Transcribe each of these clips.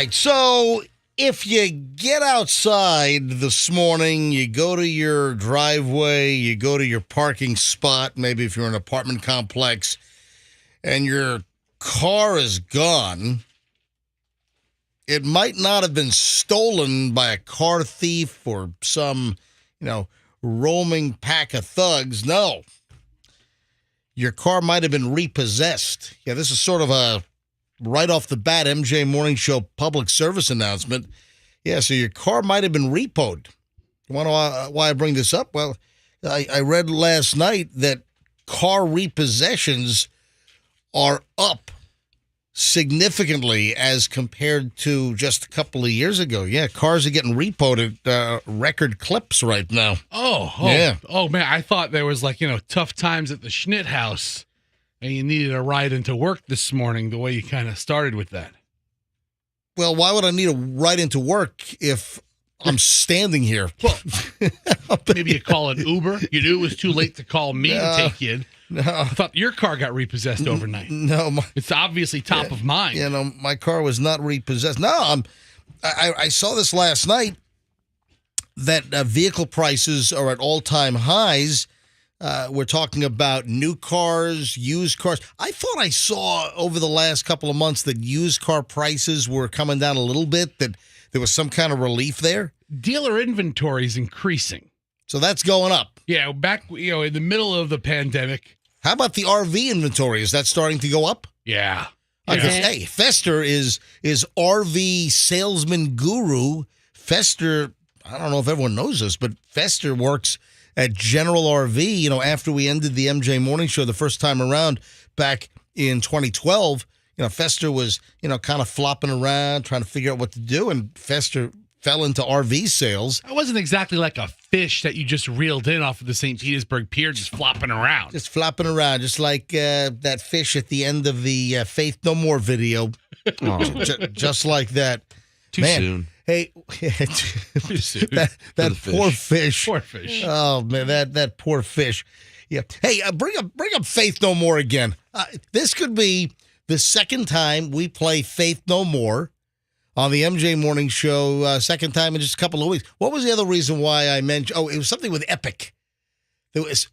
right, so if you get outside this morning, you go to your driveway, you go to your parking spot, maybe if you're in an apartment complex, and your car is gone, it might not have been stolen by a car thief or some, roaming pack of thugs. No. Your car might have been repossessed. Yeah, this is sort of a right off the bat MJ Morning Show public service announcement. Yeah, so your car might have been repoed. You want to know why I bring this up? Well, I read last night that car repossessions are up significantly as compared to just a couple of years ago. Yeah, cars are getting repoed at record clips right now. Yeah. Oh, man, I thought there was tough times at the Schnitt house and you needed a ride into work this morning, the way you kind of started with that. Well, why would I need a ride into work if I'm standing here? Well, maybe you call an Uber. You knew it was too late to call me to take you in. No. I thought your car got repossessed overnight. No. It's obviously top of mind. My car was not repossessed. No, I saw this last night that vehicle prices are at all-time highs. We're talking about new cars, used cars. I thought I saw over the last couple of months that used car prices were coming down a little bit, that there was some kind of relief there. Dealer inventory is increasing. So that's going up. Yeah, back in the middle of the pandemic. How about the RV inventory? Is that starting to go up? Yeah. Hey, Fester is RV salesman guru. Fester, I don't know if everyone knows this, but Fester works at General RV. After we ended the MJ Morning Show the first time around back in 2012, Fester was, kind of flopping around trying to figure out what to do, and Fester fell into RV sales. It wasn't exactly like a fish that you just reeled in off of the St. Petersburg Pier, just flopping around. Just flopping around, just like that fish at the end of the Faith No More video. Just like that. Too soon. Hey, Too soon. that poor fish. Poor fish. Oh, man, that poor fish. Yeah. Hey, bring up Faith No More again. This could be the second time we play Faith No More on the MJ Morning Show, second time in just a couple of weeks. What was the other reason why I mentioned? Oh, it was something with epic. There was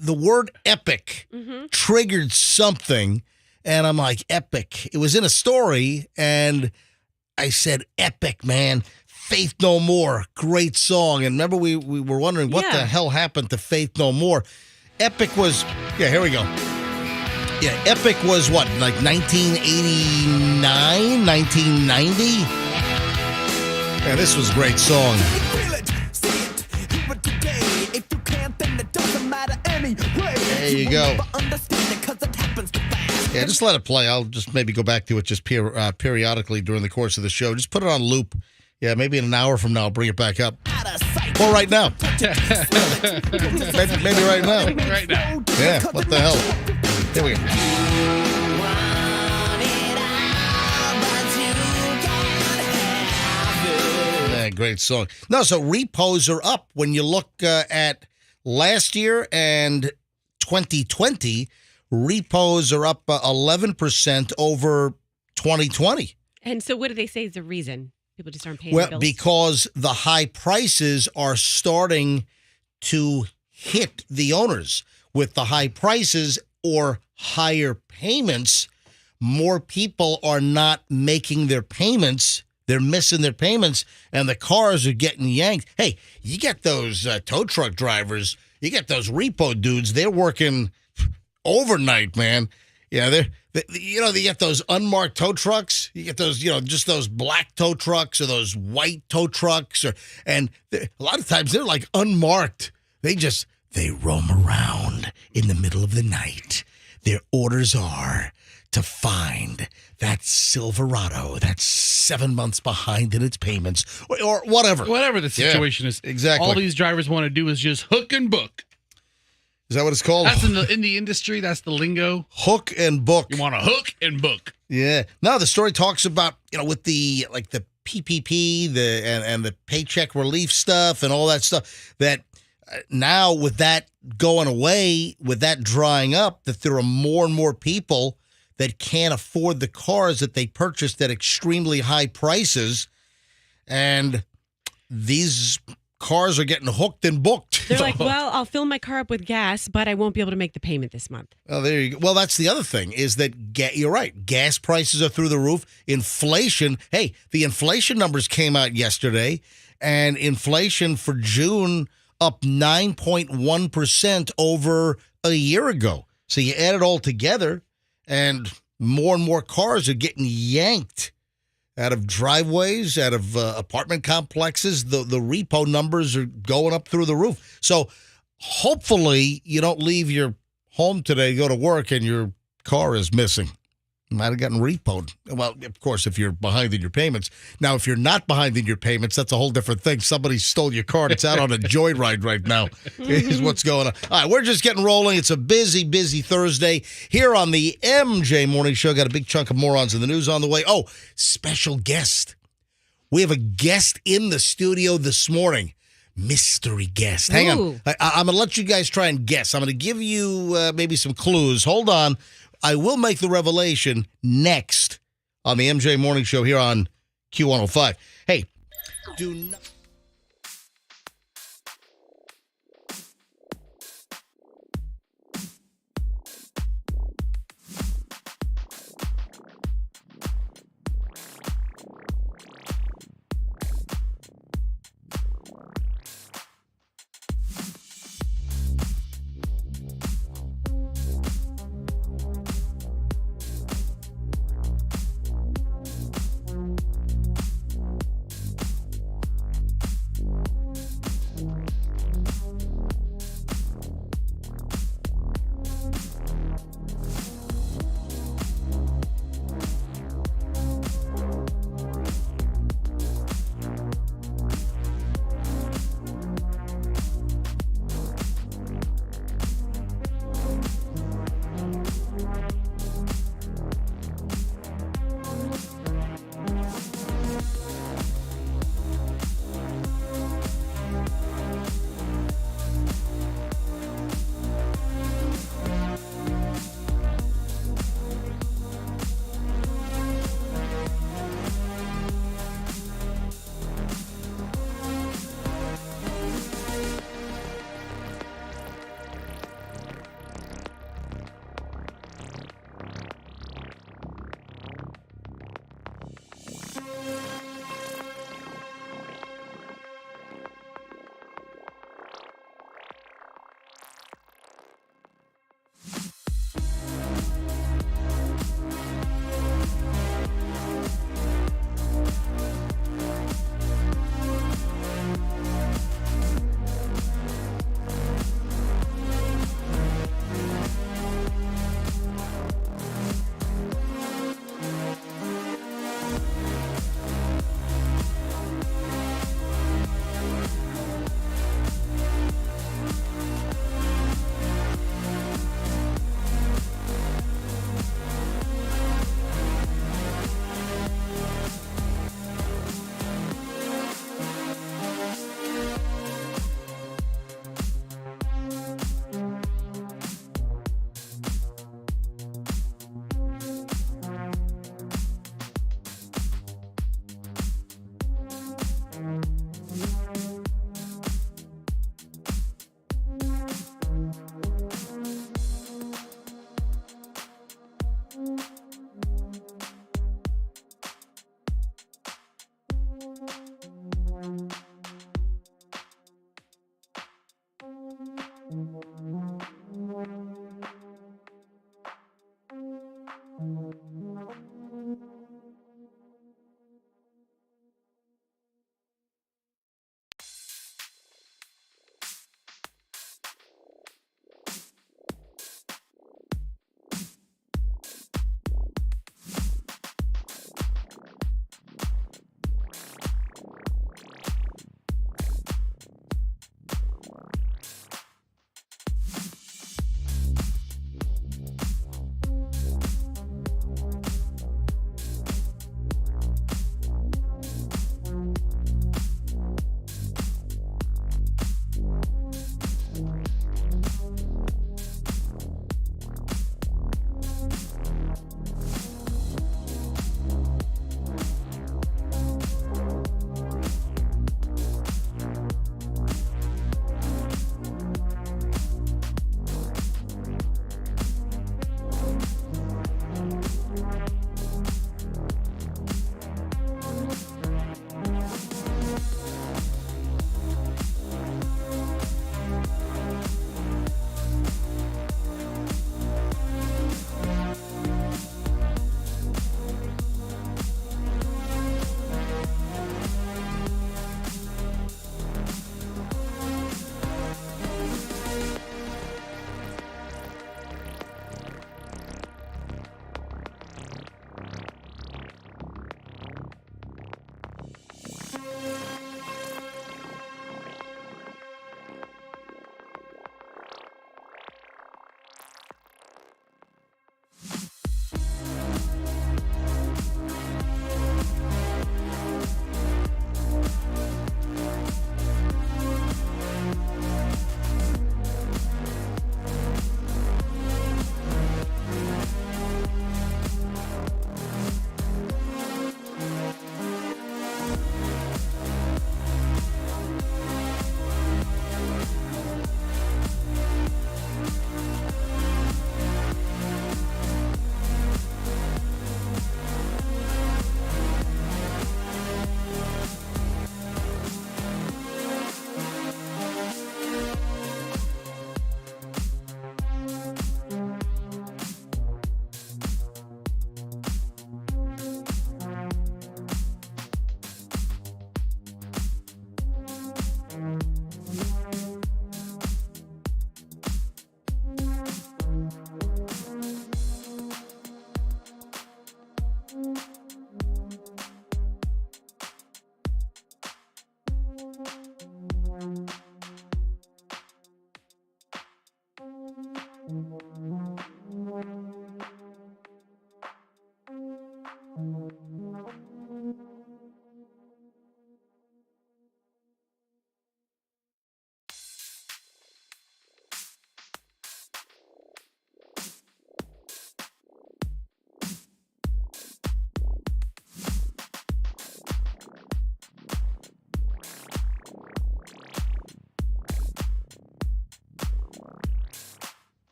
the word epic triggered something, and I'm like, epic. It was in a story, and I said, epic, man. Faith No More, great song. And remember, we were wondering what the hell happened to Faith No More. Epic was, here we go. Yeah, Epic was what, like 1989, 1990? Yeah, this was a great song. There you go. Yeah, just let it play. I'll just maybe go back to it just periodically during the course of the show. Just put it on loop. Yeah, maybe in an hour from now I'll bring it back up. Or right now. maybe right now. Right now. Yeah, what the hell? Here we go. Yeah, great song. No, so repos are up. When you look at last year and 2020, repos are up 11% over 2020. And so what do they say is the reason? People just aren't paying Well, bills? because the high prices are starting to hit the owners. With the high prices or higher payments, more people are not making their payments. They're missing their payments, and the cars are getting yanked. Hey, you get those tow truck drivers, you get those repo dudes, they're working overnight, man. Yeah, they get those unmarked tow trucks. You get those, just those black tow trucks or those white tow trucks, and a lot of times they're like unmarked. They roam around in the middle of the night. Their orders are to find that Silverado that's 7 months behind in its payments, or whatever. Whatever the situation is. Exactly. All these drivers want to do is just hook and book. Is that what it's called? That's in the industry. That's the lingo. Hook and book. You want to hook and book. Yeah. No, the story talks about, with the PPP, and the paycheck relief stuff and all that stuff, that now with that going away, with that drying up, that there are more and more people that can't afford the cars that they purchased at extremely high prices. And these cars are getting hooked and booked. They're like, well, I'll fill my car up with gas, but I won't be able to make the payment this month. Oh, there you go. Well, that's the other thing is that you're right. Gas prices are through the roof. Inflation. Hey, the inflation numbers came out yesterday, and inflation for June up 9.1% over a year ago. So you add it all together, and more cars are getting yanked out of driveways, out of apartment complexes. The repo numbers are going up through the roof. So hopefully you don't leave your home today, go to work, and your car is missing. Might have gotten repoed. Well, of course, if you're behind in your payments. Now, if you're not behind in your payments, that's a whole different thing. Somebody stole your car. It's out on a joyride right now is what's going on. All right, we're just getting rolling. It's a busy, busy Thursday here on the MJ Morning Show. Got a big chunk of morons in the news on the way. Oh, special guest. We have a guest in the studio this morning. Mystery guest. Hang on. I'm going to let you guys try and guess. I'm going to give you maybe some clues. Hold on. I will make the revelation next on the MJ Morning Show here on Q105. Hey, do not...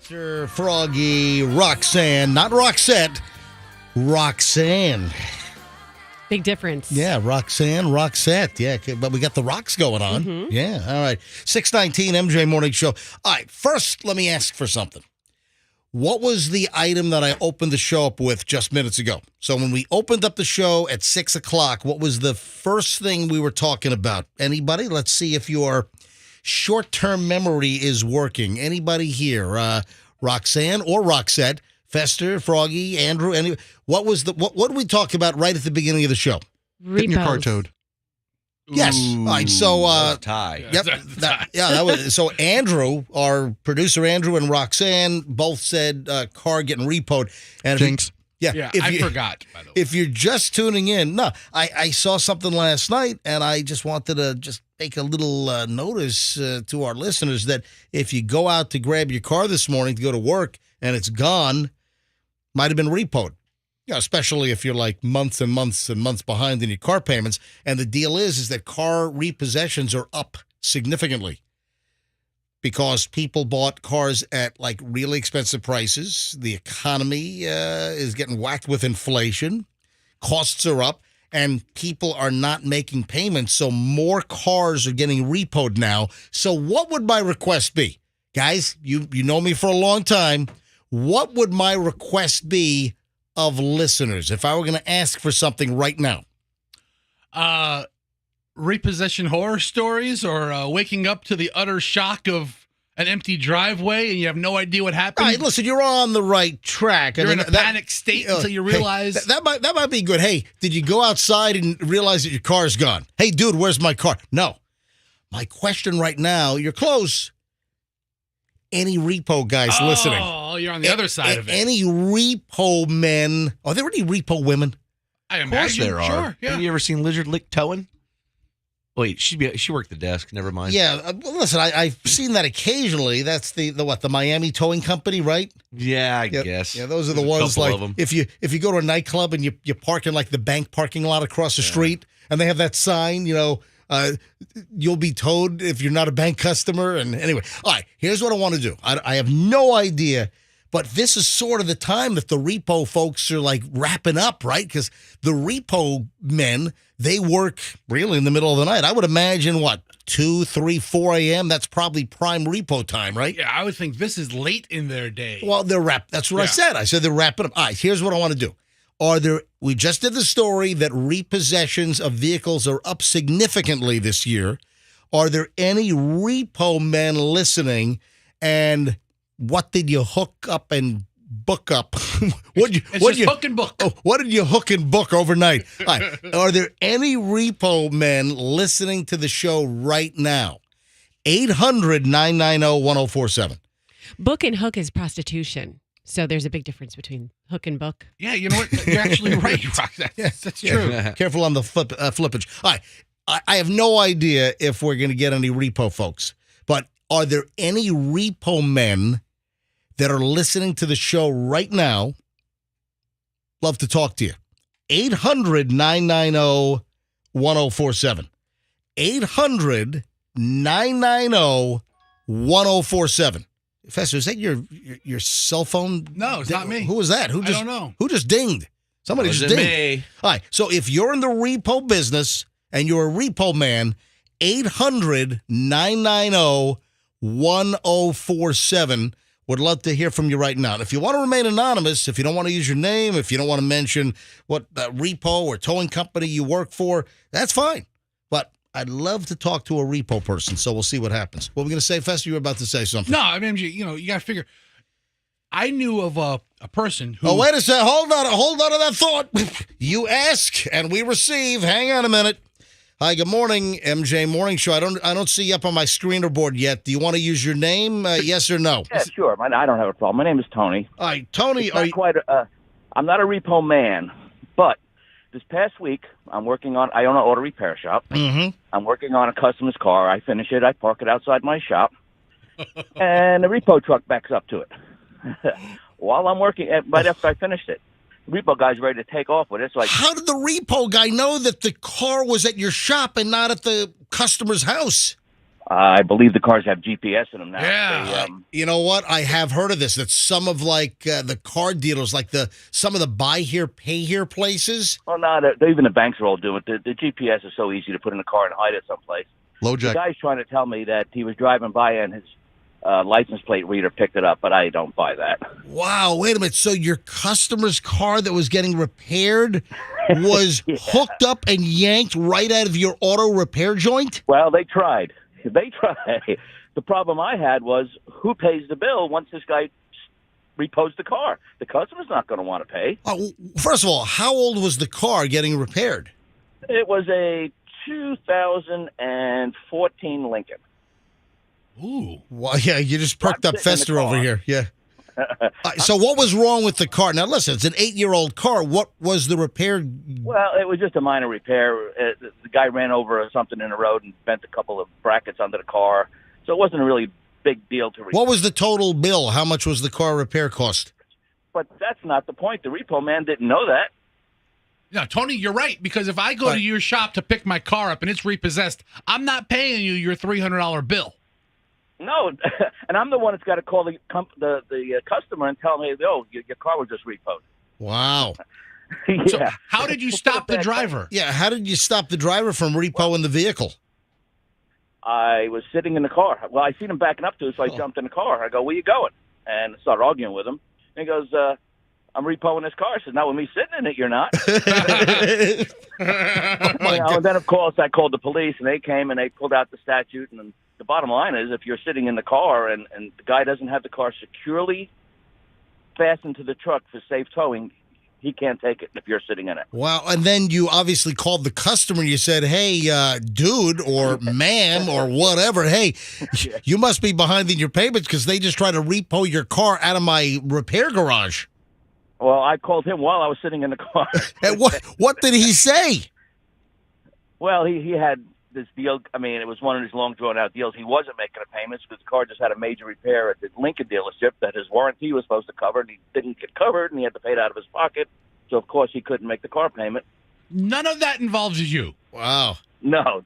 Mr. Froggy, Roxanne, not Roxette, Roxanne. Big difference. Yeah, Roxanne, Roxette. Yeah, but we got the rocks going on. Mm-hmm. Yeah, all right. 619 MJ Morning Show. All right, first, let me ask for something. What was the item that I opened the show up with just minutes ago? So when we opened up the show at 6 o'clock, what was the first thing we were talking about? Anybody? Let's see if your short-term memory is working. Anybody here? Roxanne or Roxette, Fester, Froggy, Andrew, what did we talk about right at the beginning of the show? Getting your car Repos. towed. Yes. All right, so That's a tie. yep. That was so Andrew, our producer Andrew and Roxanne both said car getting repoed. And Jinx. Yeah, I forgot, by the way. If you're just tuning in, no, I saw something last night, and I just wanted to just make a little notice to our listeners that if you go out to grab your car this morning to go to work and it's gone, might have been repoed. You know, especially if you're like months and months and months behind in your car payments. And the deal is that car repossessions are up significantly because people bought cars at like really expensive prices. The economy is getting whacked with inflation. Costs are up and people are not making payments. So more cars are getting repoed now. So what would my request be? Guys, you know me for a long time. What would my request be of listeners if I were going to ask for something right now? Repossession horror stories or waking up to the utter shock of an empty driveway and you have no idea what happened. All right, listen, you're on the right track. You're in a panic state until you realize. Hey, that might be good. Hey, did you go outside and realize that your car's gone? Hey, dude, where's my car? No. My question right now, you're close. Any repo guys listening? Oh, you're on the other side of it. Any repo men? Are there any repo women? I Of course imagine there are. Sure, yeah. Have you ever seen Lizard Lick towing? Wait, she worked the desk. Never mind. Yeah, listen, I've seen that occasionally. That's the Miami Towing Company, right? Yeah, I guess. Yeah, those are the There's a ones couple like of 'em. if you go to a nightclub and you park in like the bank parking lot across the street, and they have that sign, you'll be towed if you're not a bank customer. And anyway, all right, here's what I want to do. I have no idea, but this is sort of the time that the repo folks are like wrapping up, right? Because the repo men, they work really in the middle of the night. I would imagine, 2, 3, 4 a.m.? That's probably prime repo time, right? Yeah, I would think this is late in their day. Well, they're That's what I Yeah. said. I said they're wrapping up. All right, here's what I want to do. We just did the story that repossessions of vehicles are up significantly this year. Are there any repo men listening? And what did you hook up and book up? Hook and book. Oh, what did you hook and book overnight? All right. Are there any repo men listening to the show right now? 800-990-1047. Book and hook is prostitution. So there's a big difference between hook and book. Yeah, you know what? You're actually right, Roxanne. That's true. Careful on the flippage. All right. I have no idea if we're going to get any repo folks, but are there any repo men that are listening to the show right now? Love to talk to you. 800-990-1047. 800-990-1047. Professor, is that your cell phone? No, it's not me. Who was that? I don't know. Who just dinged? Somebody just dinged. Me. All right. So if you're in the repo business and you're a repo man, 800-990-1047. Would love to hear from you right now. And if you want to remain anonymous, if you don't want to use your name, if you don't want to mention what repo or towing company you work for, that's fine. But I'd love to talk to a repo person, so we'll see what happens. What were we going to say, Fester? You were about to say something. No, I mean, you got to figure. I knew of a person who. Oh, wait a second. Hold on to that thought. You ask and we receive. Hang on a minute. Hi, good morning, MJ Morning Show. I don't see you up on my screener board yet. Do you want to use your name? Yes or no? Yeah, sure. I don't have a problem. My name is Tony. All right, Tony. I'm not a repo man, but this past week I own an auto repair shop. Mm-hmm. I'm working on a customer's car. I finish it. I park it outside my shop, and the repo truck backs up to it. While I'm working, right after I finished it, the repo guy's ready to take off with it. So how did the repo guy know that the car was at your shop and not at the customer's house? I believe the cars have GPS in them now. Yeah. You know what? I have heard of this. That some of the car dealers, some of the buy here, pay here places. Well, no, even the banks are all doing it. The GPS is so easy to put in the car and hide it someplace. Low The jack. guy's trying to tell me that he was driving by and his license plate reader picked it up, but I don't buy that. Wow, wait a minute. So your customer's car that was getting repaired was hooked up and yanked right out of your auto repair joint? Well, they tried. The problem I had was who pays the bill once this guy repos the car? The customer's not going to want to pay. Oh, first of all, how old was the car getting repaired? It was a 2014 Lincoln. Ooh. Well, yeah, you just perked I'm up sitting in the Fester over car. here. Yeah. So what was wrong with the car? Now, listen, it's an 8-year-old car. What was the repair? Well, it was just a minor repair. The guy ran over something in the road and bent a couple of brackets under the car. So it wasn't a really big deal to repair. What was the total bill? How much was the car repair cost? But that's not the point. The repo man didn't know that. Yeah, Tony, you're right. Because if I go to your shop to pick my car up and it's repossessed, I'm not paying you your $300 bill. No, and I'm the one that's got to call the customer and tell me, oh, your car was just repoed. Wow. Yeah. So how did you stop the driver? Yeah, how did you stop the driver from repoing the vehicle? I was sitting in the car. Well, I seen him backing up to it, so I jumped in the car. I go, where you going? And I started arguing with him. And he goes, I'm repoing this car. I said, not with me sitting in it, you're not. Oh, my God. And then, of course, I called the police, and they came, and they pulled out the statute, and the bottom line is, if you're sitting in the car and the guy doesn't have the car securely fastened to the truck for safe towing, he can't take it if you're sitting in it. Wow. And then you obviously called the customer. You said, hey, dude or ma'am or whatever, hey, you must be behind in your payments because they just tried to repo your car out of my repair garage. Well, I called him while I was sitting in the car. And what did he say? Well, he had this deal. I mean, it was one of these long, drawn-out deals. He wasn't making a payment because the car just had a major repair at the Lincoln dealership that his warranty was supposed to cover, and he didn't get covered, and he had to pay it out of his pocket. So, of course, he couldn't make the car payment. None of that involves you. Wow. No.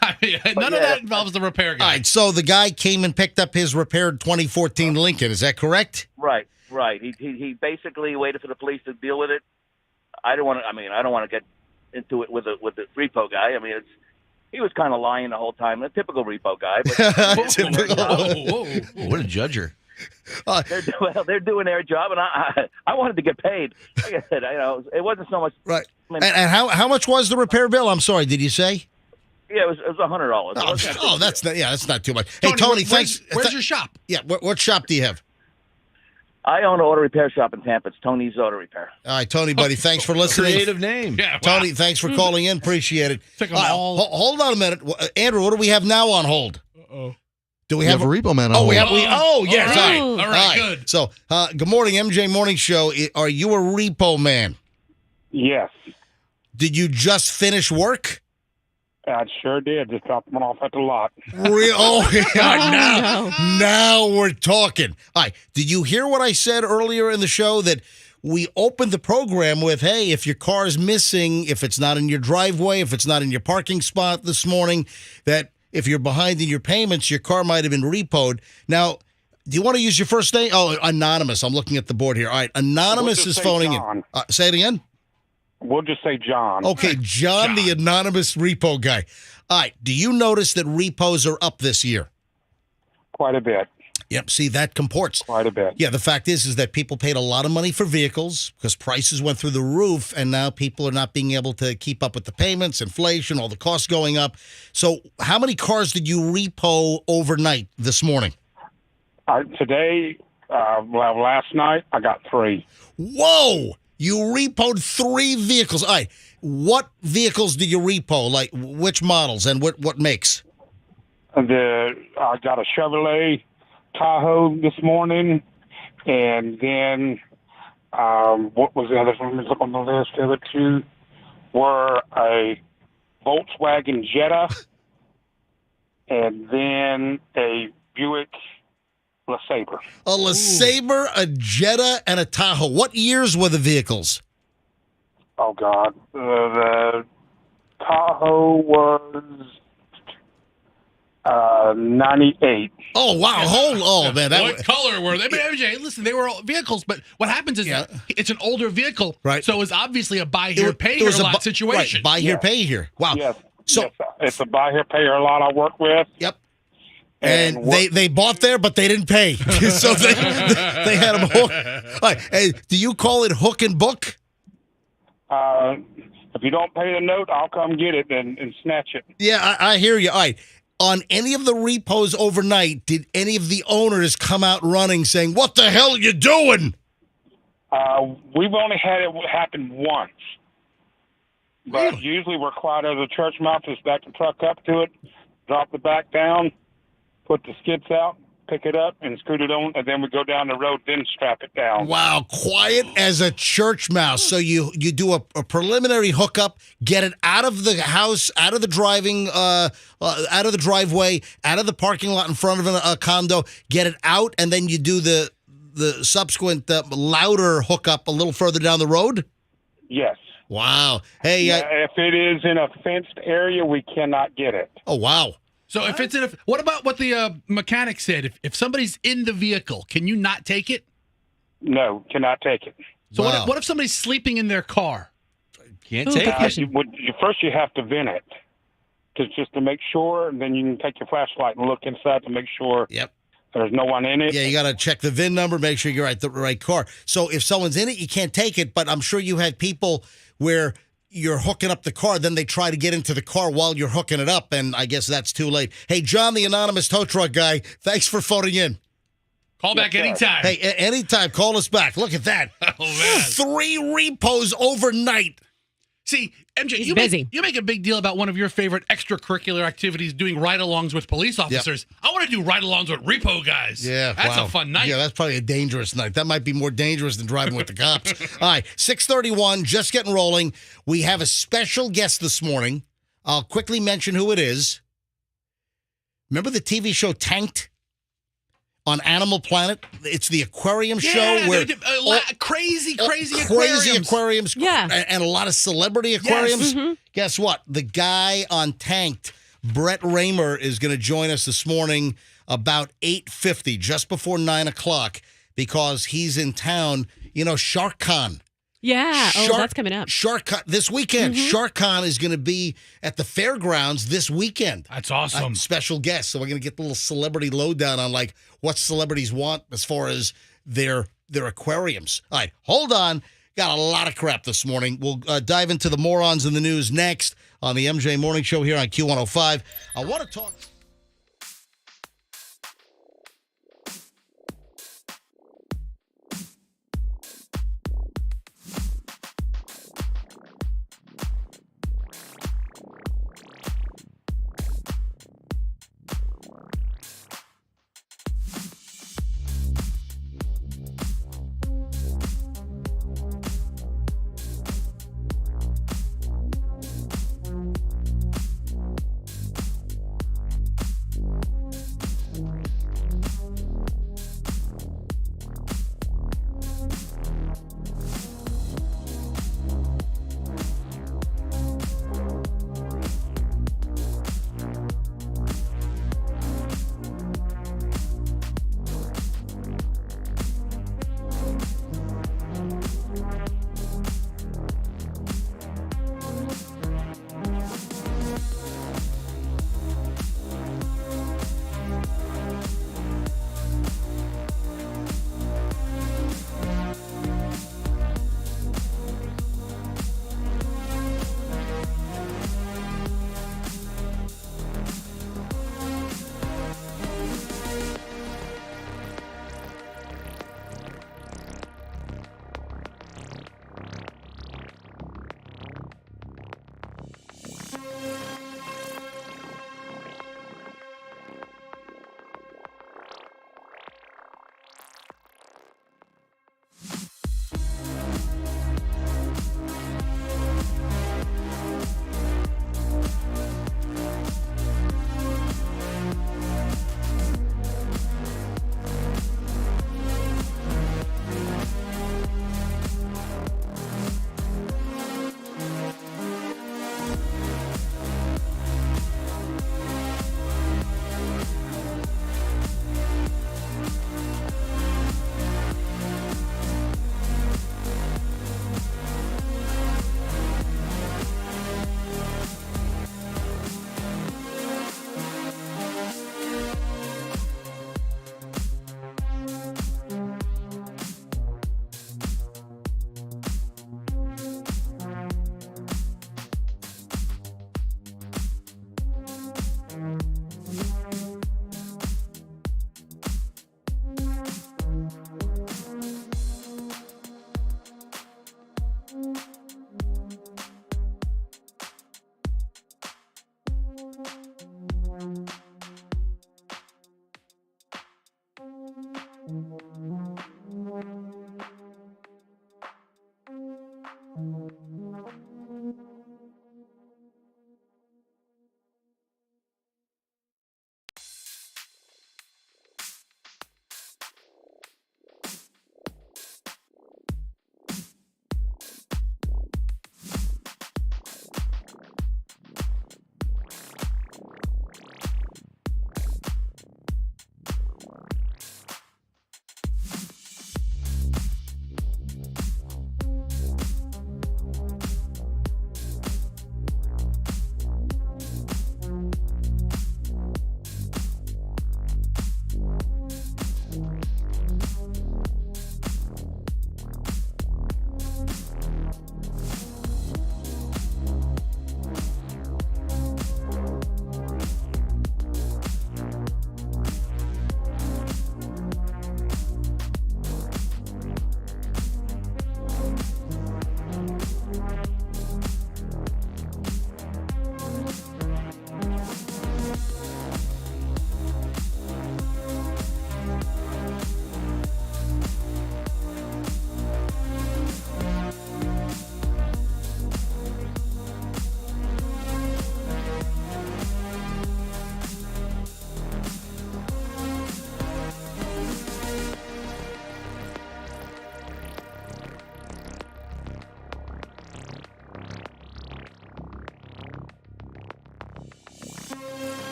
I mean, none of that involves the repair guy. All right, so the guy came and picked up his repaired 2014 Lincoln. Is that correct? Right. He basically waited for the police to deal with it. I don't want to get into it with the repo guy. I mean, he was kind of lying the whole time. A typical repo guy. But Typical. Whoa. What a judger. they're doing their job, and I wanted to get paid. Like I said, it wasn't so much. Right. I mean, And how much was the repair bill? I'm sorry, did you say? yeah, it was $100. Oh, that's not too much. Hey, Tony, thanks. Where's your shop? Yeah, what shop do you have? I own an auto repair shop in Tampa. It's Tony's Auto Repair. All right, Tony, buddy, thanks for listening. Creative name. Yeah, wow. Tony, thanks for calling in. Appreciate it. Took 'em all. Hold on a minute. Andrew, what do we have now on hold? Uh-oh. Do we We have have a repo man on Oh, hold. we have. Yes. All right. All right. All right, good. So, good morning, MJ Morning Show. Are you a repo man? Yes, Did you just finish work? I sure did. Just dropped one off at the lot. Oh, yeah, Oh, now we're talking. All right. Did you hear what I said earlier in the show that we opened the program with, hey, if your car is missing, if it's not in your driveway, if it's not in your parking spot this morning, that if you're behind in your payments, your car might have been repoed. Now, do you want to use your first name? Oh, Anonymous. I'm looking at the board here. All right. Anonymous We'll is just say phoning John. in. Say it again. We'll just say John. Okay, John, the anonymous repo guy. All right. Do you notice that repos are up this year? Quite a bit. Yep. See, that comports. Quite a bit. Yeah, the fact is that people paid a lot of money for vehicles because prices went through the roof, and now people are not being able to keep up with the payments, inflation, all the costs going up. So how many cars did you repo overnight this morning? Today, last night, I got 3. Whoa! You repoed 3 vehicles. All right. What vehicles did you repo? Like which models and what makes? I got a Chevrolet Tahoe this morning, and then what was the other one? Let me look on the list. The other 2 were a Volkswagen Jetta, and then a Buick LeSabre. A LeSabre, a Jetta, and a Tahoe. What years were the vehicles? Oh, God. The Tahoe was 98. Oh, wow. Oh, man. What color were they? MJ, listen, they were all vehicles, but what happens is that it's an older vehicle, Right. So it's obviously a buy here, pay here lot situation. Right, buy here, pay here. Wow. Yes. So- yes, it's a buy here, pay here lot I work with. Yep. And what- they bought there, but they didn't pay. So they had them hooked. All right. Hey, do you call it hook and book? If you don't pay the note, I'll come get it and snatch it. Yeah, I hear you. All right. On any of the repos overnight, did any of the owners come out running saying, what the hell are you doing? We've only had it happen once. But Really? usually we're quiet as a church mouse, just back the truck up to it, drop the back down, put the skids out, pick it up, and scoot it on, and then we go down the road, then strap it down. Wow, quiet as a church mouse. So you do a preliminary hookup, get it out of the house, out of the driveway, out of the parking lot in front of a condo, get it out, and then you do the subsequent louder hookup a little further down the road? Yes. Wow. Hey, If it is in a fenced area, we cannot get it. oh, wow. So if it's in what about what the mechanic said? If somebody's in the vehicle, can you not take it? No, cannot take it. So Wow. what if somebody's sleeping in their car? Can't Ooh, take good it. question. First, you have to vent it, just to make sure, and then you can take your flashlight and look inside to make sure Yep. there's no one in it. Yeah, you got to check the VIN number, make sure you're at the right car. So if someone's in it, you can't take it, but I'm sure you had people where you're hooking up the car, then they try to get into the car while you're hooking it up, and I guess that's too late. Hey, John, the anonymous tow truck guy, thanks for phoning in. Call back anytime. Hey, anytime, call us back. Look at that. Oh, man. 3 repos overnight. See, MJ, He's you busy. make a big deal about one of your favorite extracurricular activities, doing ride-alongs with police officers. I want to do ride-alongs with repo guys. Yeah, That's wow. a fun night. Yeah, that's probably a dangerous night. That might be more dangerous than driving with the cops. All right, 6:31, just getting rolling. We have a special guest this morning. I'll quickly mention who it is. Remember the TV show Tanked on Animal Planet? It's the aquarium show where crazy crazy aquariums. aquariums, Yeah. and a lot of celebrity aquariums. Guess what? The guy on Tanked, Brett Raymer, is going to join us this morning about 8:50, just before 9 o'clock, because he's in town. You know, Shark Con. Yeah. Shark- That's coming up. Shark Con this weekend. Shark Con is going to be at the fairgrounds this weekend. That's awesome. Special guest. So we're going to get the little celebrity lowdown on like what celebrities want as far as their aquariums. All right, hold on. Got a lot of crap this morning. We'll dive into the morons in the news next on the MJ Morning Show here on Q105. I want to talk.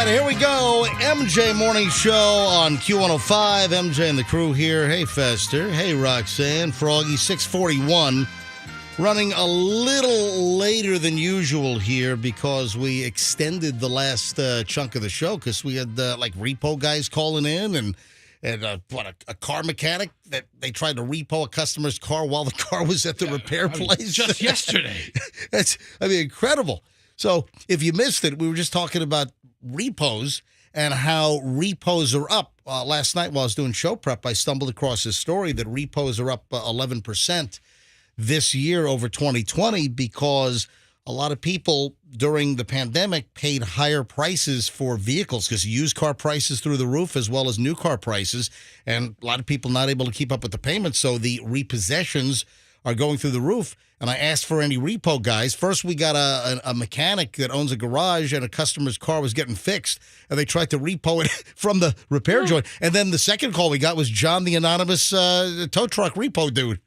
right, here we go. MJ Morning Show on Q105. MJ and the crew here. Hey, Fester. Hey, Roxanne. Froggy, 641. Running a little later than usual here because we extended the last chunk of the show because we had, repo guys calling in and a car mechanic that they tried to repo a customer's car while the car was at the repair place. Just yesterday. That's, incredible. So if you missed it, we were just talking about repos and how repos are up. Last night while I was doing show prep, I stumbled across this story that repos are up 11% this year over 2020 because a lot of people during the pandemic paid higher prices for vehicles because used car prices through the roof as well as new car prices, and a lot of people not able to keep up with the payments, so the repossessions are going through the roof. And I asked for any repo guys. First, we got a mechanic that owns a garage, and a customer's car was getting fixed, and they tried to repo it from the repair joint. And then the second call we got was John, the anonymous tow truck repo dude.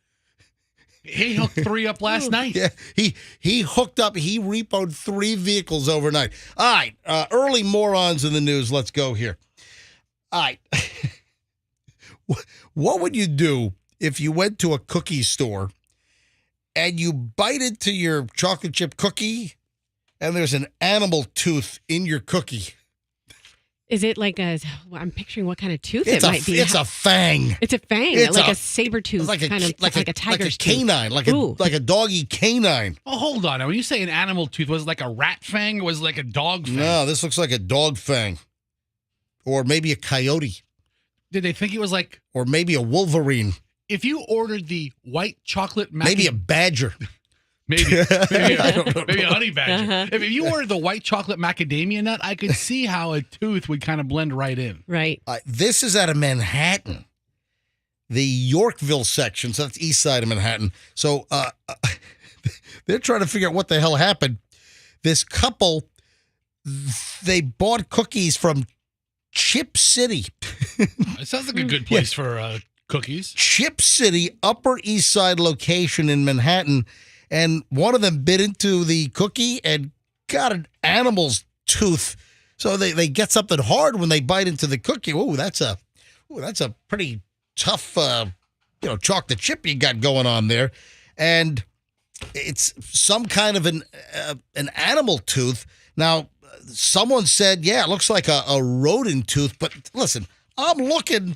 He hooked 3 up last night. Yeah, he hooked up. He repoed 3 vehicles overnight. All right, early morons in the news. Let's go here. All right. What would you do if you went to a cookie store and you bite into your chocolate chip cookie and there's an animal tooth in your cookie? Is it like I'm picturing what kind of tooth it might be. It's a fang. It's a fang, like a saber tooth, like a tiger's canine, tooth. like a doggy canine. Oh, hold on. When you say an animal tooth, was it like a rat fang or was it like a dog fang? No, this looks like a dog fang. Or maybe a coyote. Did they think it was like... Or maybe a wolverine. If you ordered the white chocolate... Maybe a badger. Maybe a honey badger. Uh-huh. If you ordered the white chocolate macadamia nut, I could see how a tooth would kind of blend right in. Right. This is out of Manhattan, the Yorkville section. So that's east side of Manhattan. So they're trying to figure out what the hell happened. This couple, they bought cookies from Chip City. It sounds like a good place for cookies. Chip City, Upper East Side location in Manhattan. And one of them bit into the cookie and got an animal's tooth. So they get something hard when they bite into the cookie. Oh, that's a pretty tough, chocolate chip you got going on there. And it's some kind of an animal tooth. Now, someone said, yeah, it looks like a rodent tooth. But listen, I'm looking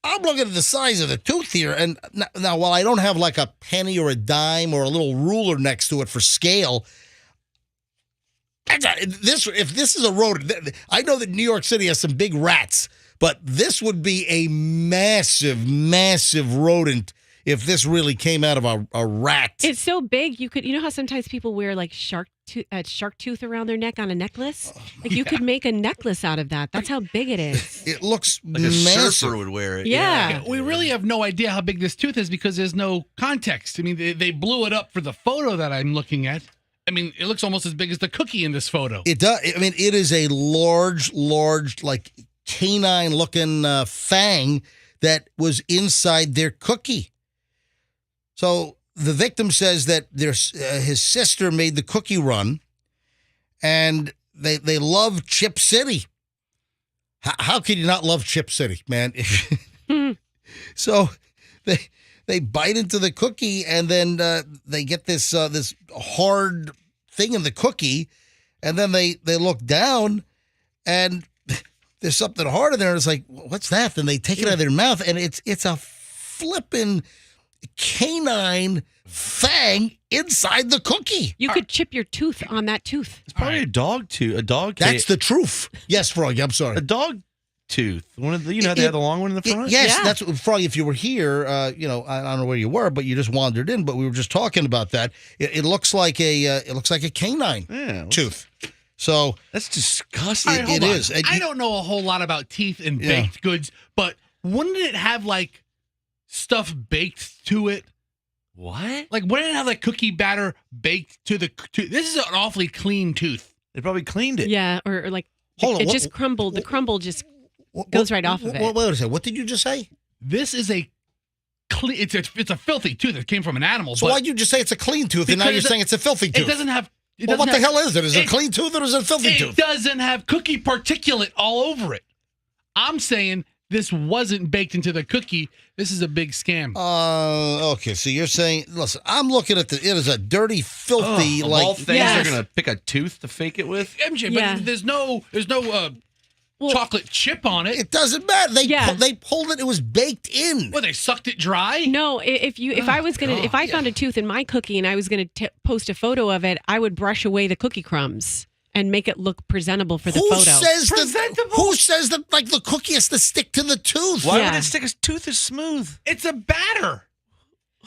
at the size of the tooth here, and now while I don't have like a penny or a dime or a little ruler next to it for scale, if this is a rodent, I know that New York City has some big rats, but this would be a massive, massive rodent if this really came out of a rat. It's so big, you know how sometimes people wear like shark tooth around their neck on a necklace? You could make a necklace out of that. That's how big it is. It looks like massive. A surfer would wear it. Yeah. We really have no idea how big this tooth is because there's no context. I mean, they blew it up for the photo that I'm looking at. I mean, it looks almost as big as the cookie in this photo. It does. I mean, it is a large, like canine-looking fang that was inside their cookie. So the victim says that his sister made the cookie run, and they love Chip City. How could you not love Chip City, man? So they bite into the cookie, and then they get this hard thing in the cookie, and then they look down, and there's something hard in there. It's like, what's that? Then they take it out of their mouth, and it's a flippin' canine fang inside the cookie. You could chip your tooth on that tooth. It's probably a dog tooth. A dog. That's the truth. Yes, Froggy, I'm sorry. A dog tooth. One of the, they have the long one in the front. Yes, Yeah. that's Froggy. If you were here, I don't know where you were, but you just wandered in. But we were just talking about that. It looks like a canine tooth. So that's disgusting. All right, it is. I don't know a whole lot about teeth and baked goods, but wouldn't it have like stuff baked to it? What? Like, wouldn't it have like cookie batter baked to the tooth? This is an awfully clean tooth. They probably cleaned it. Yeah, or like Hold on, it just crumbled. The crumble just goes right off of it. Wait a second. What did you just say? This is a clean. It's a filthy tooth. It came from an animal. So but why'd you just say it's a clean tooth, and now you're saying it's a filthy tooth? It doesn't have. It Well, doesn't what the have- hell is it? Is it a clean tooth or is it a filthy It tooth? doesn't have cookie particulate all over it. I'm saying this wasn't baked into the cookie. This is a big scam. Okay, so you're saying, listen, I'm looking at it is a dirty, filthy, Of all like, things, Yes. they're gonna pick a tooth to fake it with. MJ, Yeah. but there's no Well- chocolate chip on it. it doesn't matter. They Yeah. they pulled it. It was baked in. Well, they sucked it dry. No, if I was gonna if I found a tooth in my cookie and I was gonna post a photo of it, I would brush away the cookie crumbs and make it look presentable for the Who photo. says that like the cookie has to stick to the tooth? Why Yeah. would it stick? His tooth is smooth. It's a batter.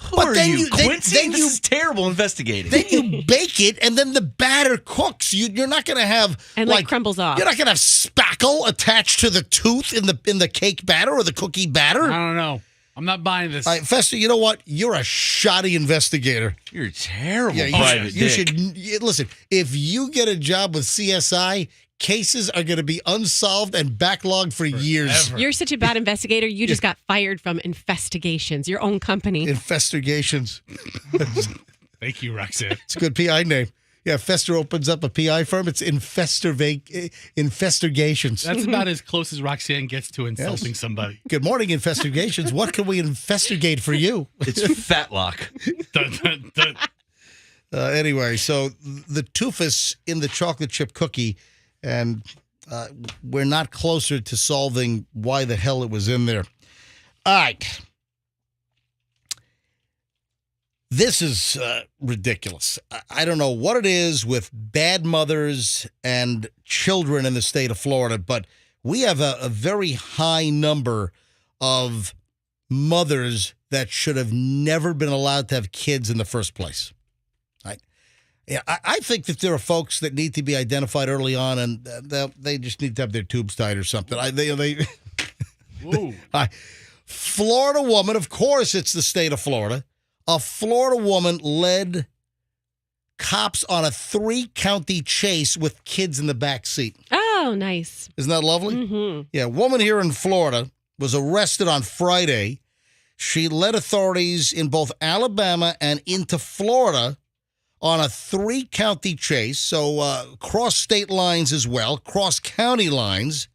Who But are then you, you- then- Quincy? then This you- is terrible investigating. Then you bake it, and then the batter cooks. You're not going to have And like crumbles off. You're not going to have spackle attached to the tooth in the cake batter or the cookie batter. I don't know. I'm not buying this. All right, Fester, you know what? You're a shoddy investigator. You're a terrible Yeah, private you dick. should listen. If you get a job with CSI, cases are going to be unsolved and backlogged for years. Forever. You're such a bad investigator. You just got fired from Investigations, your own company. Investigations. Thank you, Roxanne. It's a good PI name. Yeah, Fester opens up a PI firm. It's Investigations. That's about as close as Roxanne gets to insulting Yes. somebody. Good morning, Investigations. What can we investigate for you? It's Fatlock. Dun, dun, dun. Anyway, so the toofus in the chocolate chip cookie, and we're not closer to solving why the hell it was in there. All right. This is ridiculous. I don't know what it is with bad mothers and children in the state of Florida, but we have a very high number of mothers that should have never been allowed to have kids in the first place. Yeah, I think that there are folks that need to be identified early on, and they just need to have their tubes tied or something. Whoa. Florida woman, of course, it's the state of Florida. A Florida woman led cops on a 3-county chase with kids in the back seat. Oh, nice. Isn't that lovely? Mm-hmm. Yeah, a woman here in Florida was arrested on Friday. She led authorities in both Alabama and into Florida on a 3-county chase, so cross state lines as well, cross county lines.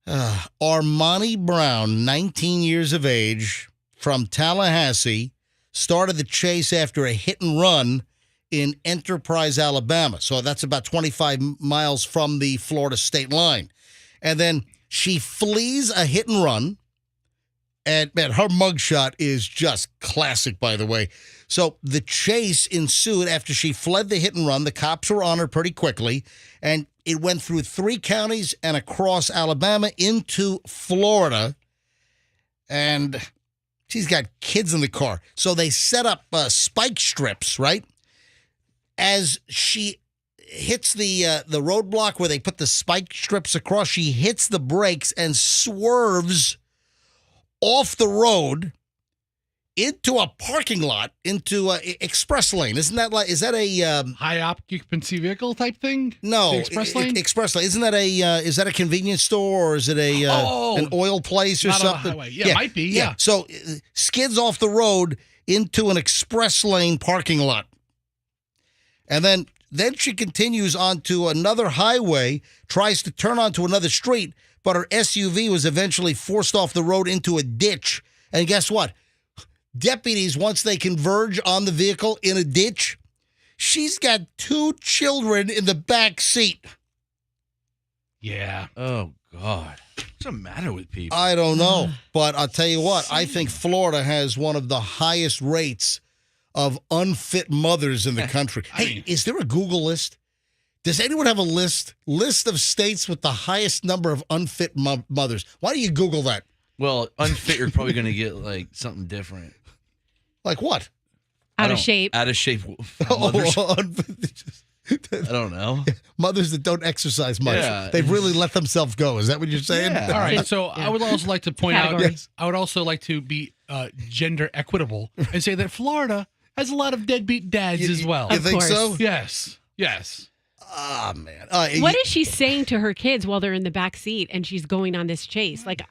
Armani Brown, 19 years of age, from Tallahassee, started the chase after a hit and run in Enterprise, Alabama. So that's about 25 miles from the Florida state line. And then she flees a hit and run. And, man, her mugshot is just classic, by the way. So the chase ensued after she fled the hit and run. The cops were on her pretty quickly. And it went through 3 counties and across Alabama into Florida. And she's got kids in the car. So they set up spike strips, right? As she hits the roadblock where they put the spike strips across, she hits the brakes and swerves off the road into a parking lot, into a express lane. Is that a High occupancy vehicle type thing? no The express lane? Express lane? Isn't that a convenience store, or is it an oil place or Not on a something? highway. Yeah, it might be, yeah. So skids off the road into an express lane parking lot, and then she continues onto another highway, tries to turn onto another street, but her SUV was eventually forced off the road into a ditch. And guess what? Deputies, once they converge on the vehicle in a ditch, she's got 2 children in the back seat. Yeah. Oh, God. What's the matter with people? I don't know, but I'll tell you what, I think Florida has one of the highest rates of unfit mothers in the country. Hey, is there a Google list? Does anyone have a list of states with the highest number of unfit mothers? Why do you Google that? Well, unfit, you're probably going to get like something different. Like what? Out of shape. Out of shape. Mothers. I don't know. Mothers that don't exercise much. Yeah. They've really let themselves go. Is that what you're saying? Yeah. All right. So I would also like to point out, Category. I would also like to be gender equitable and say that Florida has a lot of deadbeat dads as well. You Of think course. so? Yes. Yes. Ah, man. What is she saying to her kids while they're in the back seat and she's going on this chase? Like,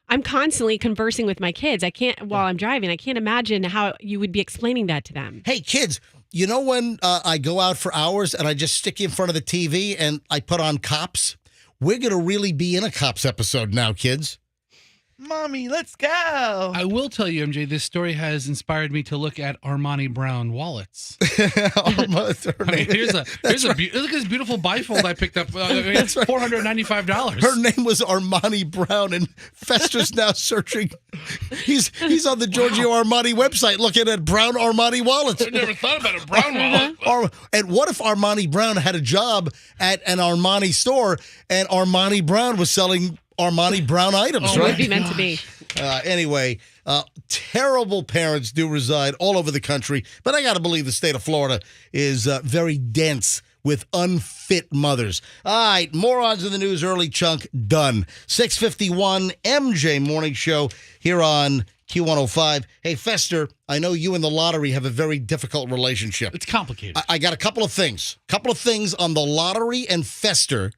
I'm constantly conversing with my kids. I can't, while I'm driving, I can't imagine how you would be explaining that to them. Hey, kids, You know when I go out for hours and I just stick you in front of the TV and I put on Cops? We're going to really be in a Cops episode now, kids. Mommy, let's go. I will tell you, MJ, this story has inspired me to look at Armani Brown wallets. I mean, here's a look at this beautiful bifold I picked up. It's right. $495. Her name was Armani Brown, and Fester's now searching. He's on the Giorgio Armani website looking at Brown Armani wallets. I never thought about a Brown wallet. And what if Armani Brown had a job at an Armani store and Armani Brown was selling Armani Brown items, It right? would be meant to be. Anyway, terrible parents do reside all over the country, but I got to believe the state of Florida is very dense with unfit mothers. All right, morons in the news early chunk done. 6:51 MJ Morning Show here on Q105. Hey, Fester, I know you and the lottery have a very difficult relationship. It's complicated. I got a couple of things on the lottery and Fester.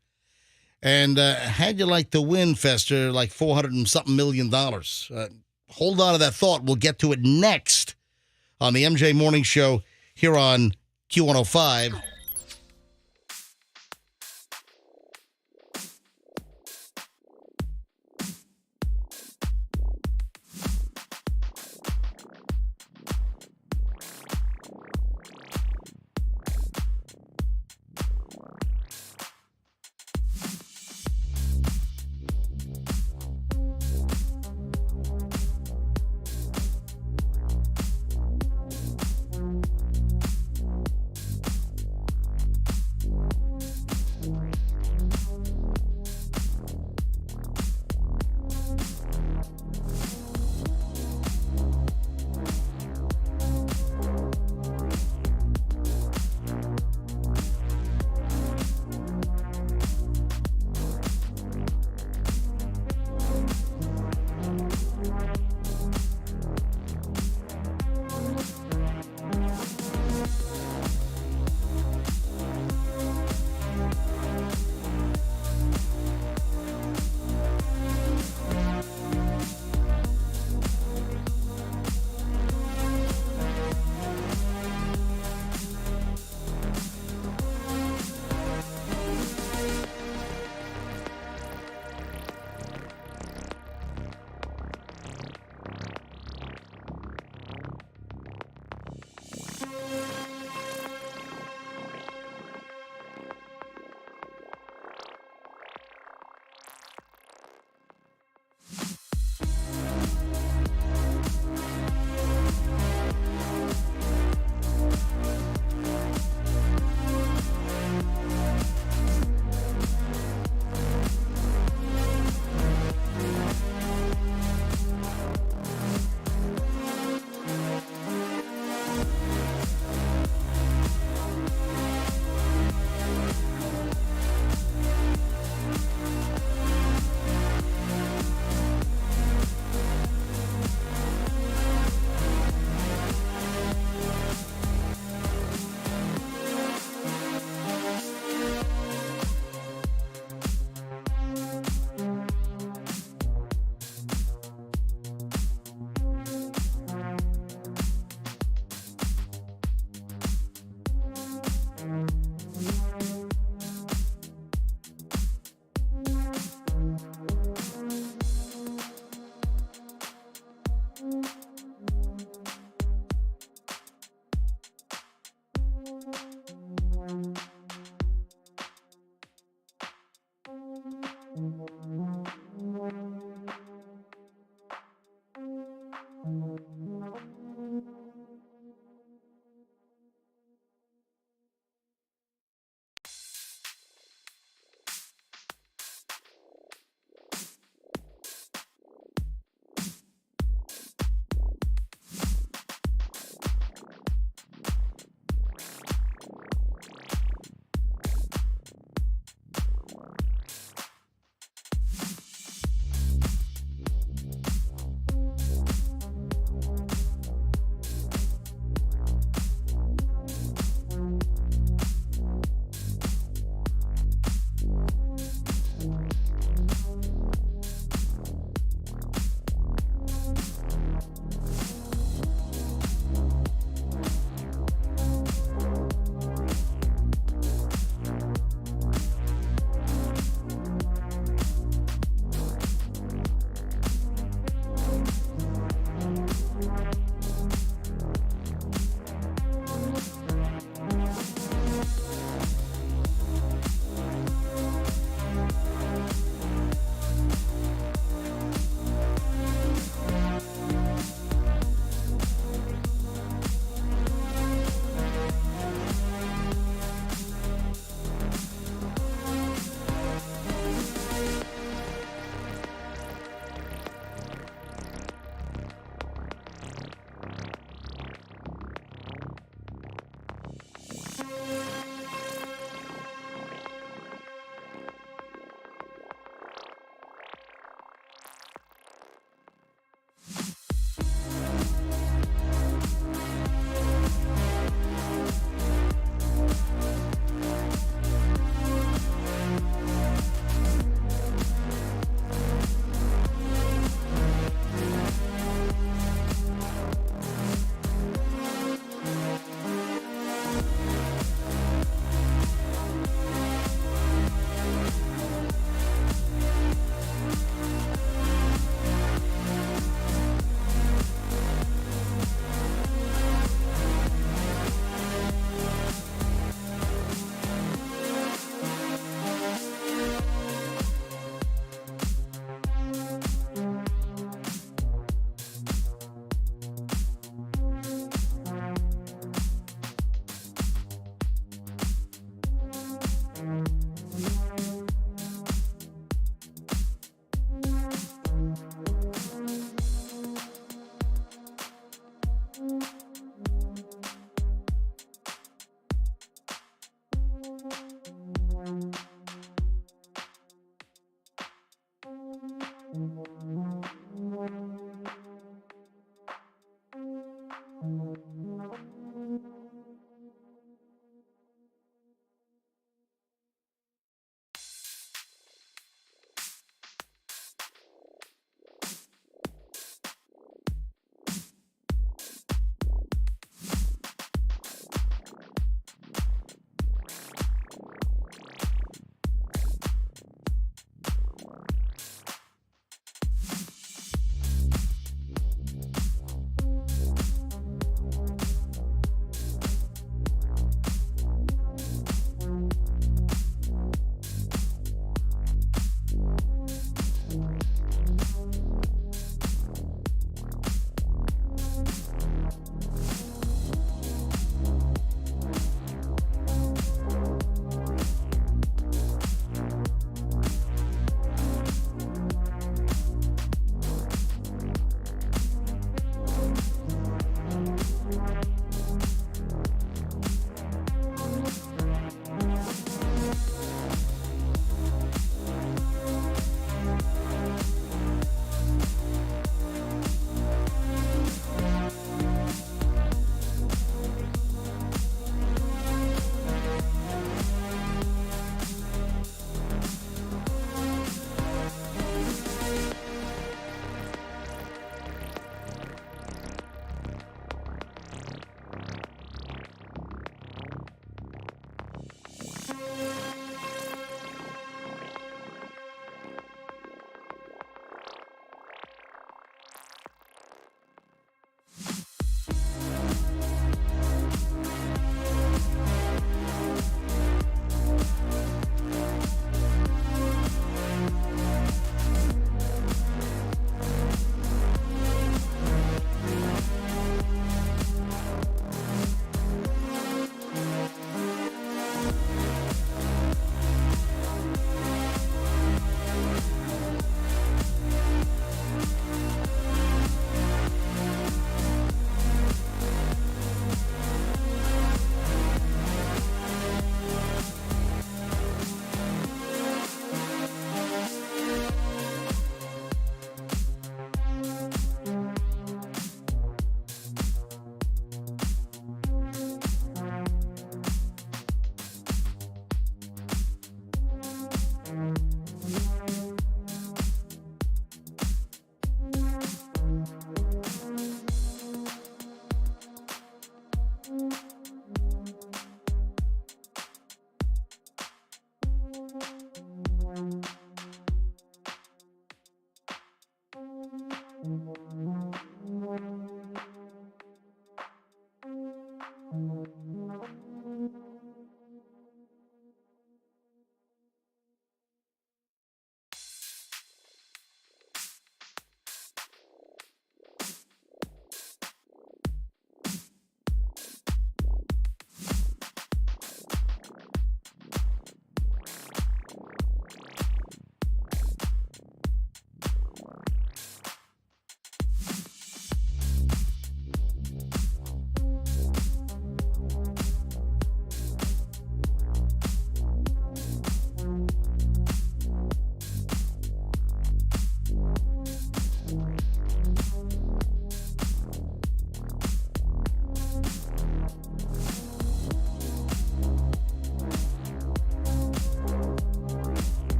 And how'd you like to win, Fester, like $400 and something million? Hold on to that thought. We'll get to it next on the MJ Morning Show here on Q105.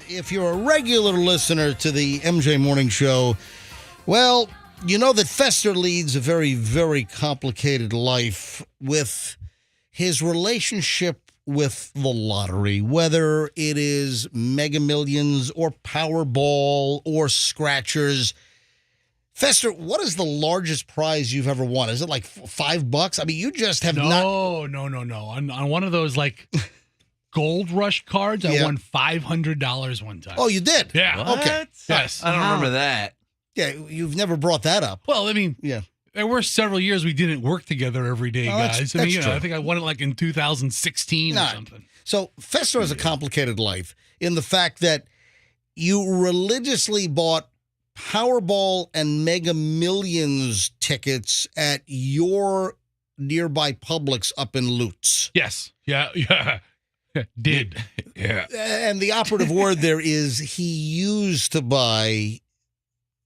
if you're a regular listener to the MJ Morning Show, well, you know that Fester leads a very, very complicated life with his relationship with the lottery, whether it is Mega Millions or Powerball or Scratchers. Fester, what is the largest prize you've ever won? Is it like $5? I mean, you just have not. No. On one of those like Gold Rush cards, I won $500 one time. Oh, you did? Yeah. What? Okay. Yes. I don't remember that. Yeah, you've never brought that up. Well, I mean, Yeah. there were several years we didn't work together every day, Oh, guys. that's true. I think I won it like in 2016 or Nah. something. So Fester has a complicated life in the fact that you religiously bought Powerball and Mega Millions tickets at your nearby Publix up in Lutz. Yes. Yeah. Did. Yeah. And the operative word there is he used to buy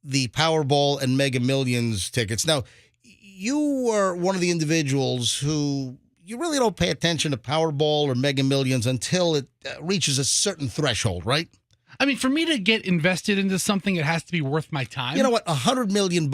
the Powerball and Mega Millions tickets. Now, you are one of the individuals who you really don't pay attention to Powerball or Mega Millions until it reaches a certain threshold, right? I mean, for me to get invested into something, it has to be worth my time. You know what? $100 million.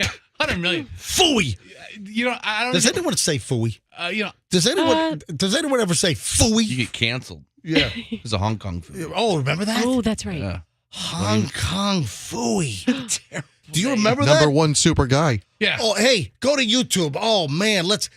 Yeah, 100 million. Phooey. You know, I don't. Does anyone say phooey? You know, Does anyone ever say You phooey? get canceled. Yeah. It's a Hong Kong food. Oh, remember that? Oh, that's right. Yeah. Hong Kong phooey. Do you remember Number that? one super guy. yeah. Oh, hey, go to YouTube. Oh man, let's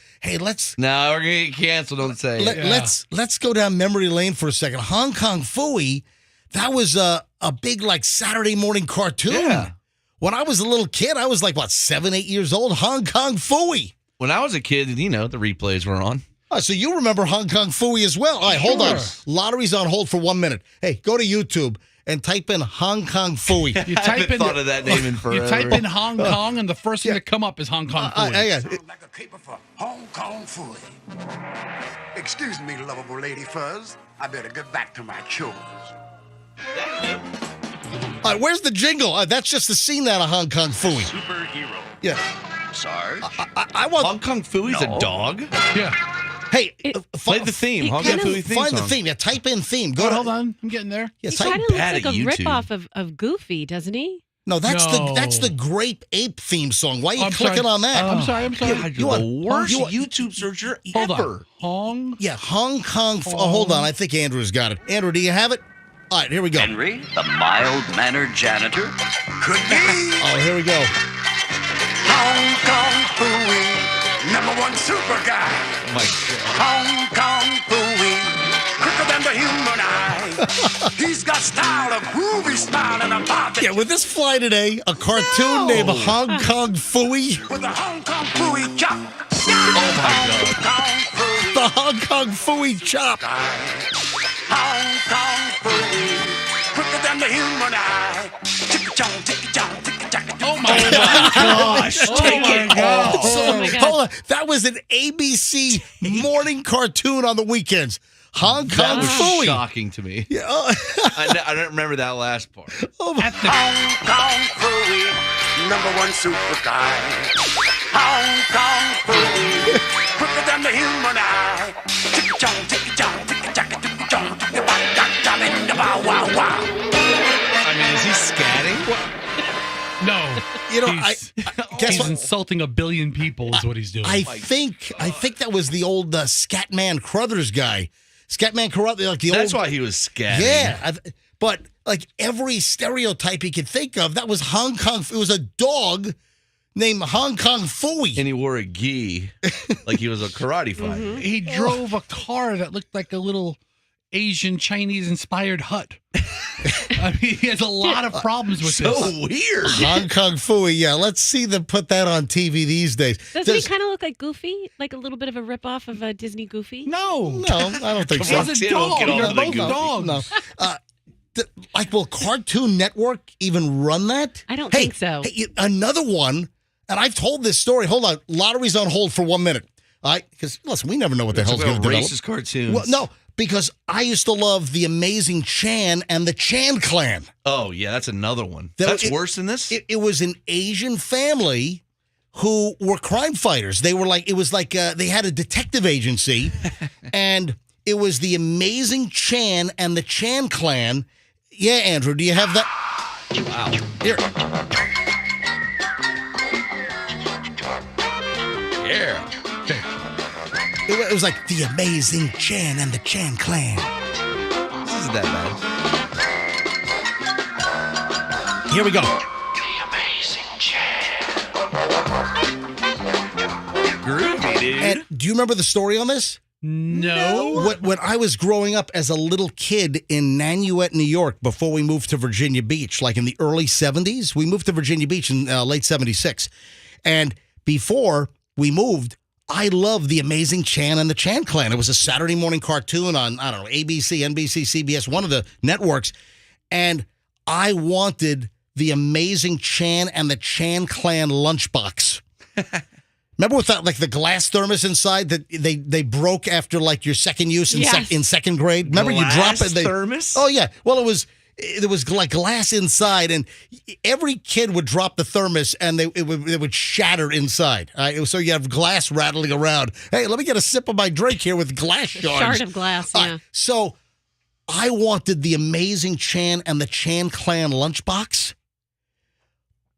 No, we're gonna get canceled. Don't say. it. let's go down memory lane for a second. Hong Kong phooey, that was a big like Saturday morning cartoon. Yeah. When I was a little kid, I was like what 7, 8 years old. Hong Kong phooey. When I was a kid, the replays were on. Oh, so you remember Hong Kong phooey as well? All right, hold on. Lottery's on hold for 1 minute. Hey, go to YouTube and type in Hong Kong phooey. You I type haven't in thought of that name in forever. You type in Hong Kong, and the first thing that come up is Hong Kong food. Yeah. Like a caper for Hong Kong food. Excuse me, lovable lady fuzz. I better get back to my chores. All right, where's the jingle? That's just the scene out of Hong Kong phooey. Superhero. Yeah. Sarge? I want. Hong Kong Fooey's a dog. Yeah. Hey, Play the theme. it Hong Kong kind of- Fooey theme find the song. theme. Yeah, type in theme. Go Go to, hold on. I'm getting there. Yeah, He type. kind of looks bad like at a YouTube. ripoff of Goofy, doesn't he? No, that's No. the Grape Ape theme song. Why are you I'm clicking sorry. on that? I'm sorry. God, You you're want- the worst you want- YouTube searcher Hold ever. on. Hong. Yeah, Hong Kong. Oh, hold on. I think Andrew's got it. Andrew, do you have it? All right, here we go. Henry, the mild-mannered janitor? Could be Oh, here we go. Hong Kong Phooey, number one super guy. Oh my God. Hong Kong Phooey, quicker than the human eye. He's got style, a groovy style, and a body Yeah, with this fly today, a cartoon named Hong Kong Phooey. with a Hong Kong Phooey chop. Oh my God. Hong Kong Phooey The Hong Kong Phooey chop. guy. Hong Kong Phooey, quicker than the human eye. Tick-a-chong, tick-a-chong, tick-a-chong. Oh my God. Gosh, take it off. Oh my God. Hold on. That was an ABC morning cartoon on the weekends. Hong That Kong was Phooey. shocking to me. Yeah, oh, I don't remember that last part. oh my. Hong Kong Phooey, number one super guy. Hong Kong Phooey, quicker than the human eye. Tick-a-chong, tick-a-chong, tick-a-chong, tick-a-chong, tick-a-chong, tick-a-chong, wow, wow. I mean, is he scatting? No. You know, He's- guess he's what? insulting a billion people is what he's doing. I think that was the old Scatman Crothers guy. Scatman Crothers, like the That's old. why he was scatting. Yeah, but like every stereotype he could think of, that was Hong Kong. It was a dog named Hong Kong Phooey. And he wore a gi like he was a karate fighter. He drove a car that looked like a little Asian Chinese inspired hut. I mean, he has a lot of problems with So this. weird. Hong Kong Phooey, yeah. Let's see them put that on TV these days. Doesn't he kind of look like Goofy? Like a little bit of a ripoff of a Disney Goofy? No. No, I don't think so. He's a Roxanne won't dog. get over They're the both Goofy. dogs. No. Like, will Cartoon Network even run that? I don't Hey, think so. Hey, another one, and I've told this story. Hold on. Lottery's on hold for 1 minute. All right? Because, listen, we never know what the hell's going to develop. Racist cartoons. Well, no, because I used to love the Amazing Chan and the Chan Clan. Oh, yeah, that's another one. That- That's it- worse than this? It was an Asian family who were crime fighters. They were like, it was like they had a detective agency, and It was the Amazing Chan and the Chan Clan. Yeah, Andrew, do you have that? Wow. Here. Yeah. It was like the Amazing Chan and the Chan Clan. This isn't that bad. Here we go. Groovy, dude. And do you remember the story on this? No. When I was growing up as a little kid in Nanuet, New York, before we moved to Virginia Beach, like in the early 70s, we moved to Virginia Beach in late 76. And before we moved, I loved the Amazing Chan and the Chan Clan. It was a Saturday morning cartoon on, I don't know, ABC, NBC, CBS, one of the networks. And I wanted the Amazing Chan and the Chan Clan lunchbox. Remember with that, like the glass thermos inside that they broke after like your second use in, Yes. in second grade? Remember you drop it? Thermos? Oh, yeah. Well, there was like glass inside, and every kid would drop the thermos, and it would shatter inside. So you have glass rattling around. Hey, let me get a sip of my drink here with glass shards. Shard of glass, yeah. So I wanted the Amazing Chan and the Chan Clan lunchbox,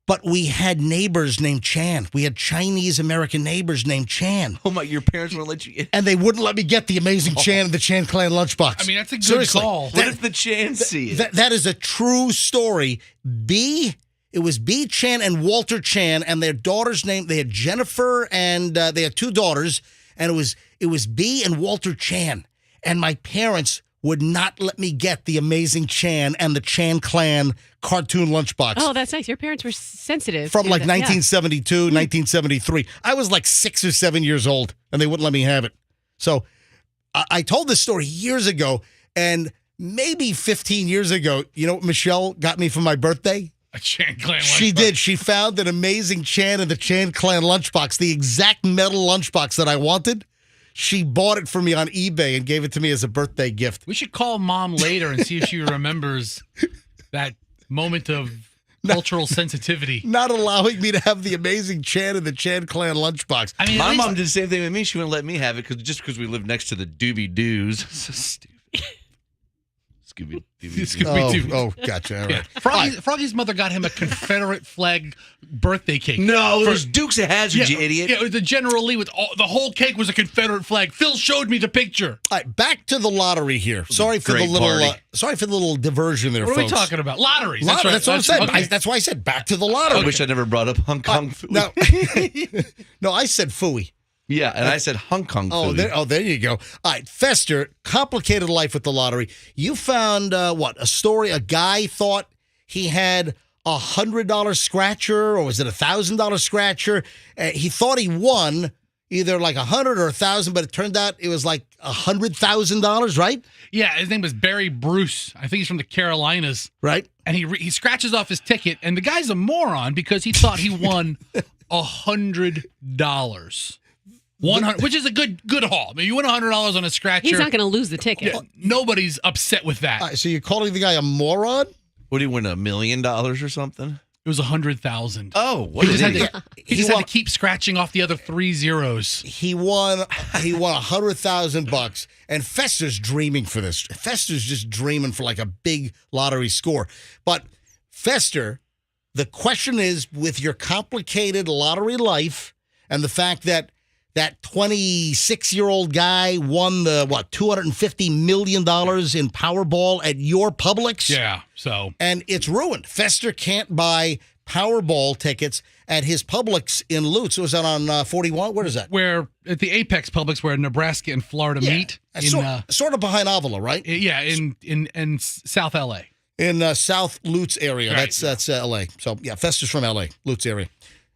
but we had neighbors named Chan. We had Chinese-American neighbors named Chan. Oh, my, your parents won't let you in. And they wouldn't let me get the Amazing Chan and the Chan Clan lunchbox. I mean, that's a good Seriously. call. What if the Chans see it? That is a true story. It was B. Chan and Walter Chan, and their daughter's name. They had Jennifer, and they had two daughters, and it was B. and Walter Chan. And my parents would not let me get the Amazing Chan and the Chan Clan cartoon lunchbox. Oh, that's nice. Your parents were sensitive. From to like that, yeah. 1972, 1973. I was like 6 or 7 years old, and they wouldn't let me have it. So I told this story years ago, and maybe 15 years ago, you know what Michelle got me for my birthday? A Chan Clan. She lunchbox. did. She found an Amazing Chan and the Chan Clan lunchbox, the exact metal lunchbox that I wanted. She bought it for me on eBay and gave it to me as a birthday gift. We should call Mom later and see if she remembers that moment of cultural sensitivity. Not allowing me to have the Amazing Chan and the Chan Clan lunchbox. I mean, My mom did the same thing with me. She wouldn't let me have it because we lived next to the Doobie Doos. So stupid. Scooby Dooby. Oh, gotcha. All right. Froggy's mother got him a Confederate flag birthday cake. No, there's Dukes of Hazzard, you idiot. Yeah, it was the General Lee with the whole cake was a Confederate flag. Phil showed me the picture. All right, back to the lottery here. Sorry for the great little diversion there, What folks. are we talking about? Lotteries. Lottery, that's what I said. Okay. That's why I said back to the lottery. I wish I never brought up Hong Kong food. No, no, I said phooey. Yeah, and I said Hong Kong food. There you go. All right, Fester, complicated life with the lottery. You found, a story, a guy thought he had $100 scratcher, or was it $1,000 scratcher? He thought he won either like $100 or $1,000, but it turned out it was like $100,000, right? Yeah, his name was Barry Bruce. I think he's from the Carolinas. Right. And he scratches off his ticket, and the guy's a moron because he thought he won $100. 100, which is a good haul. I mean, you win $100 on a scratcher. He's not going to lose the ticket. Yeah, nobody's upset with that. All right, so you're calling the guy a moron? What, did he win $1 million or something? It was 100,000. Oh, what He is just, it? had to, he just had to keep scratching off the other 3 zeros. He won $100,000, and Fester's dreaming for this. Fester's just dreaming for like a big lottery score. But Fester, the question is, with your complicated lottery life and the fact that 26-year-old guy won the, $250 million in Powerball at your Publix? Yeah, so. And it's ruined. Fester can't buy Powerball tickets at his Publix in Lutz. Was that on 41? Where is that? Where at the Apex Publix, where Nebraska and Florida meet. Sort of behind Avila, right? Yeah, in South LA. In South Lutz area. Right. That's LA. So, yeah, Fester's from LA, Lutz area.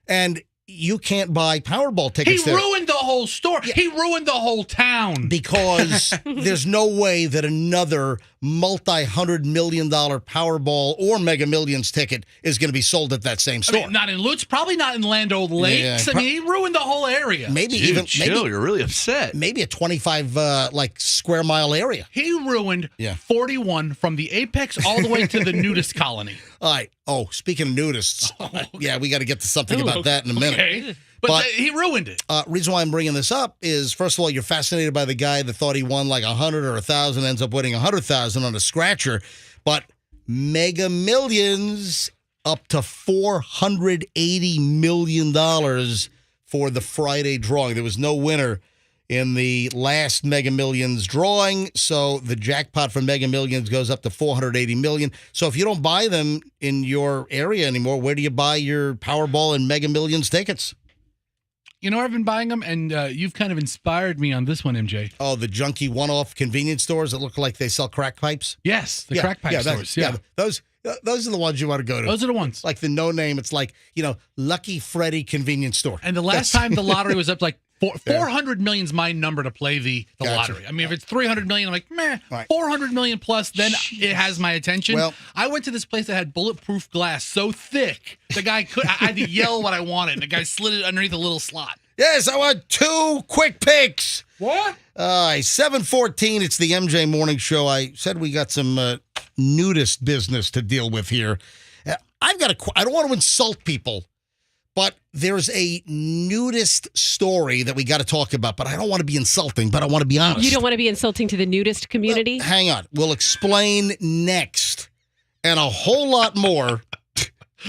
And you can't buy Powerball tickets there. He ruined the whole store. Yeah. He ruined the whole town. Because there's no way that another multi-$100 million Powerball or Mega Millions ticket is going to be sold at that same store. I mean, not in Lutz, probably not in Land Old Lakes. Yeah. I mean, he ruined the whole area. Maybe Dude, even chill. You're really upset. Maybe a 25 square mile area. He ruined 41 from the Apex all the way to the Nudist colony. All right. Oh, speaking of nudists, yeah, we got to get to something about that in a minute. Okay. But he ruined it. Reason why I'm bringing this up is, first of all, you're fascinated by the guy that thought he won like 100 or 1,000, ends up winning 100,000 on a scratcher. But Mega Millions up to $480 million for the Friday drawing. There was no winner in the last Mega Millions drawing, so the jackpot for Mega Millions goes up to $480 million. So if you don't buy them in your area anymore, where do you buy your Powerball and Mega Millions tickets? You know, I've been buying them, and you've kind of inspired me on this one, MJ. Oh, the junky one-off convenience stores that look like they sell crack pipes? Yes, the crack pipe stores. Yeah. Those are the ones you want to go to. Those are the ones. Like the no name, it's like, Lucky Freddy convience store. And the last time the lottery was up like 400 million is my number to play the Gotcha. lottery. I mean, if it's 300 million, I'm like, meh. Right. 400 million plus, then it has my attention. Well- I went to this place that had bulletproof glass so thick, I had to yell what I wanted. The guy slid it underneath a little slot. Yes, I want 2 quick picks. What? 7:14, it's the MJ Morning Show. I said we got some nudist business to deal with here. I don't want to insult people, but there's a nudist story that we got to talk about, but I don't want to be insulting, but I want to be honest. You don't want to be insulting to the nudist community? Well, hang on. We'll explain next and a whole lot more.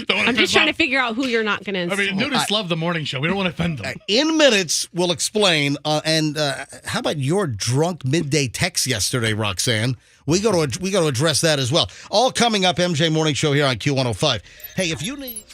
I'm just trying to figure out who you're not going to insult. I mean, nudists love the morning show. We don't want to offend them. In minutes, we'll explain. And how about your drunk midday text yesterday, Roxanne? We got to address that as well. All coming up, MJ Morning Show here on Q105. Hey, if you need...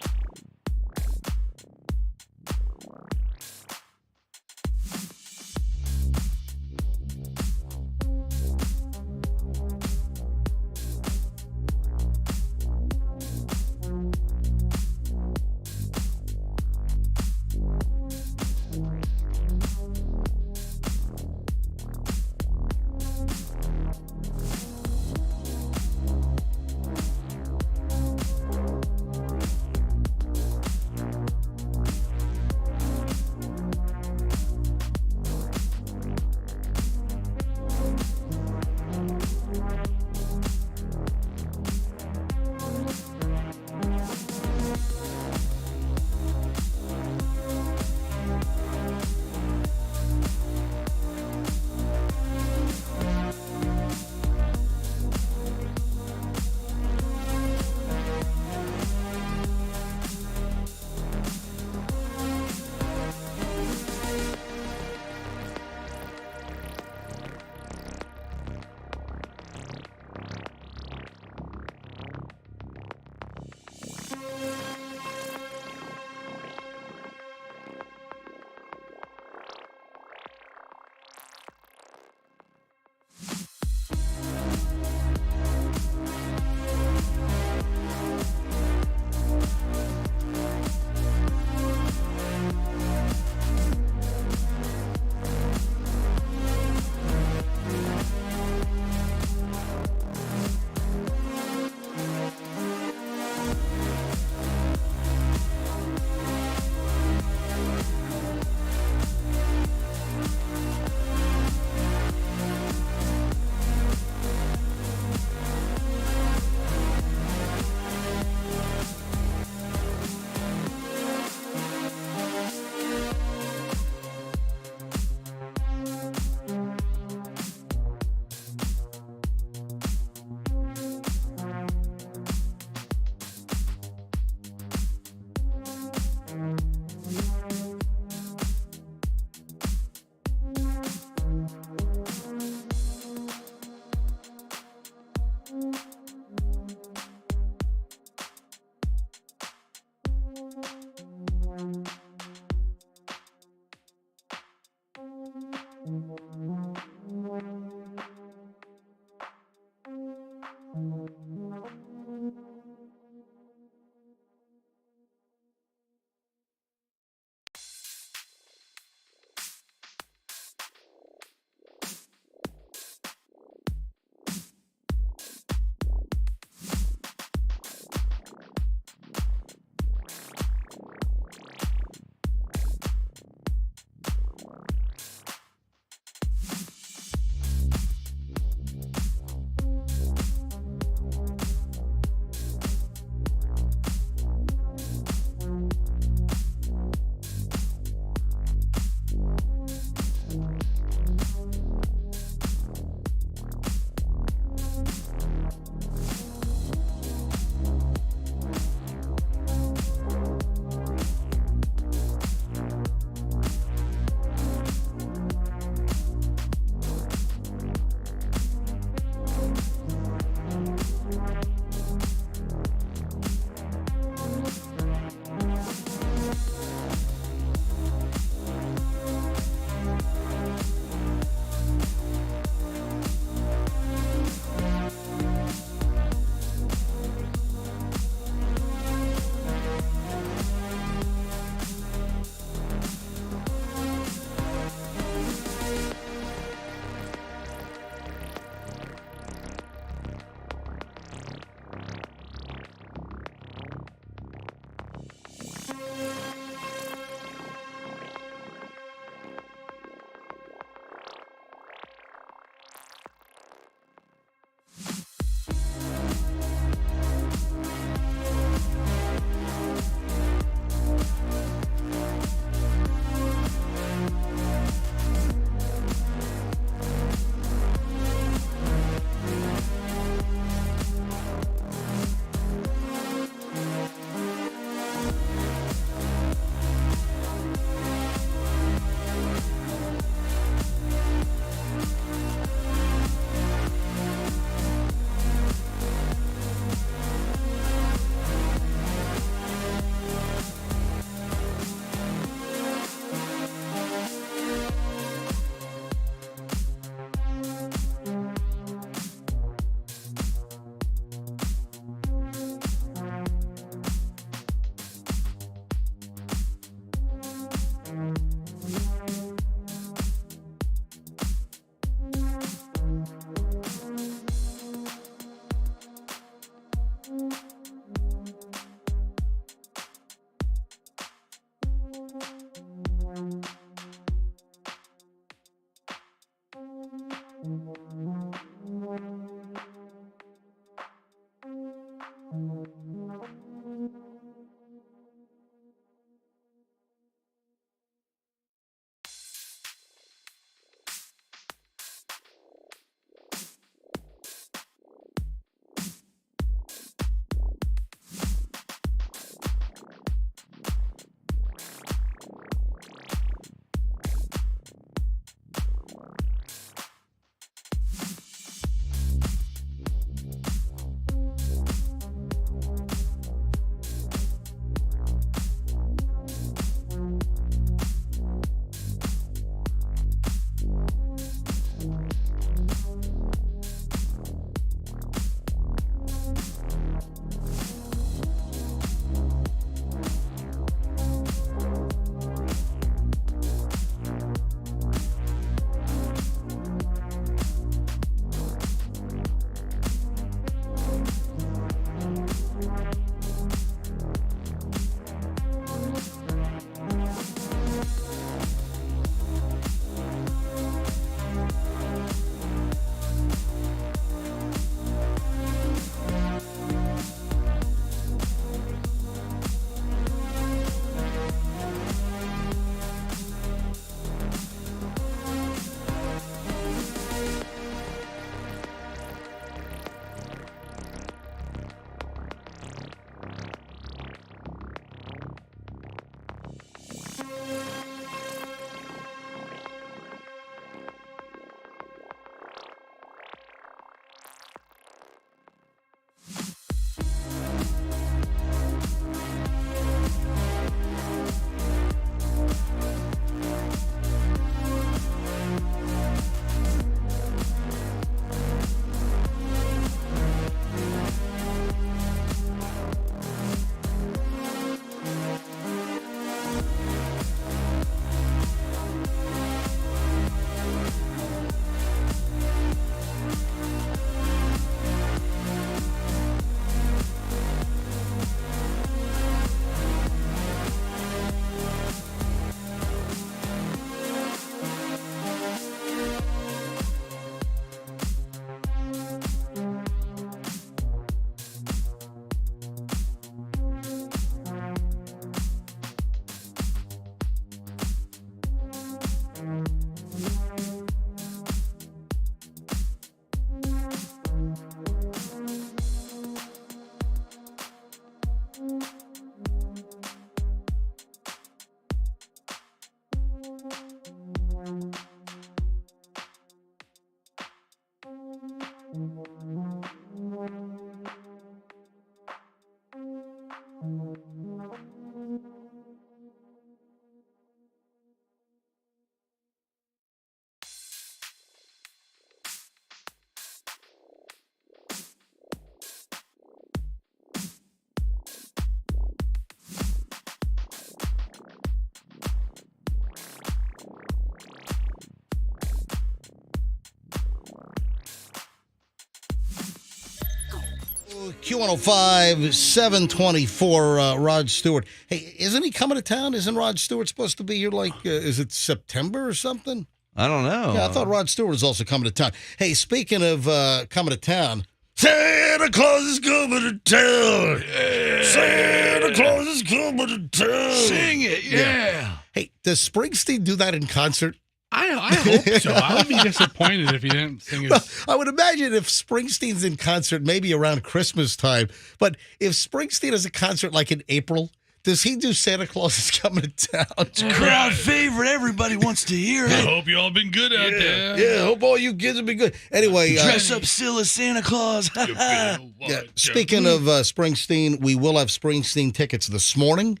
Q105, 724, Rod Stewart. Hey, isn't he coming to town? Isn't Rod Stewart supposed to be here is it September or something? I don't know. Yeah, I thought Rod Stewart was also coming to town. Hey, speaking of coming to town, Santa Claus is coming to town. Yeah. Santa Claus is coming to town. Sing it, yeah. Hey, does Springsteen do that in concert? I hope so. I would be disappointed if he didn't sing it. Well, I would imagine if Springsteen's in concert, maybe around Christmas time. But if Springsteen has a concert like in April, does he do Santa Claus is coming to town? It's a crowd favorite. Everybody wants to hear it. I hope you all been good out there. Yeah, I hope all you kids have been good. Anyway. Dress up still as Santa Claus. Yeah, speaking of Springsteen, we will have Springsteen tickets this morning.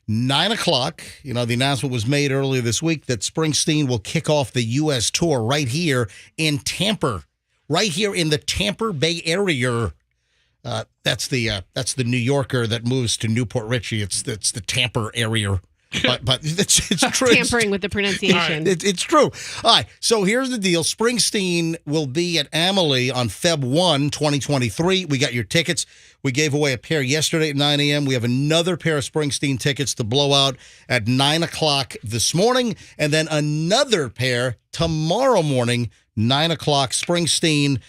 9 o'clock, the announcement was made earlier this week that Springsteen will kick off the U.S. tour right here in Tampa, right here in the Tampa Bay area. That's the New Yorker that moves to Newport Richie. It's the Tampa area. But it's true. Tampering with the pronunciation. It's true. All right, so here's the deal. Springsteen will be at Amelie on Feb 1, 2023. We got your tickets. We gave away a pair yesterday at 9 a.m. We have another pair of Springsteen tickets to blow out at 9 o'clock this morning, and then another pair tomorrow morning, 9 o'clock, Springsteen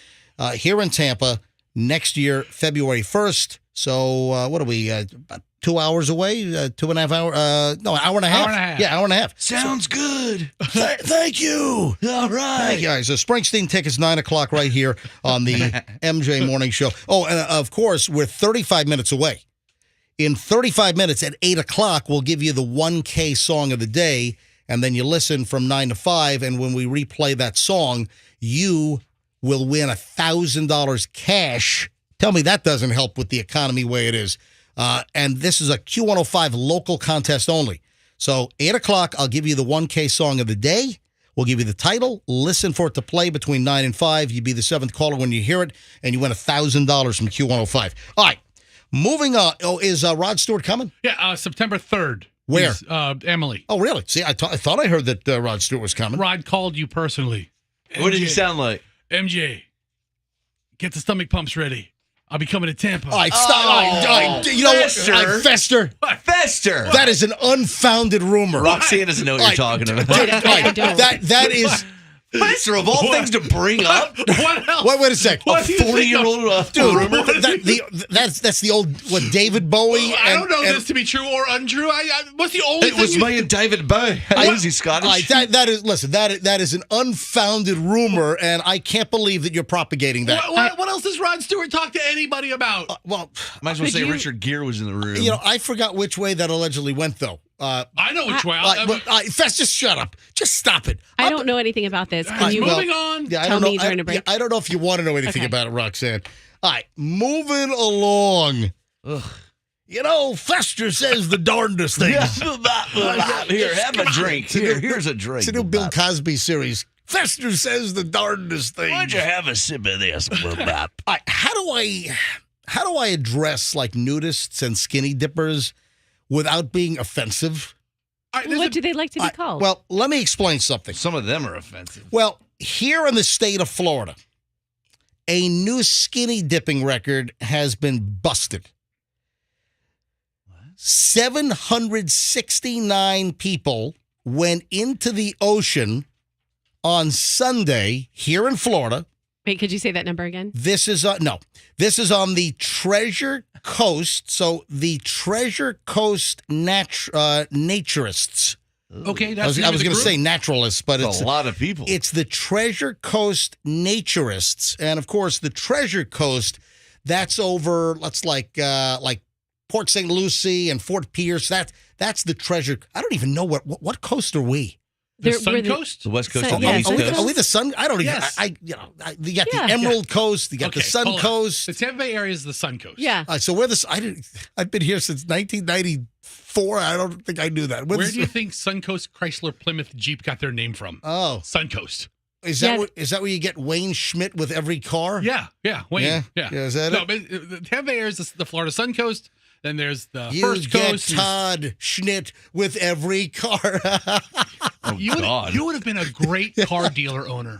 here in Tampa next year, February 1st. So what are we, about 2 hours away? 2.5 hours? No, an hour and a half. Hour and a half. Yeah, hour and a half. Sounds good. Thank you. All right. Thank you, guys. So Springsteen tickets, 9 o'clock right here on the MJ Morning Show. Oh, and of course, we're 35 minutes away. In 35 minutes at 8 o'clock, we'll give you the 1K song of the day, and then you listen from 9 to 5, and when we replay that song, you will win $1,000 cash. Tell me that doesn't help with the economy way it is. And this is a Q105 local contest only. So 8 o'clock, I'll give you the 1K song of the day. We'll give you the title. Listen for it to play between 9 and 5. You'll be the seventh caller when you hear it, and you win $1,000 from Q105. All right, moving on. Oh, is Rod Stewart coming? Yeah, September 3rd. Where? Emily. Oh, really? See, I thought I heard that Rod Stewart was coming. Rod called you personally. What did he sound like? MJ, get the stomach pumps ready. I'll be coming to Tampa. All right, stop. All right, you know Fester. what? Fester. Fester. That is an unfounded rumor. Roxanne doesn't know what you're talking about. I don't. That is. Fester, of all things to bring up. What else? Wait a sec. What A do you think 40-year-old dude. That's the old David Bowie. I don't know this to be true or untrue. What's the only It thing was me and David Bowie. Is he Scottish? That is an unfounded rumor, and I can't believe that you're propagating that. What else does Rod Stewart talk to anybody about? Well, might as well Could say you- Richard Gere was in the room. I forgot which way that allegedly went, though. I know which way. Fest, just shut up. Just stop it. I don't know anything about this. Can you moving on. Yeah, I tell don't know. me during a break? I don't know if you want to know anything Okay. about it, Roxanne. All right, moving along. Ugh. Fester says the darndest things. Here, have a drink. Here's a drink. It's a new Bill Cosby series. Fester says the darndest things. Why don't you have a sip of this? All right, how do I address like nudists and skinny dippers without being offensive? What do they like to be called? Well, let me explain something. Some of them are offensive. Well, here in the state of Florida, a new skinny dipping record has been busted. 769 people went into the ocean on Sunday here in Florida. Wait, could you say that number again? This is This is on the Treasure Coast. So the Treasure Coast naturists. Okay, I that's was going to say naturalists, but It's a lot of people. It's the Treasure Coast naturists, and of course, the Treasure Coast. That's over. That's like Port St. Lucie and Fort Pierce. That's the Treasure. I don't even know what coast are we? The We're Sun Coast? The West Coast So- and the yeah, East Sun Coast. Are we the Sun? I don't even. Yes. You got the Yeah. Emerald Coast. You got the Sun hold on. Coast. The Tampa Bay area is the Sun Coast. Yeah. So we're the. I've been here since 1994. I don't think I knew that. Where do you think Sun Coast Chrysler Plymouth Jeep got their name from? Oh, Sun Coast. is that Yeah. is that where you get Wayne Schmidt with every car? Yeah. Wayne. Yeah? Yeah, is that no, it? but the Tampa Bay area is the Florida Sun Coast. Then there's the You First get Coast. Todd Schmidt with every car. Oh, God. You would have been a great car dealer owner.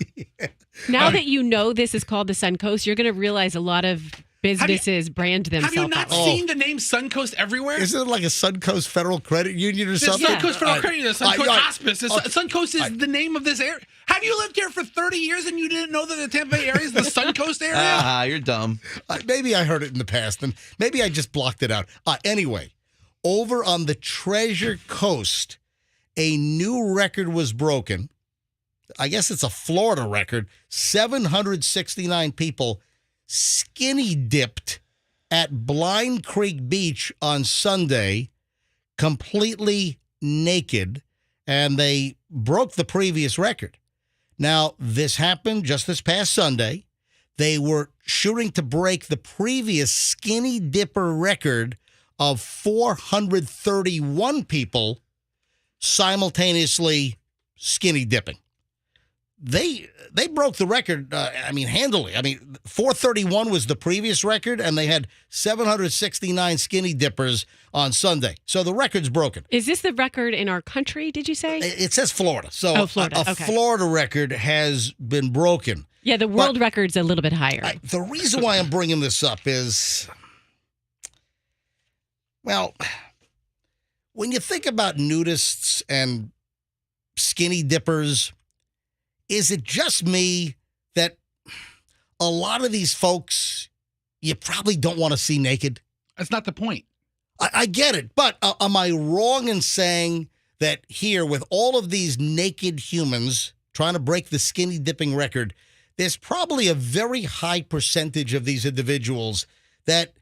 Now that you know this is called the Sun Coast, you're going to realize a lot of businesses brand themselves. Have you not that way. seen the name Suncoast everywhere? Isn't it like a Suncoast Federal Credit Union or something? Suncoast Federal Credit Union, Suncoast Hospice. Suncoast is the name of this area. Have you lived here for 30 years and you didn't know that the Tampa Bay area is the Suncoast area? You're dumb. Maybe I heard it in the past, and maybe I just blocked it out. Anyway, over on the Treasure Coast, a new record was broken. I guess it's a Florida record. 769 people skinny dipped at Blind Creek Beach on Sunday, completely naked, and they broke the previous record. Now, this happened just this past Sunday. They were shooting to break the previous skinny dipper record of 431 people simultaneously skinny dipping. They broke the record, handily. 431 was the previous record, and they had 769 skinny dippers on Sunday. So the record's broken. Is this the record in our country, did you say? It says Florida. So Florida. a Florida record has been broken. Yeah, the world record's a little bit higher. The reason why I'm bringing this up is, well, when you think about nudists and skinny dippers, is it just me that a lot of these folks you probably don't want to see naked? That's not the point. I get it, but am I wrong in saying that here, with all of these naked humans trying to break the skinny dipping record, there's probably a very high percentage of these individuals that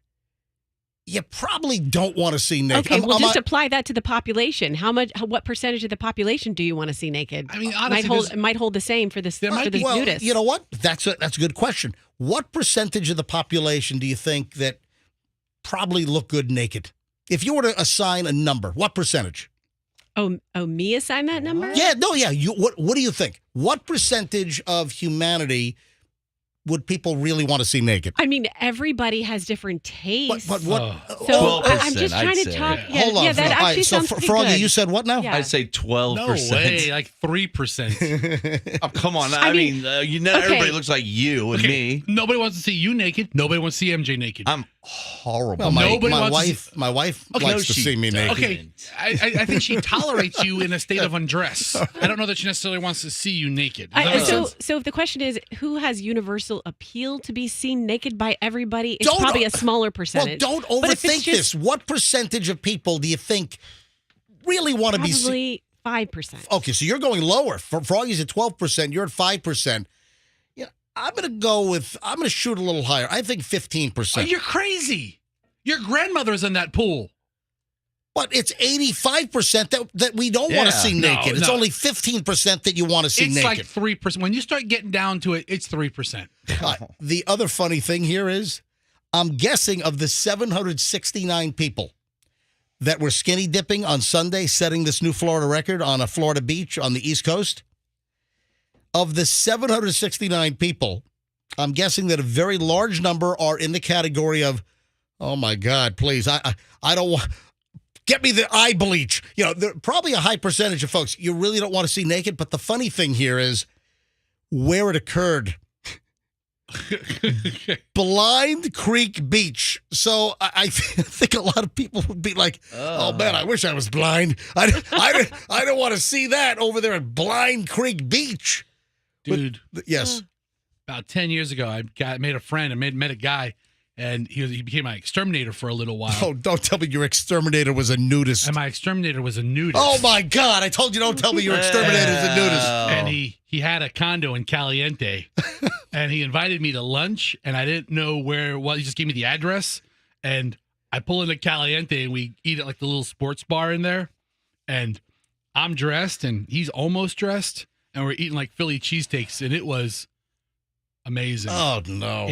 you probably don't want to see naked. Okay, well, just apply that to the population. What percentage of the population do you want to see naked? I mean, honestly, might hold the same for this nudist. You know what? That's a good question. What percentage of the population do you think that probably look good naked? If you were to assign a number, what percentage? Oh, me assign that number? Yeah, no, yeah. What do you think? What percentage of humanity would people really want to see naked? I mean, everybody has different tastes. But what? So 12%, I'm just trying to talk. I'd Yeah, Hold on. yeah, that actually so sounds pretty Froggy, good. you said what now? Yeah. I'd say 12%. No way, like 3%. Oh, come on. I mean, Everybody looks like you and me. Nobody wants to see you naked. Nobody wants to see MJ naked. I'm horrible. Well, Nobody my wants to wife likes to see me naked. Okay, I think she tolerates you in a state of undress. I don't know that she necessarily wants to see you naked. Does that make sense? So if the question is who has universal appeal to be seen naked by everybody, it's Don't- probably a smaller percentage. Well, don't But if it's overthink this. What percentage of people do you think really want to be seen? Probably 5%. Okay, so you're going lower. Froggy's at 12%. You're at 5%. Yeah, I'm going to shoot a little higher. I think 15%. Oh, you're crazy. Your grandmother's in that pool. But it's 85% that we don't want to see No, naked. It's no. only 15% that you want to see It's naked. like 3%. When you start getting down to it, it's 3%. The other funny thing here is, I'm guessing of the 769 people that were skinny dipping on Sunday, setting this new Florida record on a Florida beach on the East Coast, of the 769 people, I'm guessing that a very large number are in the category of, oh my God, please, I don't want... Get me the eye bleach. You know, there probably a high percentage of folks you really don't want to see naked. But the funny thing here is where it occurred. Blind Creek Beach. So I think a lot of people would be like, oh man, I wish I was blind. I don't want to see that over there at Blind Creek Beach. Dude. Yes. About 10 years ago, I made a friend. I met a guy, and he became my exterminator for a little while. Oh, don't tell me your exterminator was a nudist. And my exterminator was a nudist. Oh my God. I told you don't tell me your exterminator is a nudist. And he had a condo in Caliente, and he invited me to lunch, and I didn't know where. Well, he just gave me the address, and I pull into Caliente, and we eat at like the little sports bar in there, and I'm dressed, and he's almost dressed, and we're eating like Philly cheesesteaks, and it was amazing. Oh no!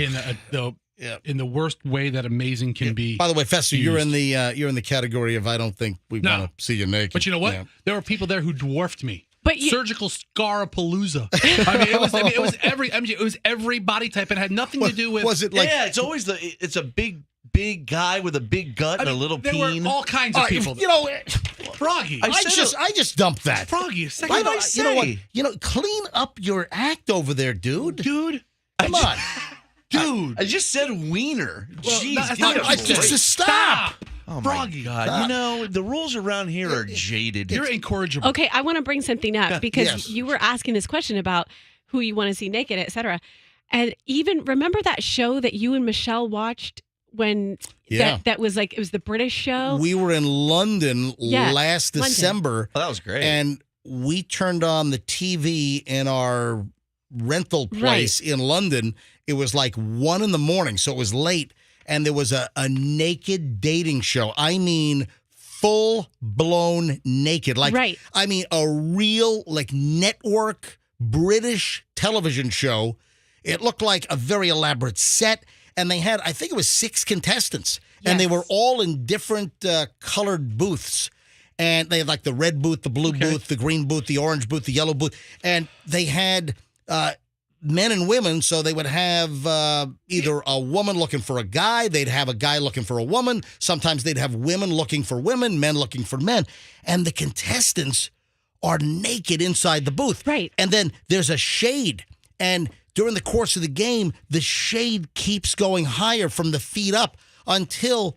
In the worst way that amazing can be. By the way, Fester, you're in the category of I don't think we want to see you naked. But you know what? Yeah. There were people there who dwarfed me. But Surgical scarapalooza. It was every body type and had nothing to do with. Was it like? Yeah, it's always it's a big guy with a big gut and a little there peen. were all kinds of people. You know, Froggy. I just dumped that. Froggy. A second. Why did I You know what? say? You know, clean up your act over there, dude. Dude. Come on. Dude, dude. I just said wiener. Well, Jeez, no, that's give not me a what you break. said. Just stop. Oh Froggy. my God! You know the rules around here are jaded. You're incorrigible. Okay, I want to bring something up because Yes. you were asking this question about who you want to see naked, etc. And even remember that show that you and Michelle watched when Yeah. that was like it was the British show. We were in London Yeah, last London. December. Oh, that was great. And we turned on the TV in our rental place in London. It was like 1 a.m, so it was late. And there was a naked dating show. I mean, full-blown naked. Like, Right. I mean, a real, like, network British television show. It looked like a very elaborate set. And they had, I think it was 6 contestants. And they Yes. were all in different colored booths. And they had like the red booth, the blue booth, the green booth, the orange booth, the yellow booth. And they had men and women. So they would have either a woman looking for a guy. They'd have a guy looking for a woman. Sometimes they'd have women looking for women, men looking for men. And the contestants are naked inside the booth. Right. And then there's a shade. And during the course of the game, the shade keeps going higher from the feet up until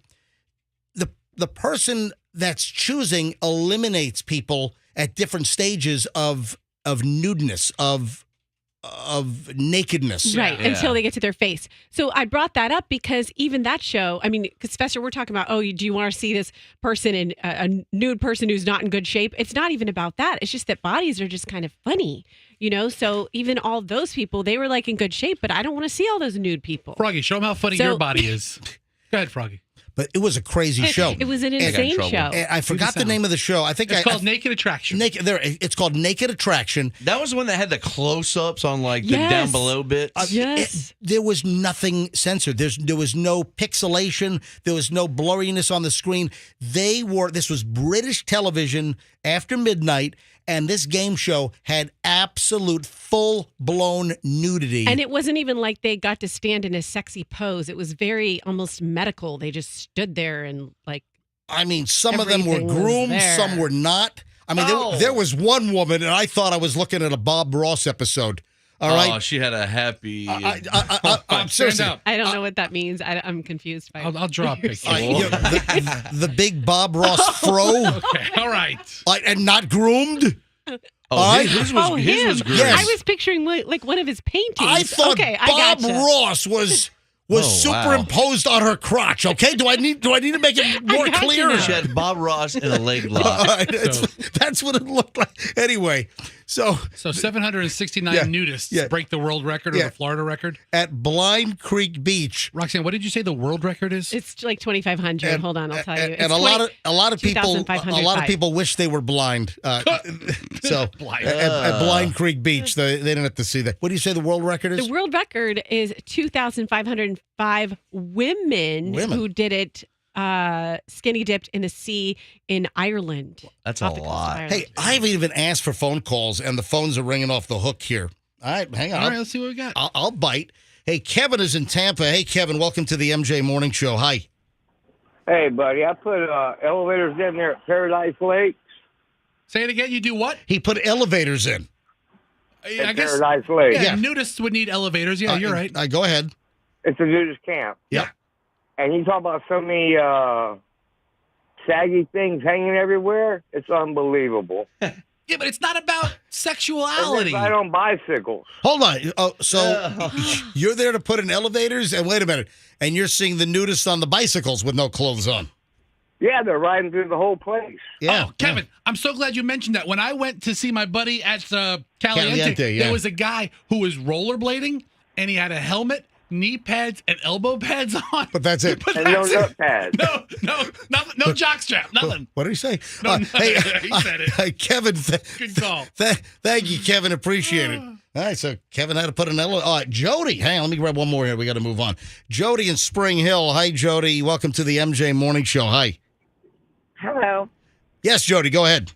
the person that's choosing eliminates people at different stages of nudeness, of nakedness. Right, until they get to their face. So I brought that up because even that show, I mean, because Fester, we're talking about, do you want to see this person in a nude person who's not in good shape? It's not even about that. It's just that bodies are just kind of funny, you know? So even all those people, they were like in good shape, but I don't want to see all those nude people. Froggy, show them how funny So- your body is. Go ahead, Froggy. But it was a crazy show. It was an got in insane trouble. show. And I forgot the sound. name of the show. I think It's called Naked Attraction. Naked. There, it's called Naked Attraction. that was the one that had the close-ups on like the Yes. down below bits. Yes. There was nothing censored. There was no pixelation. There was no blurriness on the screen. This was British television after midnight, and this game show had absolute full-blown nudity. And it wasn't even like they got to stand in a sexy pose. It was very almost medical. They just stood there and like, I mean, some of them were Everything was groomed, there. some were not. I mean, there was one woman, and I thought I was looking at a Bob Ross episode. All Oh, right? she had a happy. I'm serious. Stand up. I don't know what that means. I'm confused by it. I'll draw a picture. The big Bob Ross fro, Okay, all right. and not groomed. Oh, right. his him. was great. Yes. I was picturing like one of his paintings. I thought okay, I Bob gotcha. Ross was Oh, wow. superimposed on her crotch. Okay, do I need to make it more gotcha clear? now. She had Bob Ross in a leg All lock. right, that's what it looked like. Anyway, so 769 Yeah, nudists yeah. break the world record or Yeah. the Florida record. at Blind Creek Beach, Roxanne, what did you say the world record is? It's like 2,500. Hold on, I'll tell you. and It's a lot of people 2,505. wish they were blind. So Blind. at Blind Creek Beach, they didn't have to see that. What do you say the world record is? The world record is 2,505 women who did it skinny dipped in the sea in Ireland. That's a Off the coast of lot. Ireland. Hey, I haven't even asked for phone calls, and the phones are ringing off the hook here. All right, hang on. all right, let's see what we got. I'll bite. Hey, Kevin is in Tampa. Hey, Kevin, welcome to the MJ Morning Show. Hi. Hey, buddy, I put elevators in there at Paradise Lake. Say it again. You do what? He put elevators in. I guess. Paradise Lake. Yeah, nudists would need elevators. Yeah, you're right. Go ahead. It's a nudist camp. Yep. And you talk about so many saggy things hanging everywhere. It's unbelievable. Yeah, but it's not about And sexuality. they ride on bicycles. Hold on. Oh, so you're there to put in elevators? And wait a minute. And you're seeing the nudists on the bicycles with no clothes on. Yeah, they're riding through the whole place. Yeah. Oh, Kevin, I'm so glad you mentioned that. When I went to see my buddy at Caliente, yeah. there was a guy who was rollerblading, and he had a helmet, knee pads, and elbow pads on. But that's it. But And no that's it. nut pads. No, nothing, no jock strap, nothing. What did he say? No, hey, he said it. Hey, Kevin. Good call. Thank you, Kevin. Appreciate it. All right, so Kevin had to put an elevator. All right, Jody. Hang on, let me grab one more here. We got to move on. Jody in Spring Hill. Hi, Jody. Welcome to the MJ Morning Show. Hi. Hello. Yes, Jody, go ahead.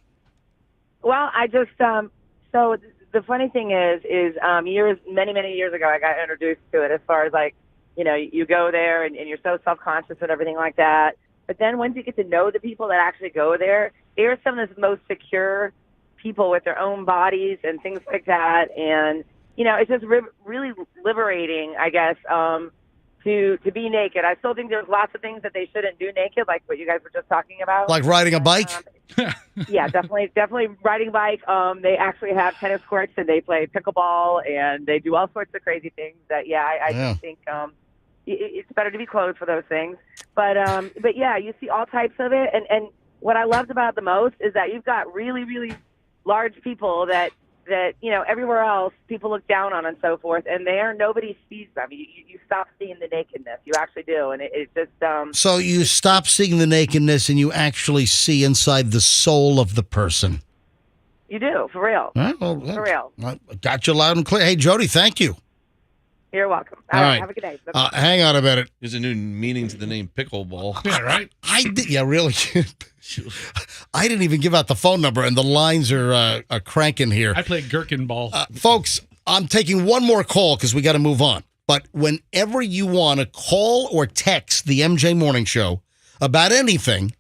Well, I just so the funny thing is many years ago I got introduced to it as far as like, you know, you go there and you're so self-conscious and everything like that. But then once you get to know the people that actually go there, they're some of the most secure people with their own bodies and things like that. And, you know, it's just really liberating, I guess, to be naked. I still think there's lots of things that they shouldn't do naked, like what you guys were just talking about. Like riding a bike? Yeah, definitely riding a bike. They actually have tennis courts and they play pickleball and they do all sorts of crazy things that, I just think it's better to be clothed for those things. But yeah, you see all types of it. And what I loved about it the most is that you've got really, really large people that everywhere else people look down on and so forth, and nobody sees them. You stop seeing the nakedness. You actually do, and it's just. So you stop seeing the nakedness, and you actually see inside the soul of the person. You do, for real. All right, well, for real. I got you loud and clear. Hey, Jody, thank you. You're welcome. All right. Have a good day. Hang on a minute. There's a new meaning to the name pickleball. Yeah, right? I did. Yeah, really. I didn't even give out the phone number, and the lines are cranking here. I play gherkin ball. Folks, I'm taking one more call because we got to move on. But whenever you want to call or text the MJ Morning Show about anything,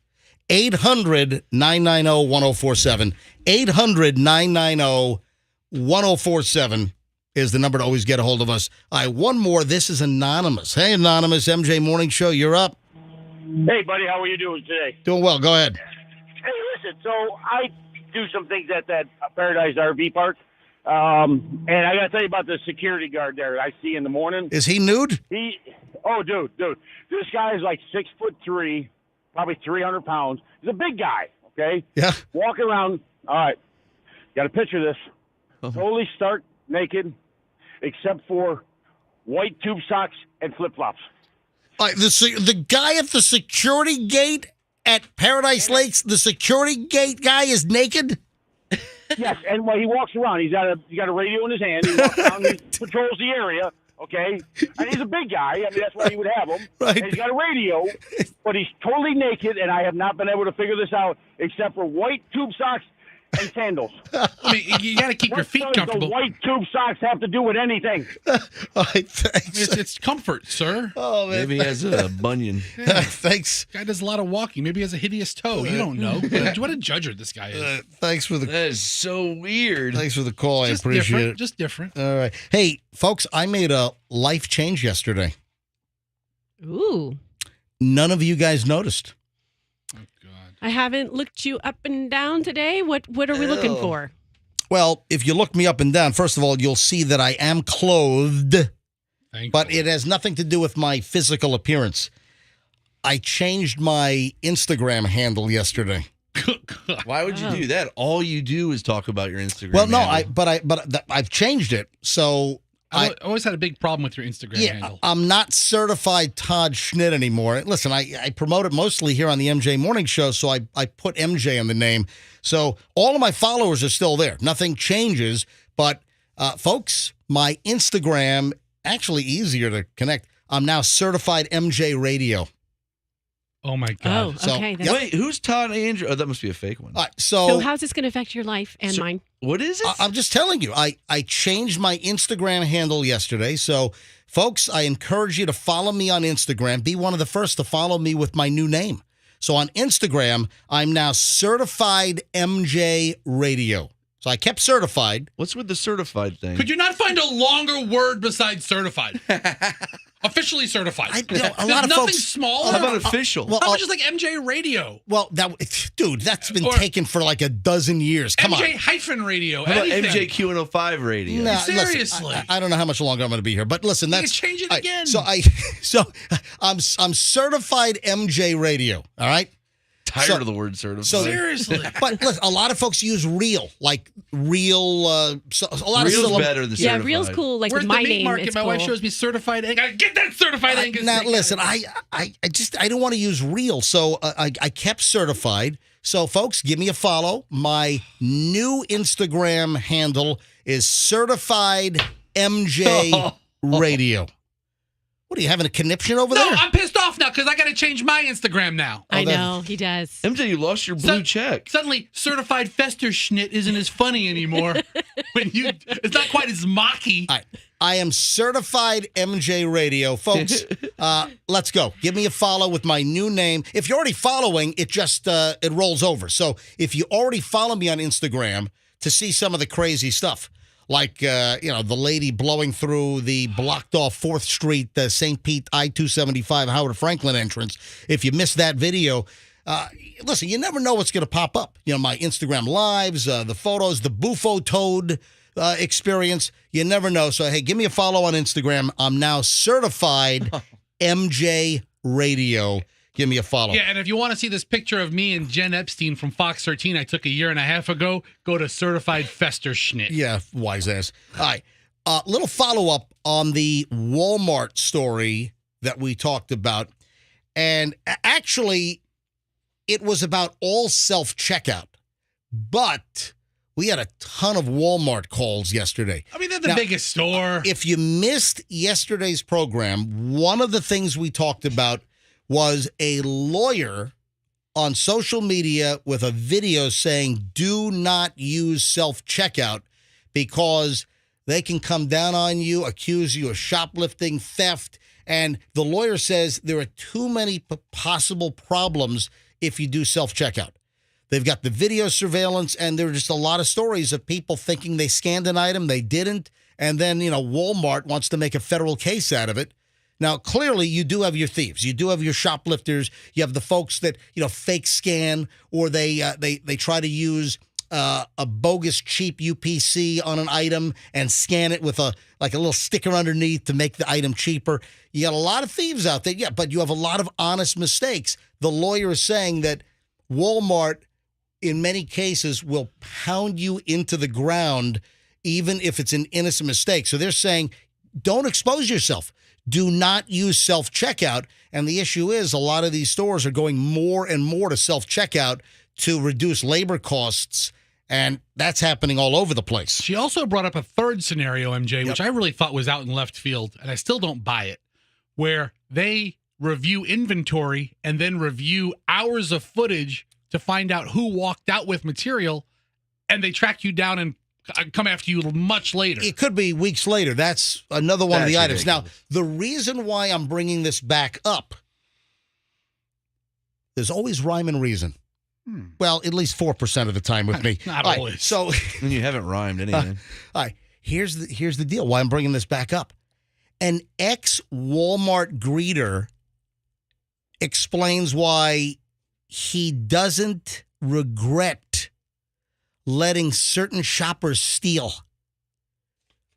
800-990-1047. 800-990-1047 is the number to always get a hold of us. All right, one more. This is Anonymous. Hey, Anonymous, MJ Morning Show, you're up. Hey, buddy, how are you doing today? Doing well. Go ahead. Hey, listen, so I do some things at that Paradise RV park, and I got to tell you about the security guard there I see in the morning. Is he nude? Dude. This guy is like 6'3", probably 300 pounds. He's a big guy, okay? Yeah. Walking around, all right, got to picture this. Totally stark naked, except for white tube socks and flip-flops. The guy at the security gate at Paradise Lakes, the security gate guy is naked? Yes, and when he walks around, he's got a radio in his hand. He walks around, he patrols the area, okay? And he's a big guy. I mean, that's why you would have him. Right. And he's got a radio, but he's totally naked, and I have not been able to figure this out except for white tube socks and sandals. I mean, you got to keep your feet comfortable. What does the white tube socks have to do with anything? All right, thanks. It's comfort, sir. Oh, man. Maybe he has a bunion. Yeah. Thanks. Guy does a lot of walking. Maybe he has a hideous toe. You don't know. What a judger this guy is. Thanks for the. That is so weird. Thanks for the call. I Just appreciate different, it. Just different. All right. Hey, folks, I made a life change yesterday. Ooh. None of you guys noticed. I haven't looked you up and down today. What are we looking for? Well, if you look me up and down, first of all, you'll see that I am clothed, but it has nothing to do with my physical appearance. I changed my Instagram handle yesterday. Why would you do that? All you do is talk about your Instagram. Well, no, handle. I've changed it. So I always had a big problem with your Instagram handle. I'm not certified Todd Schnitt anymore. Listen, I promote it mostly here on the MJ Morning Show, so I put MJ on the name. So all of my followers are still there. Nothing changes. But, folks, my Instagram, actually easier to connect. I'm now certified MJ Radio. Oh, my God. Oh, okay. Wait, who's Todd Andrew? Oh, that must be a fake one. So how's this going to affect your life and mine? What is it? I'm just telling you. I changed my Instagram handle yesterday. So, folks, I encourage you to follow me on Instagram. Be one of the first to follow me with my new name. So on Instagram, I'm now certified MJ Radio. So I kept certified. What's with the certified thing? Could you not find a longer word besides certified? Officially certified. A There's lot of nothing folks. smaller. How about official? Well, How about just like MJ Radio? Well, dude, that's been taken for like a dozen years. Come MJ on. hyphen Radio. How about anything. MJQ105 radio? Nah, Seriously. listen, I don't know how much longer I'm going to be here, but listen, You that's can change it again. So I'm certified MJ Radio. All right. Tired of the word certified. Seriously. But listen, a lot of folks use real, like real. So a lot Real's of better than certified. Yeah, real's cool. Like We're with at my the meat name, market. it's My cool. wife shows me certified egg. I get that certified egg. Now listen, I don't want to use real, so I kept certified. So folks, give me a follow. My new Instagram handle is certified MJ Radio. What are you having a conniption over there? No, I'm pissed off now because I got to change my Instagram now. I know, he does. MJ, you lost your blue check. Suddenly, certified Fester Schnitt isn't as funny anymore. It's not quite as mocky. I am certified MJ Radio. Folks, let's go. Give me a follow with my new name. If you're already following, it just it rolls over. So if you already follow me on Instagram to see some of the crazy stuff, like, the lady blowing through the blocked off 4th Street, the St. Pete I-275 Howard Franklin entrance. If you missed that video, listen, you never know what's going to pop up. My Instagram lives, the photos, the Bufo Toad experience. You never know. So, hey, give me a follow on Instagram. I'm now certified MJ Radio. Give me a follow. Yeah, and if you want to see this picture of me and Jen Epstein from Fox 13 I took a year and a half ago, go to Certified Fester Schnitt. Yeah, wise ass. All right. Little follow-up on the Walmart story that we talked about. And actually, it was about all self-checkout. But we had a ton of Walmart calls yesterday. I mean, they're the biggest store. If you missed yesterday's program, one of the things we talked about was a lawyer on social media with a video saying, do not use self-checkout because they can come down on you, accuse you of shoplifting, theft. And the lawyer says there are too many possible problems if you do self-checkout. They've got the video surveillance, and there are just a lot of stories of people thinking they scanned an item, they didn't, and then, Walmart wants to make a federal case out of it. Now, clearly, you do have your thieves. You do have your shoplifters. You have the folks that, fake scan, or they try to use a bogus cheap UPC on an item and scan it with a little sticker underneath to make the item cheaper. You got a lot of thieves out there, yeah, but you have a lot of honest mistakes. The lawyer is saying that Walmart, in many cases, will pound you into the ground, even if it's an innocent mistake. So they're saying, don't expose yourself. Do not use self-checkout. And the issue is a lot of these stores are going more and more to self-checkout to reduce labor costs, and that's happening all over the place. She also brought up a third scenario, MJ, which I really thought was out in left field, and I still don't buy it, where they review inventory and then review hours of footage to find out who walked out with material, and they track you down and come after you much later. It could be weeks later. That's another one of the items. Ridiculous. Now, the reason why I'm bringing this back up, there's always rhyme and reason. Well, at least 4% of the time with me. Not All right, always. so, And you haven't rhymed anything. all right, here's the deal. Why I'm bringing this back up. An ex-Walmart greeter explains why he doesn't regret letting certain shoppers steal.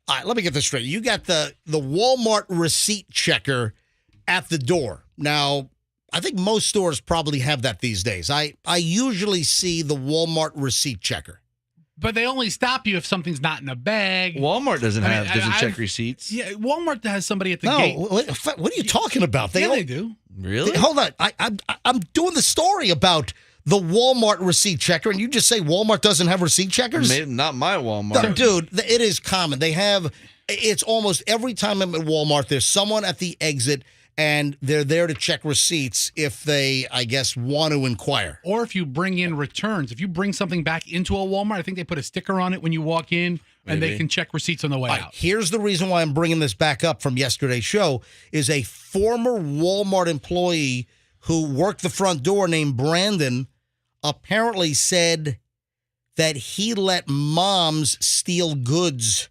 All right, let me get this straight. You got the Walmart receipt checker at the door. Now, I think most stores probably have that these days. I usually see the Walmart receipt checker. But they only stop you if something's not in a bag. Walmart doesn't check receipts. Yeah, Walmart has somebody at the No, gate. what are you talking about? They do. Really? Hold on. I'm doing the story about the Walmart receipt checker, and you just say Walmart doesn't have receipt checkers? Not my Walmart. Dude, it is common. It's almost every time I'm at Walmart, there's someone at the exit, and they're there to check receipts if they, I guess, want to inquire. Or if you bring in returns. If you bring something back into a Walmart, I think they put a sticker on it when you walk in, and they can check receipts on the way All right, out. here's the reason why I'm bringing this back up from yesterday's show, is a former Walmart employee who worked the front door named Brandon apparently said that he let moms steal goods.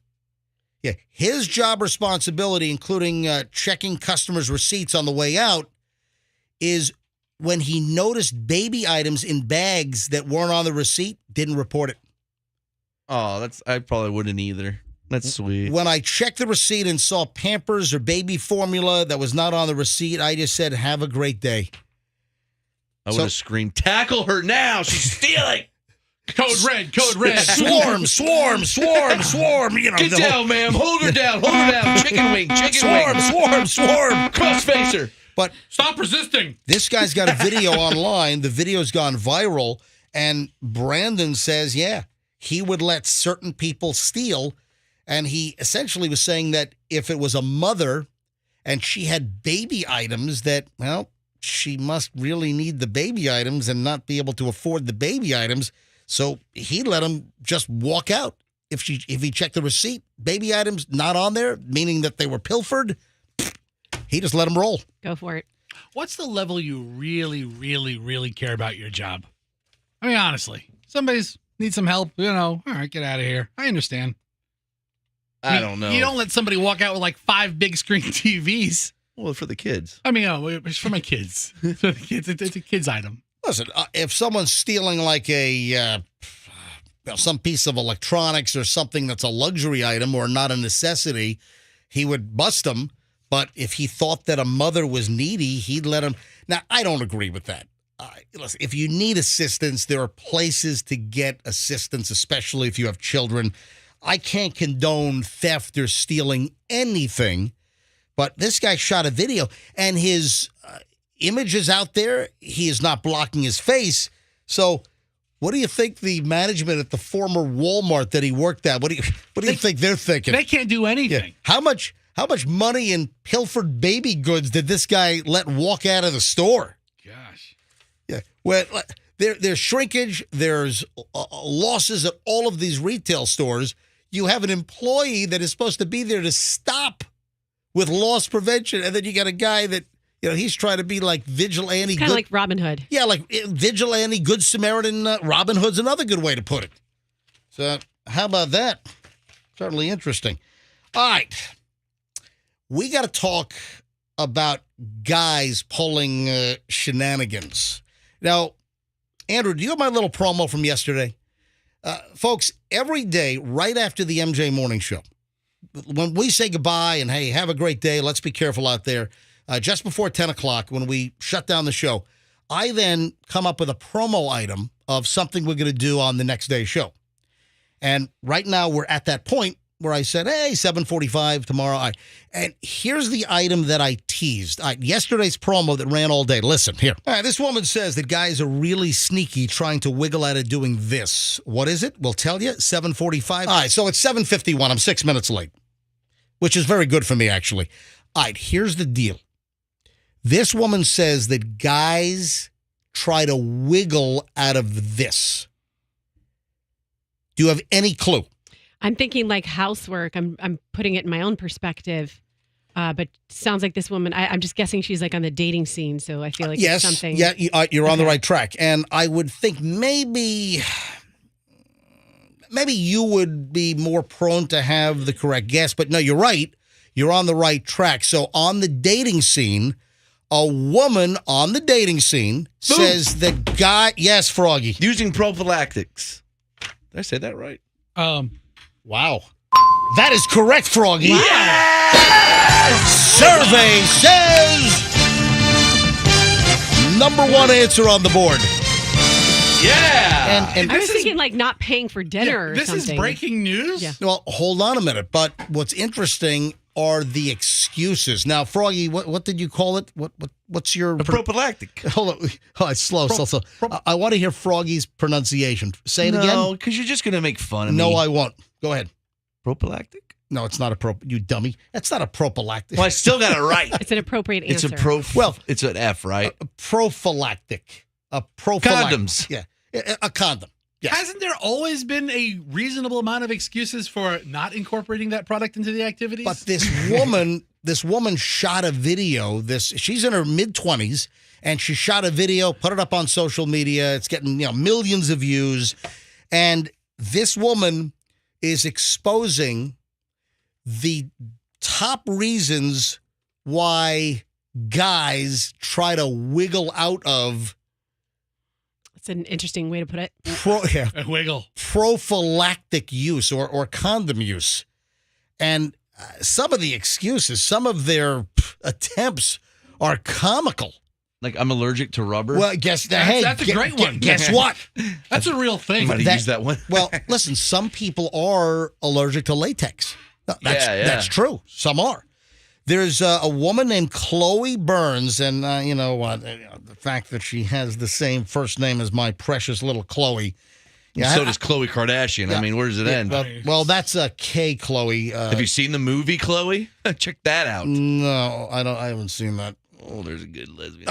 Yeah, his job responsibility, including checking customers' receipts on the way out, is when he noticed baby items in bags that weren't on the receipt, didn't report it. Oh, I probably wouldn't either. That's sweet. When I checked the receipt and saw Pampers or baby formula that was not on the receipt, I just said, have a great day. I would have screamed, tackle her now. She's stealing. Code red, code red. Swarm, swarm, swarm, swarm. You know, Get down, ma'am. Hold her down. Hold her down. Chicken wing, chicken wing. Swarm, swarm. Cross-face her. But stop resisting. This guy's got a video online. The video's gone viral. And Brandon says, yeah, he would let certain people steal. And he essentially was saying that if it was a mother and she had baby items that, well, she must really need the baby items and not be able to afford the baby items. So he let him just walk out. If he checked the receipt, baby items not on there, meaning that they were pilfered, he just let him roll. Go for it. What's the level you really, really, really care about your job? I mean, honestly, somebody's needs some help, all right, get out of here. I understand. I don't know. You don't let somebody walk out with like 5 big screen TVs. Well, for the kids. I mean, it's for my kids. For the kids, it's a kids item. Listen, if someone's stealing like some piece of electronics or something that's a luxury item or not a necessity, he would bust them. But if he thought that a mother was needy, he'd let him. Now, I don't agree with that. Listen, if you need assistance, there are places to get assistance, especially if you have children. I can't condone theft or stealing anything, but this guy shot a video, and his image is out there. He is not blocking his face. So what do you think the management at the former Walmart that he worked at, what do you think they're thinking? They can't do anything. Yeah. How much money in pilfered baby goods did this guy let walk out of the store? Gosh. Yeah. Well, there's shrinkage. There's losses at all of these retail stores. You have an employee that is supposed to be there to stop with loss prevention, and then you got a guy that, he's trying to be like vigilante. Kind of like Robin Hood. Yeah, like vigilante, good Samaritan. Robin Hood's another good way to put it. So how about that? Certainly interesting. All right. We got to talk about guys pulling shenanigans. Now, Andrew, do you have my little promo from yesterday? Folks, every day right after the MJ Morning Show, when we say goodbye and, hey, have a great day, let's be careful out there, just before 10 o'clock when we shut down the show, I then come up with a promo item of something we're going to do on the next day's show. And right now we're at that point where I said, hey, 7:45 tomorrow. And here's the item that I teased. Yesterday's promo that ran all day. Listen, here. All right, this woman says that guys are really sneaky trying to wiggle out of doing this. What is it? We'll tell you. 7:45. All right, so it's 7:51. I'm 6 minutes late, which is very good for me, actually. All right, here's the deal. This woman says that guys try to wiggle out of this. Do you have any clue? I'm thinking like housework. I'm putting it in my own perspective. But sounds like this woman, I'm just guessing she's like on the dating scene. So I feel like yes, it's something. Yeah, you're on the right track. And I would think maybe you would be more prone to have the correct guess. But no, you're right. You're on the right track. So on the dating scene, a woman on the dating scene says that guy, yes, Froggy. Using prophylactics. Did I say that right? Wow. That is correct, Froggy. Wow. Yes! Survey says number one answer on the board. Yeah. And I was thinking like not paying for dinner or this something. is breaking news? Yeah. well, hold on a minute. But what's interesting are the excuses. Now, Froggy, what did you call it? What's your A prophylactic. Hold on. Oh, it's slow. I want to hear Froggy's pronunciation. Say it again. No, because you're just going to make fun of me. No, I won't. Go ahead. Prophylactic? No, it's not you dummy. That's not a prophylactic. Well, I still got it right. It's an appropriate answer. It's an F, right? A prophylactic. A prophylactic. Condoms. Yeah. A condom. Yes. Hasn't there always been a reasonable amount of excuses for not incorporating that product into the activities? But this woman shot a video. She's in her mid-20s, and she shot a video, put it up on social media. It's getting millions of views, and this woman is exposing the top reasons why guys try to wiggle out of. It's an interesting way to put it. A wiggle. Prophylactic use or condom use. And some of the excuses, some of their attempts are comical. Like, I'm allergic to rubber? Well, That's a great one. Guess what? That's a real thing. I'm going to use that one. Well, listen, some people are allergic to latex. That's true. Some are. There's a woman named Chloe Burns, and the fact that she has the same first name as my precious little Chloe. Yeah, so does Khloe Kardashian. Yeah, I mean, where does it end? Well, that's a K Chloe. Have you seen the movie Chloe? Check that out. No, I haven't seen that. Oh, there's a good lesbian.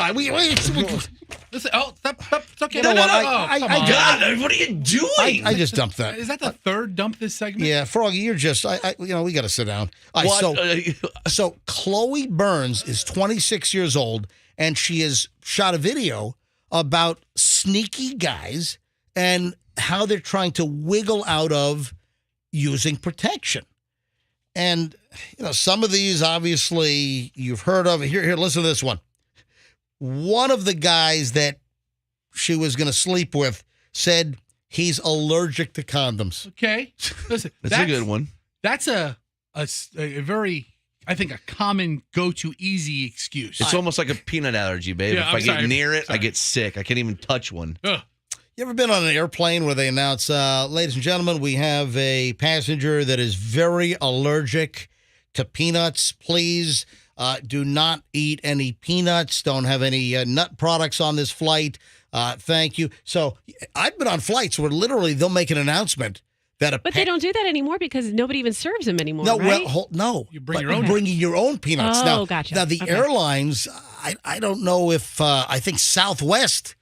Listen, stop. It's okay. You know what? God, what are you doing? I just dumped that. Is that the third dump this segment? Yeah, Froggy, you're just, we got to sit down. All right, so Chloe Burns is 26 years old, and she has shot a video about sneaky guys and how they're trying to wiggle out of using protection. And, some of these, obviously, you've heard of. Here, listen to this one. One of the guys that she was going to sleep with said he's allergic to condoms. Okay. Listen, That's a good one. That's a very, I think, a common go-to easy excuse. It's almost like a peanut allergy, babe. Yeah, if I get near it, I get sick. I can't even touch one. Ugh. You ever been on an airplane where they announce, ladies and gentlemen, we have a passenger that is very allergic to peanuts. Please do not eat any peanuts. Don't have any nut products on this flight. Thank you. So I've been on flights where literally they'll make an announcement that But they don't do that anymore because nobody even serves them anymore, No, right? no. You bring your own. Bringing your own peanuts. Oh, now, gotcha. Now, the Okay. airlines, I don't know if, I think Southwest,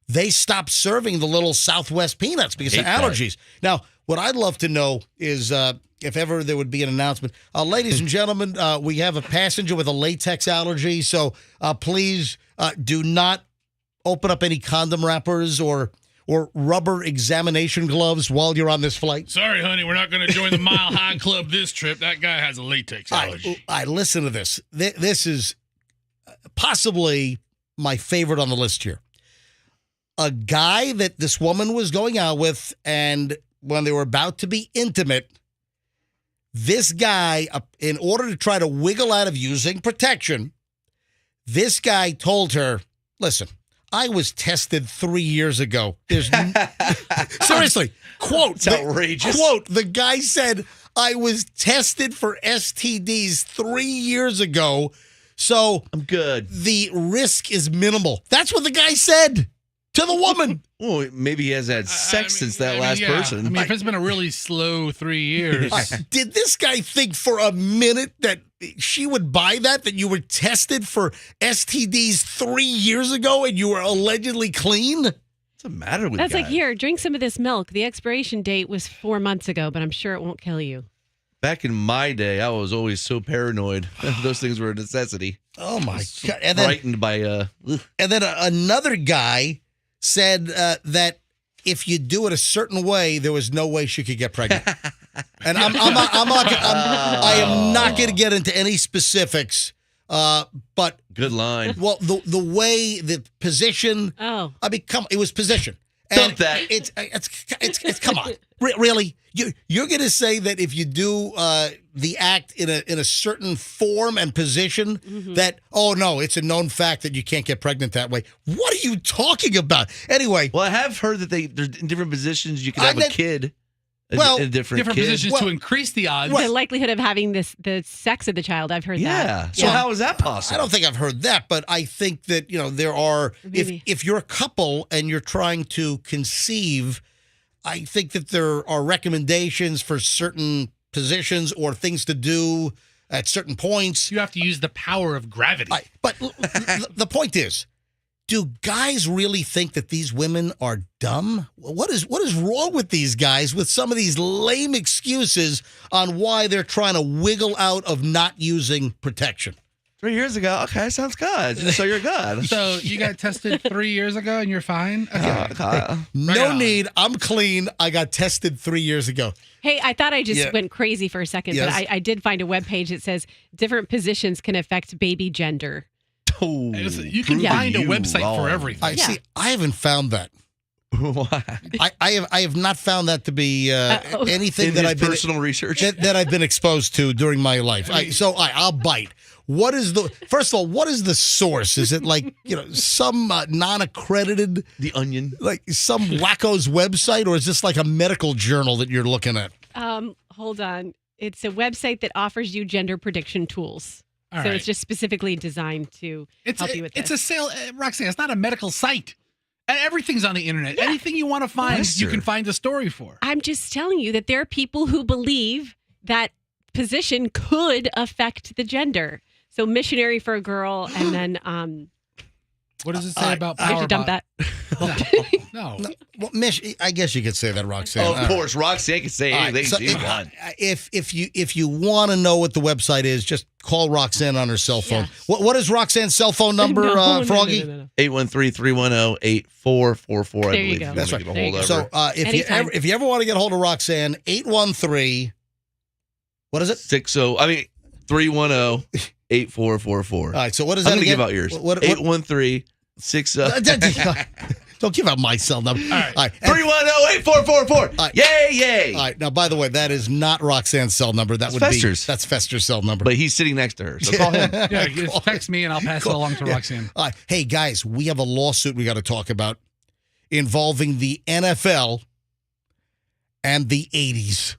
they stopped serving the little Southwest peanuts because of Hate that. allergies. Now, what I'd love to know is if ever there would be an announcement, ladies and gentlemen, we have a passenger with a latex allergy, so please do not open up any condom wrappers or rubber examination gloves while you're on this flight. Sorry, honey, we're not going to join the Mile High Club this trip. That guy has a latex allergy. I listen to this. This is possibly my favorite on the list here. A guy that this woman was going out with, and when they were about to be intimate, this guy, in order to try to wiggle out of using protection, this guy told her, listen, I was tested 3 years ago. There's seriously, quote, It's outrageous. Quote, the guy said, I was tested for STDs 3 years ago, so I'm good. the risk is minimal. That's what the guy said to the woman. Oh, maybe he has had sex since that last yeah. person. I mean, if it's been a really slow 3 years. Did this guy think for a minute that she would buy that you were tested for STDs 3 years ago and you were allegedly clean? What's the matter with That's guys? like, here, drink some of this milk. The expiration date was 4 months ago, but I'm sure it won't kill you. Back in my day, I was always so paranoid. Those things were a necessity. Oh, my So God. And then, frightened by and then another guy said that if you do it a certain way, there was no way she could get pregnant. And I am not going to get into any specifics, but good line. well, the way, the position. Oh. I mean, it was position. Dump that. It's come on, really? You're going to say that if you do the act in a certain form and position, that it's a known fact that you can't get pregnant that way. What are you talking about? Anyway, Well, I have heard that there's in different positions you can have a kid. Well, a different kid. positions to increase the odds. The likelihood of having the sex of the child, I've heard Yeah. that. So how is that possible? I don't think I've heard that, but I think that there are. Maybe. If you're a couple and you're trying to conceive, I think that there are recommendations for certain positions or things to do at certain points. You have to use the power of gravity. But the point is, do guys really think that these women are dumb? What is wrong with these guys with some of these lame excuses on why they're trying to wiggle out of not using protection? 3 years ago. Okay, sounds good. So you're good. So you got tested 3 years ago and you're fine? Okay. No on. need. I'm clean. I got tested 3 years ago. Hey, I thought I just went crazy for a second, Yes. but I did find a webpage that says different positions can affect baby gender. Oh, Hey, listen, you can prove find a you website wrong. for everything. See. I haven't found that. Why? I have not found that to be anything In that his I've been personal research. that I've been exposed to during my life. I'll bite. What is first of all, what is the source? Is it like, some non-accredited, The Onion. like some wacko's website, or is this like a medical journal that you're looking at? Hold on. It's a website that offers you gender prediction tools. All so right. it's just specifically designed to help you with this. It's a sale, Roxanne. It's not a medical site. Everything's on the internet. Anything you want to find, Yes, you sir. can find a story for. I'm just telling you that there are people who believe that position could affect the gender. So missionary for a girl, and then What does it say about I have power to dump bot- that. No. Well, I guess you could say that, Roxanne. Oh, of course, Roxanne can say All right, anything so she wants. if you want to know what the website is, just call Roxanne on her cell phone. Yes. What is Roxanne's cell phone number, No, Froggy? no. 813-310-8444. There I you believe go. you That's want right. to get a hold of So her. if you Anytime. ever want to get a hold of Roxanne, 813. What is it? 310-8444. All right, so what is I'm that going to again? give out yours. What- 813-60. Don't give out my cell number. All right. 310-8444. Yay. All right. Now, by the way, that is not Roxanne's cell number. That It's would Fester's. be that's Fester's cell number. But he's sitting next to her, so call him. Yeah, just text me and I'll pass it along to Roxanne. All right. Hey, guys, we have a lawsuit we got to talk about involving the NFL and the 80s.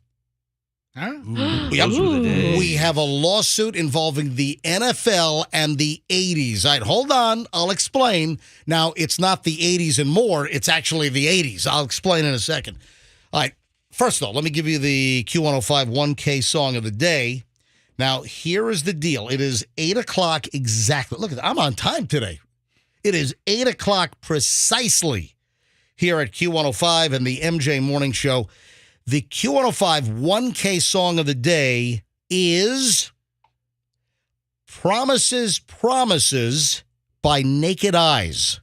Huh? Yep. Those were the days. We have a lawsuit involving the NFL and the 80s. All right, hold on. I'll explain. Now, it's not the 80s and more. It's actually the 80s. I'll explain in a second. All right. First of all, let me give you the Q105 1K song of the day. Now, here is the deal. It is 8 o'clock exactly. Look at that. I'm on time today. It is 8 o'clock precisely here at Q105 and the MJ Morning Show. The Q105 1K song of the day is Promises, Promises by Naked Eyes.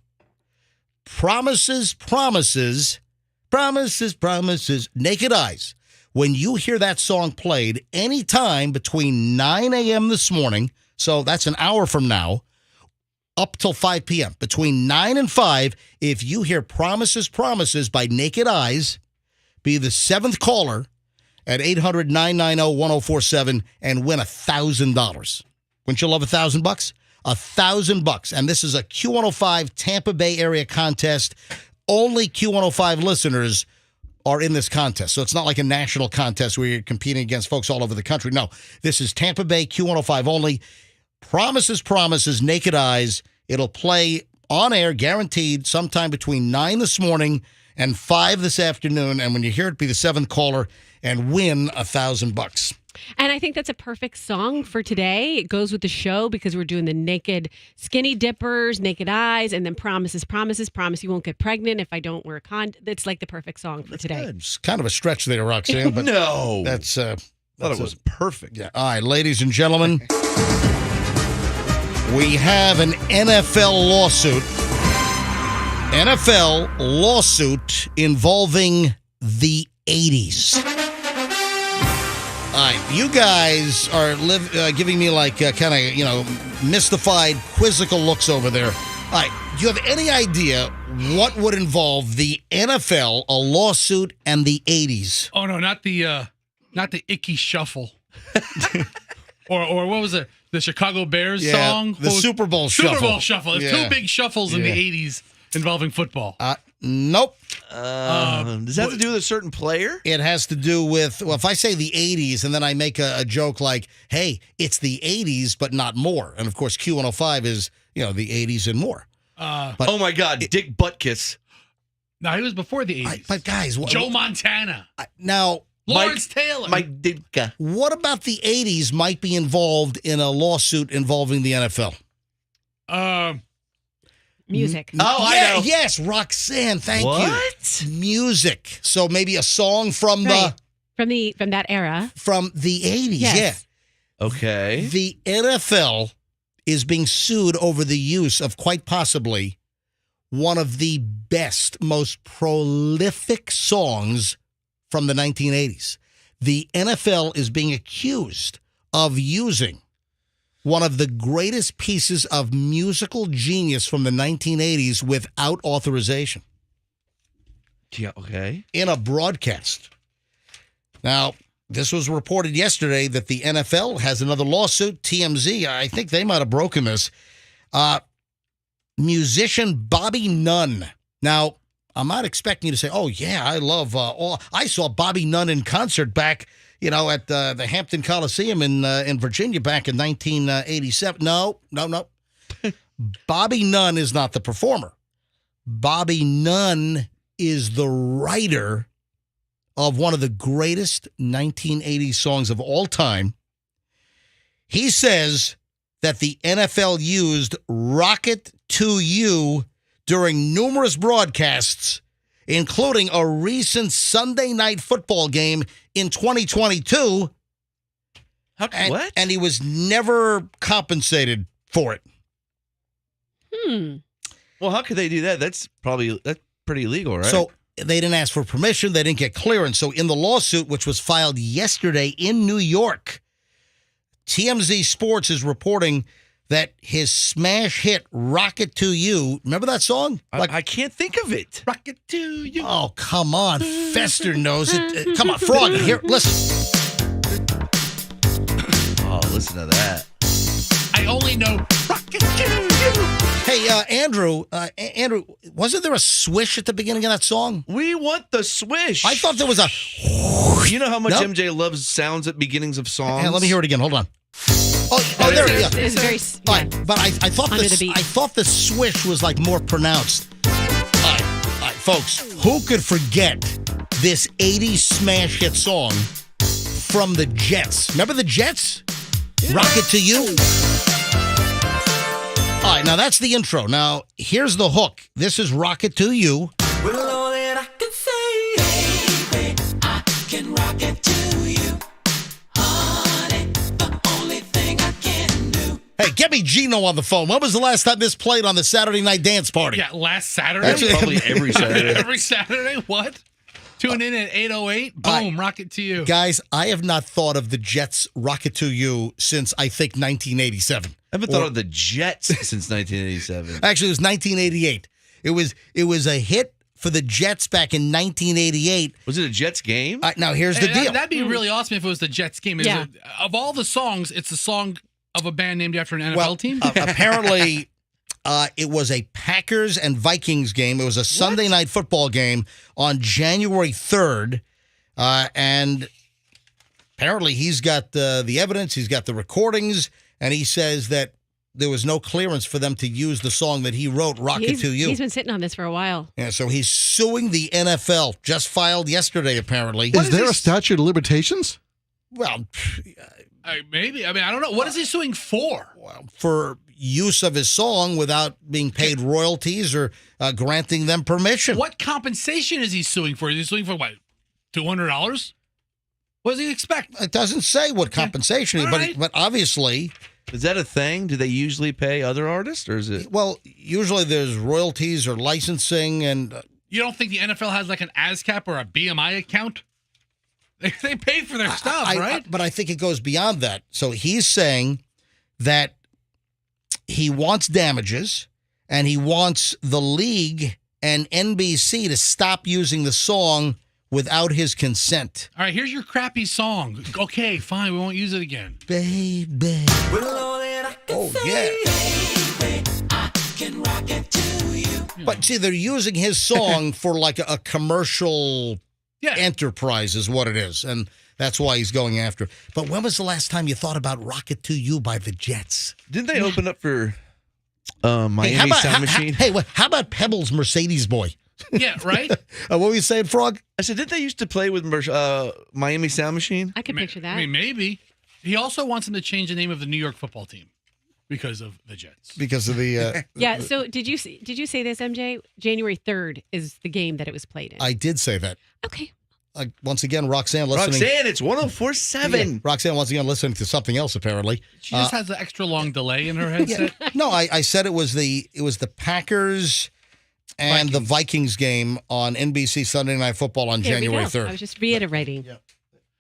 Promises, Promises, Promises, Promises, Naked Eyes. When you hear that song played anytime between 9 a.m. this morning, so that's an hour from now, up till 5 p.m., between 9 and 5, if you hear Promises, Promises by Naked Eyes, be the 7th caller at 800-990-1047 and win $1,000. Wouldn't you love $1,000? $1,000. And this is a Q105 Tampa Bay area contest. Only Q105 listeners are in this contest. So it's not like a national contest where you're competing against folks all over the country. No, this is Tampa Bay Q105 only. Promises, Promises, Naked Eyes. It'll play on air, guaranteed, sometime between 9 this morning and 5 this afternoon. And when you hear it, be the 7th caller and win $1,000. And I think that's a perfect song for today. It goes with the show because we're doing the naked skinny dippers, Naked Eyes, and then Promises, Promises, Promise you won't get pregnant if I don't wear a condom. It's like the perfect song for today. It's kind of a stretch there, Roxanne, but No. that's I thought it was perfect. yeah. All right, ladies and gentlemen, we have an NFL lawsuit. NFL lawsuit involving the 80s. All right, you guys are giving me like kind of, mystified, quizzical looks over there. All right, do you have any idea what would involve the NFL, a lawsuit, and the 80s? Oh no, not the Icky Shuffle, or what was it? The Chicago Bears song, the Super Bowl Shuffle. Super Bowl Shuffle. There's two big shuffles in the '80s involving football. Nope. Does that have to do with a certain player? It has to do with, well, if I say the 80s and then I make a joke like, hey, it's the 80s, but not more. And of course, Q105 is, the 80s and more. But oh my God, Dick Butkus. No, he was before the '80s. But guys, Joe Montana. Now, Lawrence Taylor. Mike Ditka. What about the 80s might be involved in a lawsuit involving the NFL? Music. I know. Yes, Roxanne, thank you. What? Music. So maybe a song from Right. From that era. from the 80s. Yes. Yeah. Okay. The NFL is being sued over the use of quite possibly one of the best, most prolific songs from the 1980s. The NFL is being accused of using one of the greatest pieces of musical genius from the 1980s without authorization. Yeah, okay. In a broadcast. Now, this was reported yesterday that the NFL has another lawsuit. TMZ, I think they might have broken this. Musician Bobby Nunn. Now, I'm not expecting you to say, oh, yeah, I love I saw Bobby Nunn in concert back, at the Hampton Coliseum in Virginia back in 1987. No. Bobby Nunn is not the performer. Bobby Nunn is the writer of one of the greatest 1980s songs of all time. He says that the NFL used Rocket to You during numerous broadcasts, including a recent Sunday night football game in 2022. What? And he was never compensated for it. Well, how could they do that? That's pretty illegal, right? So they didn't ask for permission. They didn't get clearance. So in the lawsuit, which was filed yesterday in New York, TMZ Sports is reporting that his smash hit "Rocket to You," remember that song? I can't think of it. Rocket to you. Oh, come on. Fester knows it. Come on, Froggy, here, listen. Oh, listen to that. I only know rocket to you. Hey, Andrew, wasn't there a swish at the beginning of that song? We want the swish. I thought there was a... You know how much Nope. MJ loves sounds at beginnings of songs? Hey, let me hear it again. Hold on. Oh, there it is. It's very All right, but I thought Under the beat. I thought the swish was like more pronounced. All right, folks, who could forget this 80s smash hit song from the Jets? Remember the Jets? Rocket to You. All right, now that's the intro. Now here's the hook. This is Rocket to You. Well, all that I can say, baby, I can rock it to you. Honey, the only thing I can do. Hey, get me Gino on the phone. When was the last time this played on the Saturday night dance party? Yeah, last Saturday. Actually, Probably every Saturday. Every Saturday? What? Tune in at 8:08. Boom, rocket to you. Guys, I have not thought of the Jets' Rocket to You since, I think, 1987. I haven't thought of the Jets since 1987. Actually, it was 1988. It was a hit for the Jets back in 1988. Was it a Jets game? Now, here's the deal. That'd be really awesome if it was the Jets game. Yeah. Of all the songs, it's a song of a band named after an NFL team? Apparently, it was a Packers and Vikings game. It was a Sunday night football game on January 3rd. And apparently he's got the evidence. He's got the recordings. And he says that there was no clearance for them to use the song that he wrote, Rocket to You. He's been sitting on this for a while. Yeah, so he's suing the NFL. Just filed yesterday, apparently. Is there a statute of limitations? Well, maybe. I mean, I don't know. What is he suing for? for use of his song without being paid royalties or granting them permission. What compensation is he suing for? Is he suing for what? $200? What does he expect? It doesn't say what compensation, All right. but obviously... Is that a thing? Do they usually pay other artists, or is it? Well, usually there's royalties or licensing, and You don't think the NFL has like an ASCAP or a BMI account? They pay for their stuff, right? But I think it goes beyond that. So he's saying that he wants damages, and he wants the league and NBC to stop using the song without his consent. All right, here's your crappy song. Okay, fine, we won't use it again. Baby. Oh, yeah. But see, they're using his song for like a commercial enterprise is what it is. And that's why he's going after. But when was the last time you thought about Rocket to You by the Jets? Didn't they open up for Miami Sound Machine? How about Pebbles Mercedes Boy? Yeah, right? What were you saying, Frog? I said, didn't they used to play with Miami Sound Machine? I could picture that. I mean, maybe. He also wants him to change the name of the New York football team because of the Jets. Because of the... Yeah, so did you say this, MJ? January 3rd is the game that it was played in. I did say that. Okay. Once again, Roxanne listening. Roxanne, it's 104.7. Yeah, Roxanne, once again, listening to something else, apparently. She just has an extra long delay in her headset. No, I said it was the Packers and the Vikings game on NBC Sunday Night Football on There we January go. 3rd. I was just reiterating.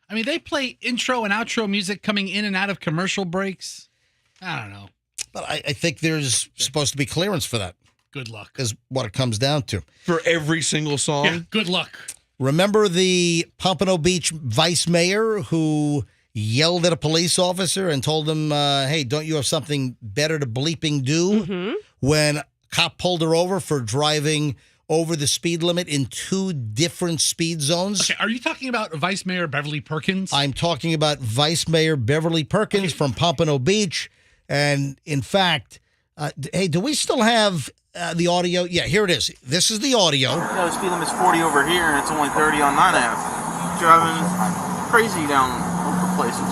I mean, they play intro and outro music coming in and out of commercial breaks. I don't know. But I think there's supposed to be clearance for that. Good luck. Is what it comes down to. For every single song? Yeah, good luck. Remember the Pompano Beach vice mayor who yelled at a police officer and told him, hey, don't you have something better to bleeping do? Mm-hmm. When a cop pulled her over for driving over the speed limit in 2 different speed zones. Okay, are you talking about Vice Mayor Beverly Perkins? I'm talking about Vice Mayor Beverly Perkins from Pompano Beach. And in fact, hey, do we still have the audio? Yeah, here it is. This is the audio. Yeah, the speed limit's 40 over here, and it's only 30 on 9 Ave. Driving crazy down local places.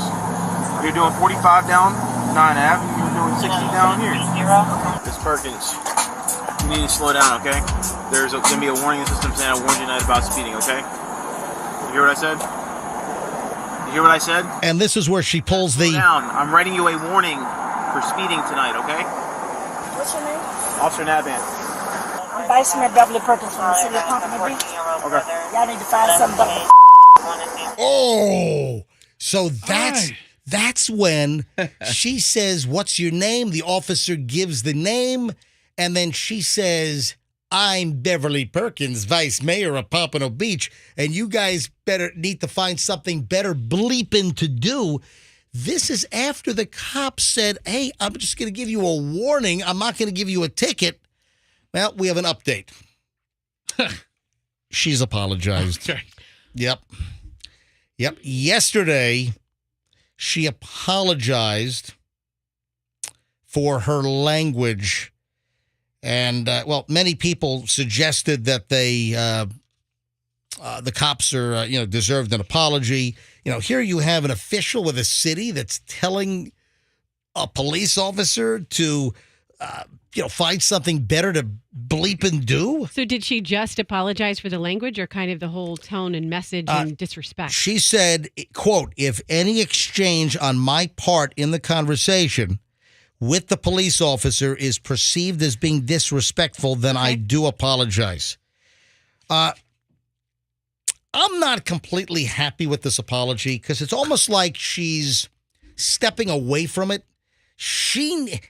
You're doing 45 down 9 Ave, and you're doing 60 down here. Miss Perkins, you need to slow down, okay? There's going to be a warning system saying I warned you tonight about speeding, okay? You hear what I said? You hear what I said? And this is where she pulls Slow the... down. I'm writing you a warning for speeding tonight, okay? What's your name? Officer Nabhan. I'm Vice Mayor Beverly Perkins from the city of Pompano Beach. Okay. Y'all need to find something but Oh, so That's when she says, "What's your name?" The officer gives the name, and then she says, "I'm Beverly Perkins, Vice Mayor of Pompano Beach, and you guys need to find something better bleeping to do." This is after the cops said, "Hey, I'm just going to give you a warning. I'm not going to give you a ticket." Well, we have an update. She's apologized. Okay. Yep. Yesterday, she apologized for her language. And, many people suggested that the cops deserved an apology. Here you have an official with a city that's telling a police officer to, find something better to bleep and do. So did she just apologize for the language or kind of the whole tone and message and disrespect? She said, quote, "If any exchange on my part in the conversation with the police officer is perceived as being disrespectful, then I do apologize." I'm not completely happy with this apology because it's almost like she's stepping away from it.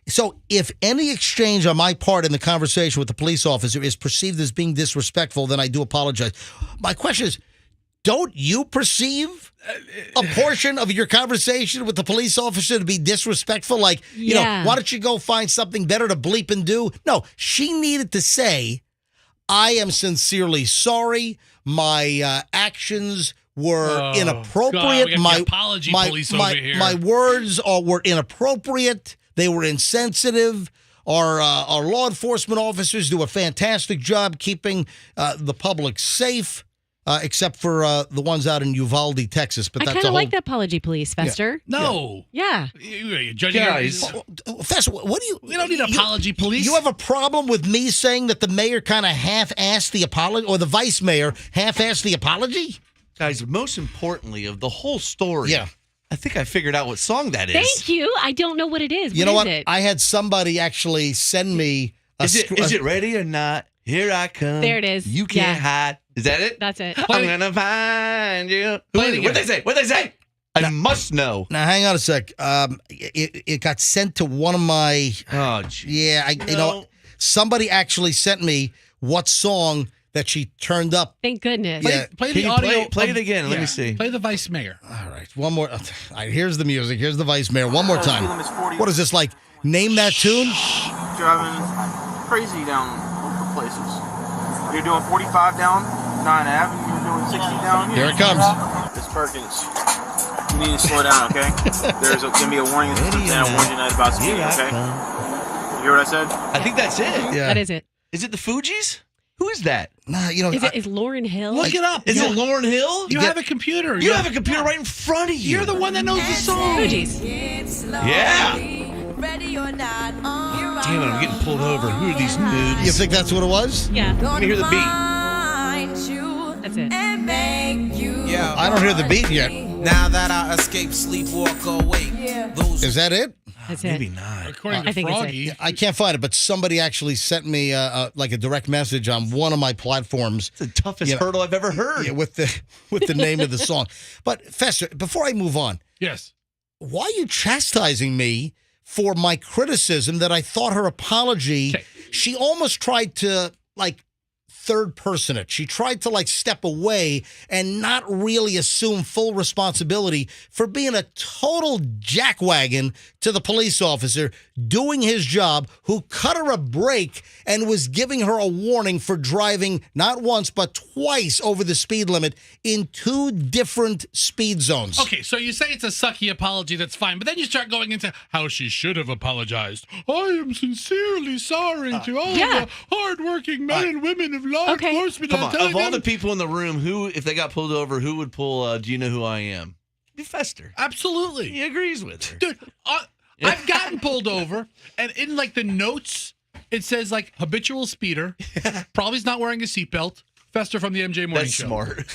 So if any exchange on my part in the conversation with the police officer is perceived as being disrespectful, then I do apologize. My question is, don't you perceive a portion of your conversation with the police officer to be disrespectful? Like, why don't you go find something better to bleep and do? No, she needed to say, "I am sincerely sorry. My actions were inappropriate. God, my apology police over here. My words were inappropriate. They were insensitive. Our law enforcement officers do a fantastic job keeping the public safe, except for the ones out in Uvalde, Texas. But I that's kind of like the apology police, Fester. No. Yeah. You're judging Guys. Fester, what do you? We don't need apology police. You have a problem with me saying that the mayor kind of half-assed the apology, or the vice mayor half-assed the apology? Guys, most importantly of the whole story, Yeah. I think I figured out what song that is. Thank you. I don't know what it is. You know what? Is it? I had somebody actually send me Is it ready or not? Here I come. There it is. You can't Yeah. hide. Is that it? That's it. I'm gonna find you. Play it What'd they again. say? What'd they say? I must know. Now, hang on a sec. It got sent to one of my. Oh, geez. Yeah, somebody actually sent me what song that she turned up. Thank goodness. Yeah. Play Can the you audio. play it again? Let me see. Play the vice mayor. All right, one more. All right, here's the music. Here's the vice mayor. One more time. What is this like? Name that tune? Driving crazy down local places. You're doing 45 down 9 Ave, and you're doing 60 down here. Here it comes. Miss Perkins, you need to slow down, okay? There's going to be a warning system, and I warned you tonight about speeding, okay? You hear what I said? I think that's it. Yeah. That is it. Is it the Fugees? Who is that? Nah, Is Lauren Hill? Look it up. Is it Lauren Hill? You have a computer. You have a computer right in front of you. You're the one that knows the song. Fugees. Yeah. Damn it, I'm getting pulled over. Who are these nudes? You think that's what it was? Yeah. Let me hear the beat. That's it. Yeah. I don't hear the beat yet. Now that I escape, sleep, walk, awake. Those Is that it? That's Maybe it. not. According to I think it's Froggy. I can't find it, but somebody actually sent me like a direct message on one of my platforms. It's the toughest hurdle I've ever heard. Yeah, with the name of the song. But Fester, before I move on, Yes. why are you chastising me for my criticism that I thought her apology? Okay. She almost tried to third person it. She tried to step away and not really assume full responsibility for being a total jackwagon to the police officer doing his job, who cut her a break and was giving her a warning for driving not once but twice over the speed limit in 2 different speed zones. Okay, so you say it's a sucky apology, that's fine, but then you start going into how she should have apologized. I am sincerely sorry to all the hardworking men and women of law enforcement. Come I'm on, telling of all them- the people in the room, who, if they got pulled over, who would pull, do you know who I am? Be Fester. Absolutely. He agrees with her. Dude, I've gotten pulled over, and in the notes, it says habitual speeder, probably is not wearing a seatbelt. Fester from the MJ Morning That's Show. smart.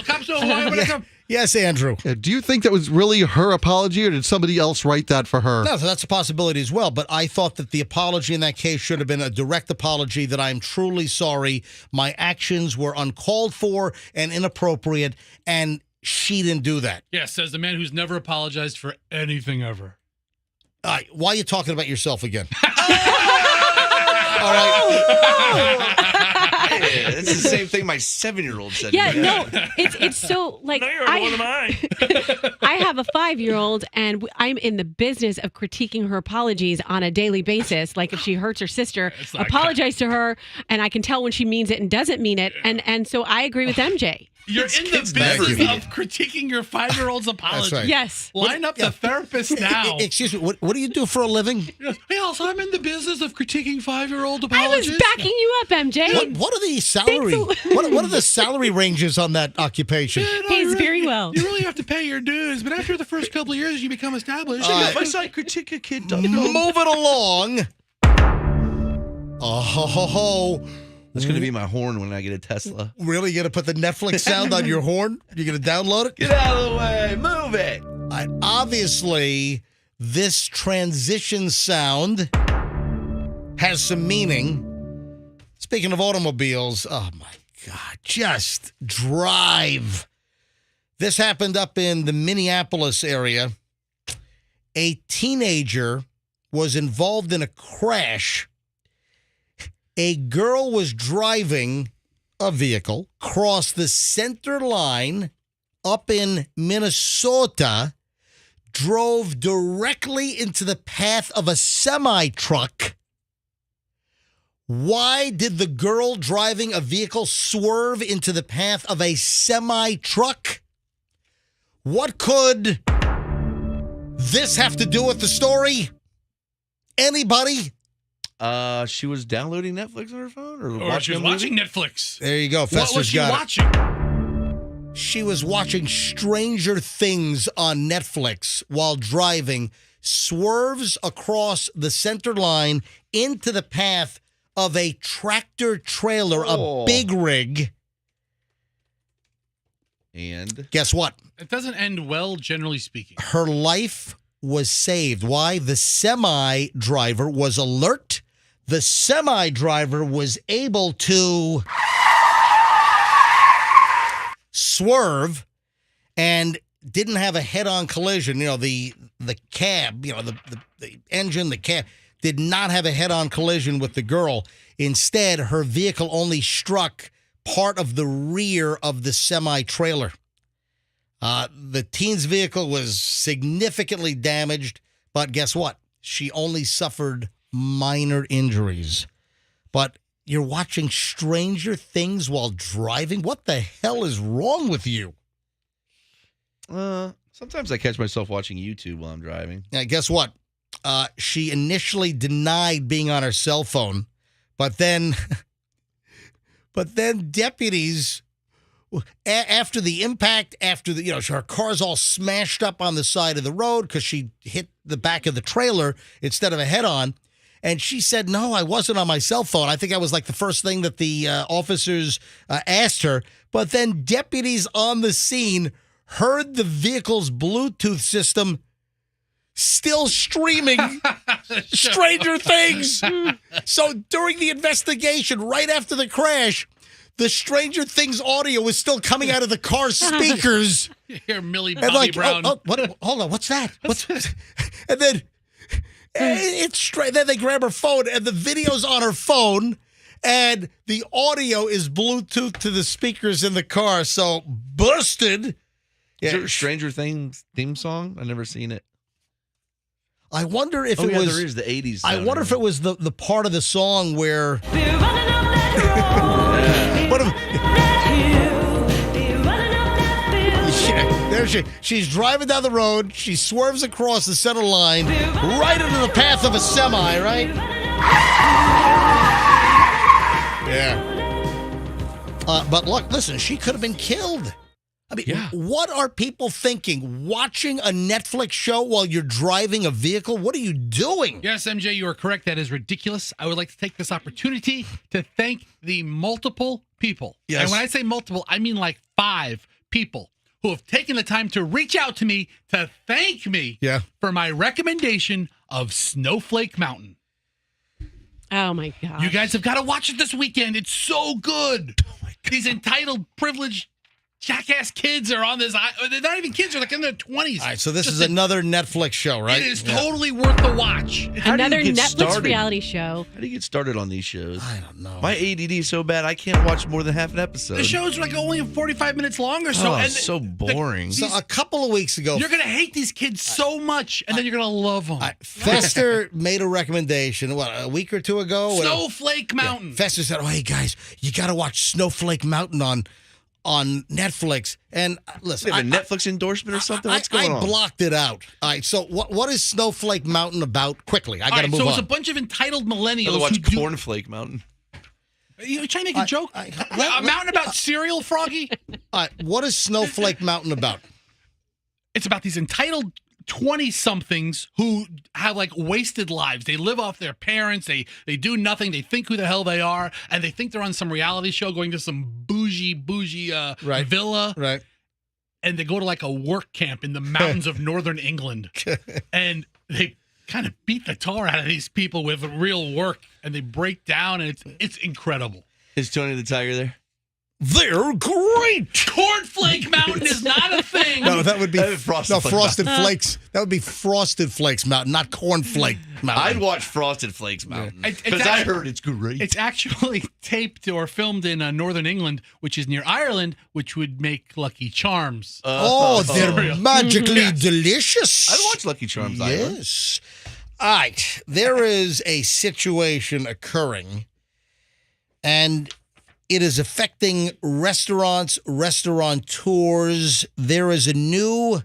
Cops know who I am when I come. Yes, Andrew. Do you think that was really her apology, or did somebody else write that for her? No, that's a possibility as well. But I thought that the apology in that case should have been a direct apology that I'm truly sorry. My actions were uncalled for and inappropriate. And she didn't do that. Yeah, says the man who's never apologized for anything ever. All right, why are you talking about yourself again? All right. Yeah, it's the same thing my 7-year-old said. Yeah, to me. no, it's so like I have a 5-year-old, and I'm in the business of critiquing her apologies on a daily basis. Like if she hurts her sister, apologize to her, and I can tell when she means it and doesn't mean it. And so I agree with MJ. You're in the business of critiquing your 5-year-old's apology. That's right. Yes. Line up the therapist now. Excuse me, what do you do for a living? Yes, I'm in the business of critiquing 5-year-old I apologies. was backing you up, MJ. What are the salary? What are the salary ranges on that occupation? Pays very well. You really have to pay your dues, but after the first couple of years, you become established. Uh, My side critique a kid. Moving along. Oh, ho, ho, ho. That's going to be my horn when I get a Tesla. Really? You're going to put the Netflix sound on your horn? You're going to download it? Get out of the way. Move it. Obviously, this transition sound has some meaning. Speaking of automobiles, oh my God, just drive. This happened up in the Minneapolis area. A teenager was involved in a crash. A girl was driving a vehicle, crossed the center line up in Minnesota, drove directly into the path of a semi-truck. Why did the girl driving a vehicle swerve into the path of a semi-truck? What could this have to do with the story? Anybody? She was downloading Netflix on her phone, or she was watching Netflix. There you go. What Fester's was she got watching? it. She was watching Stranger Things on Netflix while driving, swerves across the center line into the path of a tractor trailer, a big rig. And guess what? It doesn't end well, generally speaking. Her life was saved. Why? The semi-driver was alert. The semi-driver was able to swerve and didn't have a head-on collision. You know, the cab, you know, the engine, the cab did not have a head-on collision with the girl. Instead, her vehicle only struck part of the rear of the semi-trailer. The teen's vehicle was significantly damaged, but guess what? She only suffered minor injuries. But you're watching Stranger Things while driving? What the hell is wrong with you? Sometimes I catch myself watching YouTube while I'm driving. Now, guess what? She initially denied being on her cell phone, but then deputies, after the impact, her car's all smashed up on the side of the road because she hit the back of the trailer instead of a head-on. And she said, no, I wasn't on my cell phone. I think I was like the first thing that the officers asked her. But then deputies on the scene heard the vehicle's Bluetooth system still streaming Stranger Things. So during the investigation, right after the crash, the Stranger Things audio was still coming out of the car's speakers. You hear Millie And Bobby Brown. Hold on, what's that? And then it's straight. Then they grab her phone, and the video's on her phone, and the audio is Bluetooth to the speakers in the car. So busted. Is there a Stranger Things theme song? I've never seen it. I wonder if there was is the 80s. I wonder if it was the part of the song where. She's driving down the road. She swerves across the center line, right into the path of a semi. Right? Yeah. But look, listen. She could have been killed. I mean, What are people thinking? Watching a Netflix show while you're driving a vehicle? What are you doing? Yes, MJ, you are correct. That is ridiculous. I would like to take this opportunity to thank the multiple people. Yes. And when I say multiple, I mean like 5 people who have taken the time to reach out to me to thank me for my recommendation of Snowflake Mountain. Oh, my God. You guys have got to watch it this weekend. It's so good. Oh, my God. These entitled, privileged jackass kids are on this. They're not even kids. They're like in their 20s. All right, so this is another Netflix show, right? It is totally worth the watch. Another Netflix reality show. How do you get started on these shows? I don't know. My ADD is so bad I can't watch more than half an episode. The show's like only 45 minutes long or so. It's so boring. So a couple of weeks ago, You're going to hate these kids so much, and then you're going to love them. Fester made a recommendation, a week or two ago? Snowflake Mountain. Fester said, hey, guys, you got to watch Snowflake Mountain on Netflix. And listen, they have a Netflix endorsement or something? What's going on? I blocked it out. All right, so what is Snowflake Mountain about? Quickly, I got to move on. So it's a bunch of entitled millennials who watch Cornflake Mountain. Are you trying to make a joke? A mountain about cereal, Froggy? What is Snowflake Mountain about? It's about these entitled 20-somethings who have like wasted lives. They live off their parents. They do nothing. They think who the hell they are, and they think they're on some reality show going to some bougie villa. Right. And they go to like a work camp in the mountains of northern England, and they kind of beat the tar out of these people with real work, and they break down, and it's incredible. Is Tony the Tiger there? They're great. Cornflake Mountain is not a thing. No, that would be Frosted Flakes. That would be Frosted Flakes Mountain, not Cornflake Mountain. I'd watch Frosted Flakes Mountain because I heard it's great. It's actually taped or filmed in northern England, which is near Ireland, which would make Lucky Charms. They're magically delicious. I'd watch Lucky Charms. Yes. All right. There is a situation occurring, and it is affecting restaurants, restaurateurs. There is a new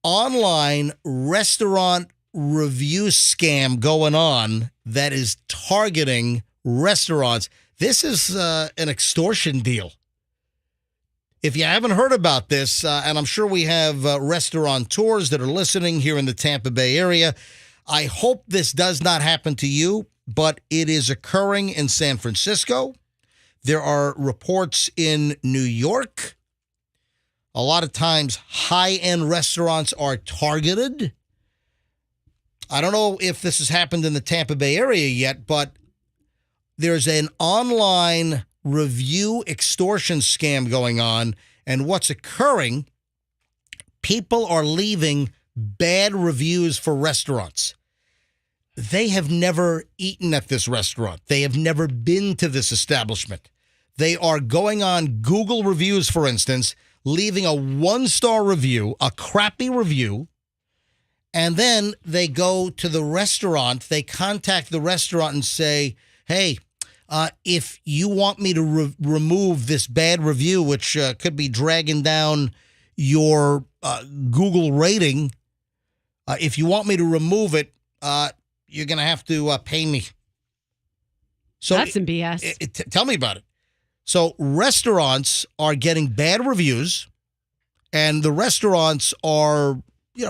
online restaurant review scam going on that is targeting restaurants. This is an extortion deal. If you haven't heard about this, and I'm sure we have restaurateurs that are listening here in the Tampa Bay area, I hope this does not happen to you, but it is occurring in San Francisco. There are reports in New York. A lot of times, high-end restaurants are targeted. I don't know if this has happened in the Tampa Bay area yet, but there's an online review extortion scam going on. And what's occurring, people are leaving bad reviews for restaurants. They have never eaten at this restaurant. They have never been to this establishment. They are going on Google reviews, for instance, leaving a 1-star review, a crappy review, and then they go to the restaurant. They contact the restaurant and say, hey, if you want me to remove this bad review, which could be dragging down your Google rating, if you want me to remove it, you're going to have to pay me. So that's some BS. Tell me about it. So restaurants are getting bad reviews, and the restaurants are,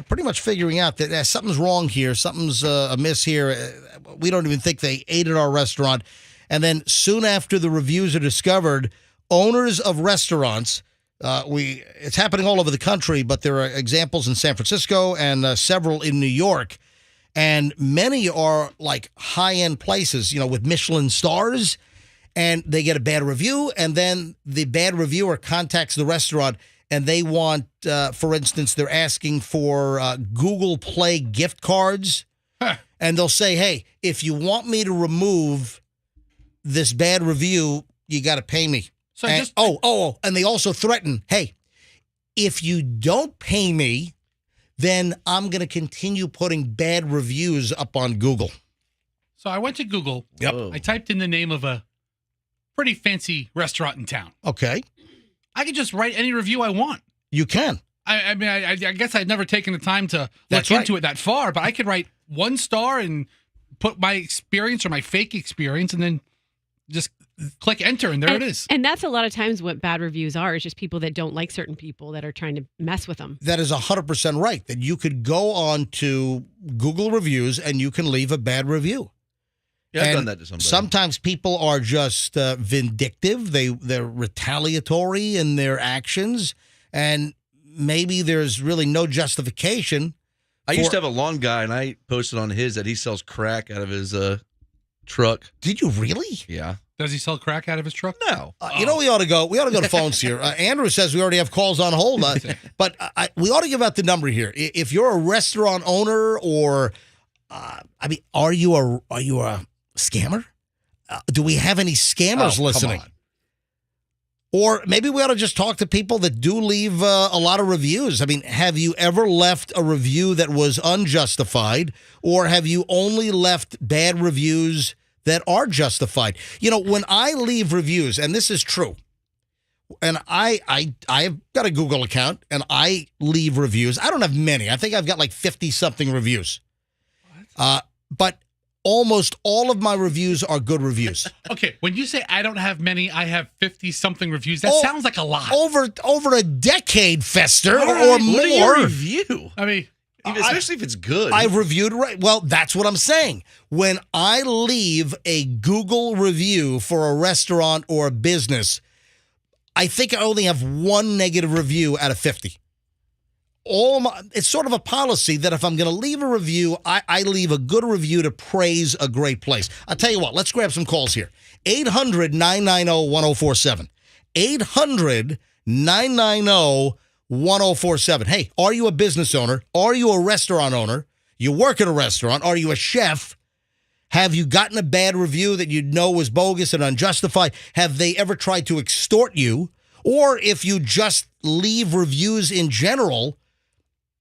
pretty much figuring out that something's wrong here, something's amiss here. We don't even think they ate at our restaurant. And then soon after the reviews are discovered, owners of restaurants, it's happening all over the country, but there are examples in San Francisco and several in New York. And many are like high-end places, with Michelin stars, and they get a bad review, and then the bad reviewer contacts the restaurant, and they want, for instance, they're asking for Google Play gift cards, and they'll say, hey, if you want me to remove this bad review, you got to pay me. So and, and they also threaten, hey, if you don't pay me, then I'm going to continue putting bad reviews up on Google. So I went to Google. Yep. I typed in the name of a pretty fancy restaurant in town. Okay. I could just write any review I want. You can. I mean, I guess I'd never taken the time to That's look right. into it that far, but I could write 1 star and put my experience or my fake experience and then just click enter, and there it is. And that's a lot of times what bad reviews are. It's just people that don't like certain people that are trying to mess with them. That is 100% right, that you could go on to Google reviews and you can leave a bad review. Yeah, I've And done that to somebody. Sometimes people are just vindictive. They're retaliatory in their actions, and maybe there's really no justification. I used to have a lawn guy, and I posted on his that he sells crack out of his truck. Did you really? Yeah. Does he sell crack out of his truck? No. You know, we ought to go to phones here. Andrew says we already have calls on hold, but we ought to give out the number here. If you're a restaurant owner, or are you a scammer? Do we have any scammers listening? Come on. Or maybe we ought to just talk to people that do leave a lot of reviews. I mean, have you ever left a review that was unjustified, or have you only left bad reviews that are justified? You know, when I leave reviews, and this is true, and I've got a Google account, and I leave reviews. I don't have many. I think I've got like 50-something reviews. But almost all of my reviews are good reviews. Okay, when you say I don't have many, I have 50-something reviews. That sounds like a lot. Over a decade, Fester, or more. What do you review? I mean, especially if it's good. I've reviewed, right? Well, that's what I'm saying. When I leave a Google review for a restaurant or a business, I think I only have one negative review out of 50. It's sort of a policy that if I'm going to leave a review, I leave a good review to praise a great place. I'll tell you what, let's grab some calls here. 800-990-1047. 800-990-1047. Hey, are you a business owner? Are you a restaurant owner? You work at a restaurant? Are you a chef? Have you gotten a bad review that you know was bogus and unjustified? Have they ever tried to extort you? Or if you just leave reviews in general,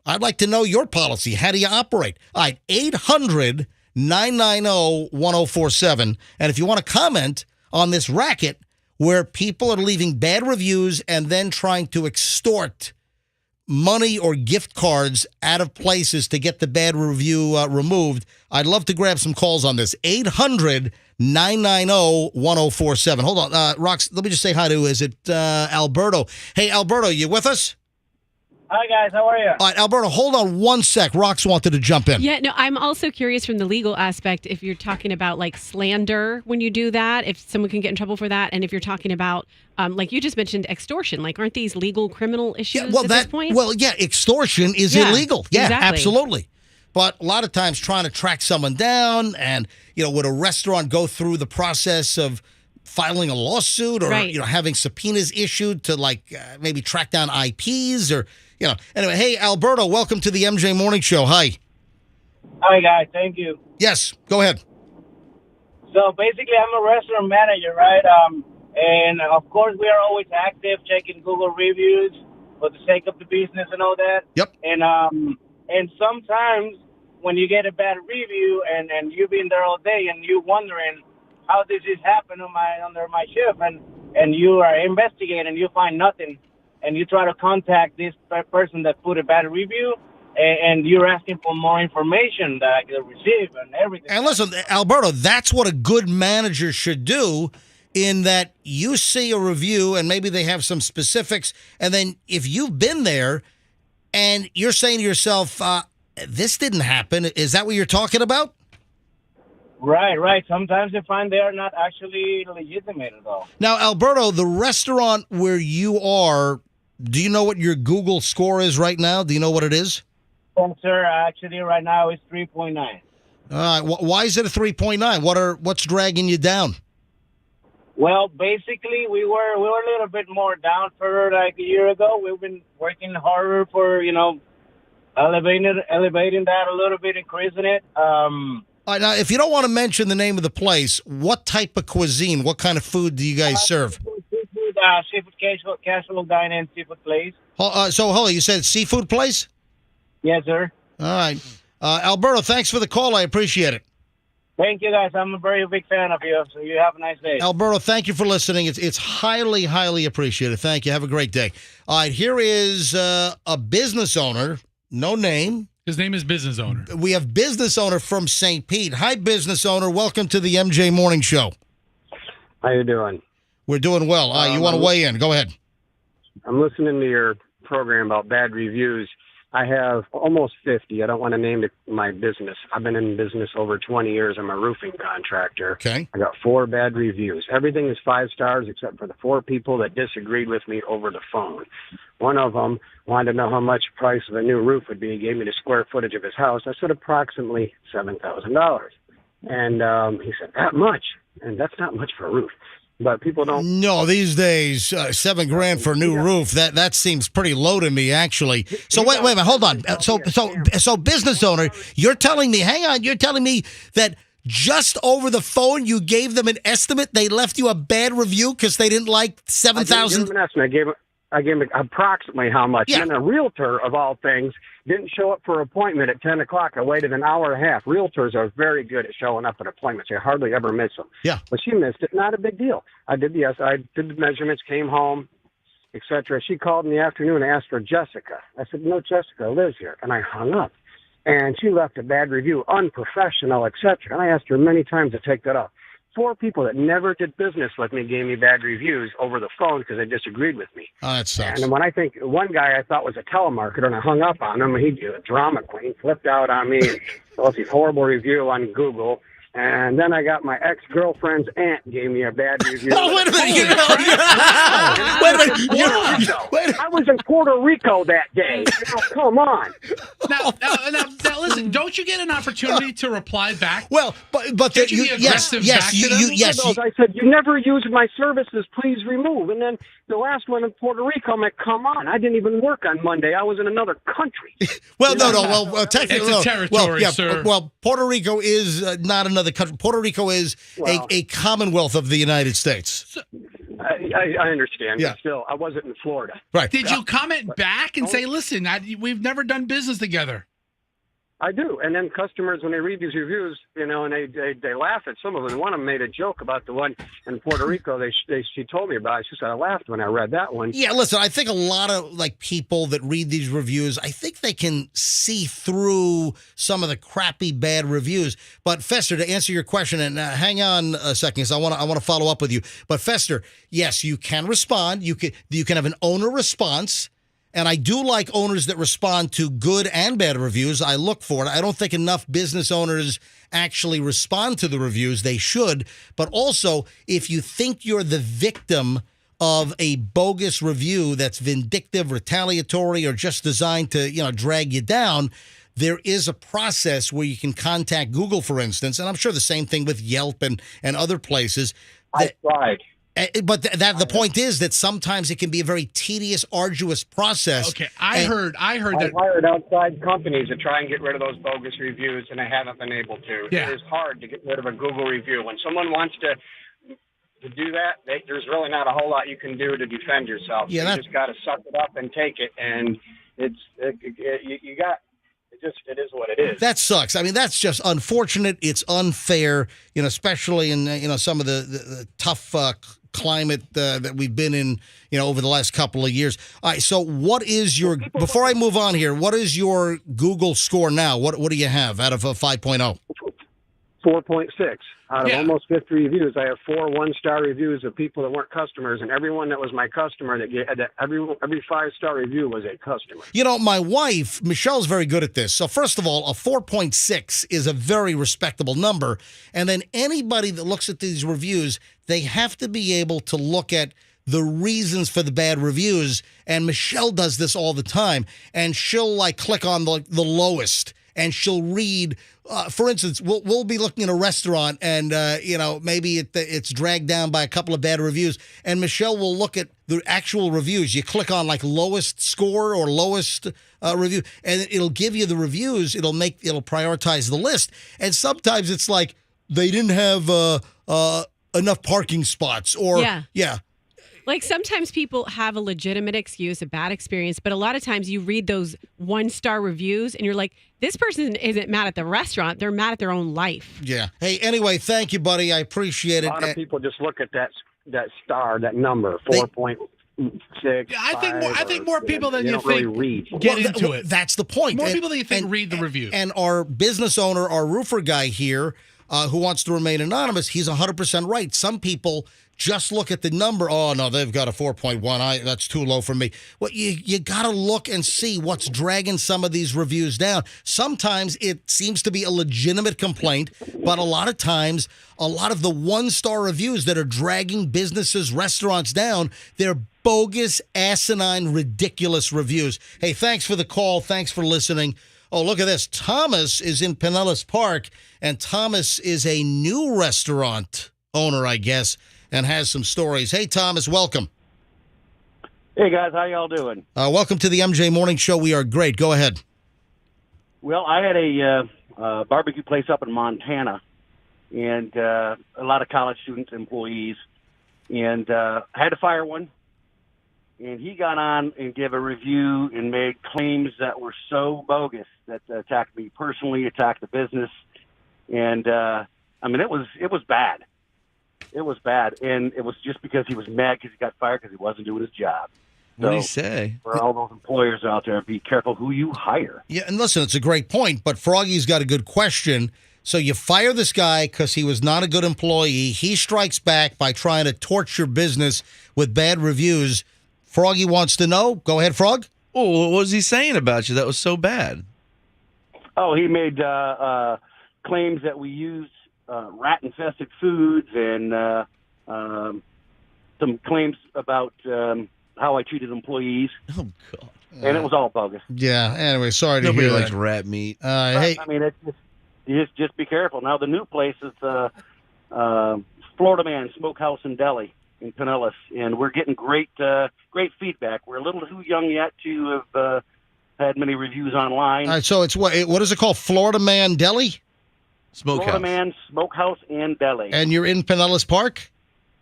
I'd like to know your policy. How do you operate? All right, 800-990-1047. And if you want to comment on this racket where people are leaving bad reviews and then trying to extort money or gift cards out of places to get the bad review removed, I'd love to grab some calls on this. 800-990-1047. Hold on. Rox, let me just say hi to, is it Alberto? Hey, Alberto, you with us? Hi, guys. How are you? All right, Alberto, hold on one sec. Rox wanted to jump in. Yeah, no, I'm also curious from the legal aspect if you're talking about like slander when you do that, if someone can get in trouble for that, and if you're talking about, like you just mentioned, extortion. Like, aren't these legal criminal issues at this point? Well, yeah, extortion is illegal. Yeah, exactly. Absolutely. But a lot of times trying to track someone down and, would a restaurant go through the process of filing a lawsuit or, having subpoenas issued to maybe track down IPs or, Anyway, hey, Alberto, welcome to the MJ Morning Show. Hi. Hi, guys. Thank you. Yes, go ahead. So basically, I'm a restaurant manager, right? And of course, we are always active checking Google reviews for the sake of the business and all that. Yep. And sometimes when you get a bad review and you've been there all day and you're wondering how this is happening under my shift, and you are investigating and you find nothing, and you try to contact this person that put a bad review, and you're asking for more information that I could receive and everything. And listen, Alberto, that's what a good manager should do, in that you see a review and maybe they have some specifics, and then if you've been there and you're saying to yourself, this didn't happen, is that what you're talking about? Right. Sometimes you find they are not actually legitimate at all. Now, Alberto, the restaurant where you are, do you know what your Google score is right now? Do you know what it is? Well, sir, actually right now it's 3.9. Why is it a 3.9? What's dragging you down? Well, basically, we were a little bit more down for like a year ago. We've been working harder for, elevating that a little bit, increasing it. All right, now, if you don't want to mention the name of the place, what type of cuisine, what kind of food do you guys serve? Seafood casual dining seafood place. So, hold on, you said seafood place? Yes, sir. All right. Alberto, thanks for the call. I appreciate it. Thank you, guys. I'm a very big fan of you, so you have a nice day. Alberto, thank you for listening. It's highly, highly appreciated. Thank you. Have a great day. All right, here is a business owner, no name. His name is Business Owner. We have business owner from St. Pete. Hi, business owner. Welcome to the MJ Morning Show. How you doing? We're doing well. You want to weigh in? Go ahead. I'm listening to your program about bad reviews. I have almost 50. I don't want to name my business. I've been in business over 20 years. I'm a roofing contractor. Okay. I got 4 bad reviews. Everything is 5 stars except for the 4 people that disagreed with me over the phone. One of them wanted to know how much the price of a new roof would be. He gave me the square footage of his house. I said approximately $7,000. And he said, that much? And that's not much for a roof. But people don't. No, these days, $7,000 for a new roof. That seems pretty low to me, actually. So wait a minute, hold on. So business owner, you're telling me? Hang on, you're telling me that just over the phone you gave them an estimate? They left you a bad review because they didn't like 7,000. I gave him approximately how much. Yeah. And a realtor, of all things, didn't show up for an appointment at 10 o'clock. I waited an hour and a half. Realtors are very good at showing up at appointments. You hardly ever miss them. Yeah. But she missed it. Not a big deal. I did the measurements, came home, etc. She called in the afternoon and asked for Jessica. I said, no, Jessica lives here. And I hung up. And she left a bad review, unprofessional, etc. And I asked her many times to take that off. 4 people that never did business with me gave me bad reviews over the phone because they disagreed with me. Oh, that sucks. And when I think one guy I thought was a telemarketer, and I hung up on him, he's a drama queen, flipped out on me, wrote this horrible review on Google. And then I got my ex-girlfriend's aunt gave me a bad review. Oh, wait a minute. I was in Puerto Rico that day. Come on. Now, listen, don't you get an opportunity to reply back? Well, but Can't you be aggressive back to them? I said, you never used my services, please remove. And then the last one in Puerto Rico, I'm like, come on. I didn't even work on Monday. I was in another country. Well, no. Well, technically, it's a territory, sir. Well, Puerto Rico is not another country. Puerto Rico is a commonwealth of the United States. I understand, Yeah. but still, I wasn't in Florida. Right. Did you comment back and say, listen, we've never done business together? I do. And then customers, when they read these reviews, and they laugh at some of them. One of them made a joke about the one in Puerto Rico. She told me about it. She said, I laughed when I read that one. Yeah, listen, I think a lot of people that read these reviews, I think they can see through some of the crappy bad reviews. But Fester, to answer your question, and hang on a second, because I want to follow up with you. But Fester, yes, you can respond. You can have an owner response. And I do like owners that respond to good and bad reviews. I look for it. I don't think enough business owners actually respond to the reviews. They should. But also, if you think you're the victim of a bogus review that's vindictive, retaliatory, or just designed to, drag you down, there is a process where you can contact Google, for instance. And I'm sure the same thing with Yelp and other places. I tried. But the point is that sometimes it can be a very tedious, arduous process. Okay, I heard I've that. hired outside companies to try and get rid of those bogus reviews, and I haven't been able to. Yeah. It is hard to get rid of a Google review. When someone wants to do that, there's really not a whole lot you can do to defend yourself. Yeah, you just got to suck it up and take it, and it is what it is. That sucks. I mean, that's just unfortunate. It's unfair, especially in some of the tough climate that we've been in, over the last couple of years. All right. So what is before I move on here, what is your Google score now? What do you have out of a 5.0? 4.6. Out of almost 50 reviews, I have 4 one-star reviews of people that weren't customers, and everyone that was my customer, every 5-star review was a customer. My wife, Michelle's very good at this. So first of all, a 4.6 is a very respectable number. And then anybody that looks at these reviews, they have to be able to look at the reasons for the bad reviews. And Michelle does this all the time. And she'll click on the lowest, and she'll read, for instance, we'll be looking at a restaurant, and maybe it's dragged down by a couple of bad reviews, and Michelle will look at the actual reviews. You click on lowest score or lowest review, and it'll give you the reviews. It'll prioritize the list, and sometimes it's like they didn't have enough parking spots, or yeah. Sometimes people have a legitimate excuse, a bad experience, but a lot of times you read those 1-star reviews and you're like, this person isn't mad at the restaurant. They're mad at their own life. Yeah. Hey, anyway, thank you, buddy. I appreciate it. A lot of people just look at that star, that number, 4.6. I think more people than you think really get into it. That's the point. More people than you think read the review. And our business owner, our roofer guy here, who wants to remain anonymous, he's 100% right. Some people just look at the number. Oh, no, they've got a 4.1. That's too low for me. Well, you got to look and see what's dragging some of these reviews down. Sometimes it seems to be a legitimate complaint, but a lot of times, a lot of the 1-star reviews that are dragging businesses, restaurants down, they're bogus, asinine, ridiculous reviews. Hey, thanks for the call. Thanks for listening. Oh, look at this. Thomas is in Pinellas Park, and Thomas is a new restaurant owner, I guess, and has some stories. Hey, Thomas, welcome. Hey, guys. How y'all doing? Welcome to the MJ Morning Show. We are great. Go ahead. Well, I had a barbecue place up in Montana, and a lot of college students, employees, and I had to fire one. And he got on and gave a review and made claims that were so bogus that attacked me personally, attacked the business, and I mean it was bad. It was bad, and it was just because he was mad because he got fired because he wasn't doing his job. What did he say? For all those employers out there, be careful who you hire. Yeah, and listen, it's a great point, but Froggy's got a good question. So you fire this guy because he was not a good employee. He strikes back by trying to torch your business with bad reviews. Froggy wants to know. Go ahead, Frog. Oh, what was he saying about you that was so bad? Oh, he made claims that we used rat-infested foods and some claims about how I treated employees. Oh, God. And it was all bogus. Yeah, anyway, sorry to Nobody hear likes that. rat meat. Hey, I mean, it's just be careful. Now, the new place is Florida Man Smokehouse and Deli in Pinellas, and we're getting great feedback. We're a little too young yet to have had many reviews online. all right, so it's what is it called? Florida Man Deli? Florida Man Smokehouse and Deli. And you're in Pinellas Park?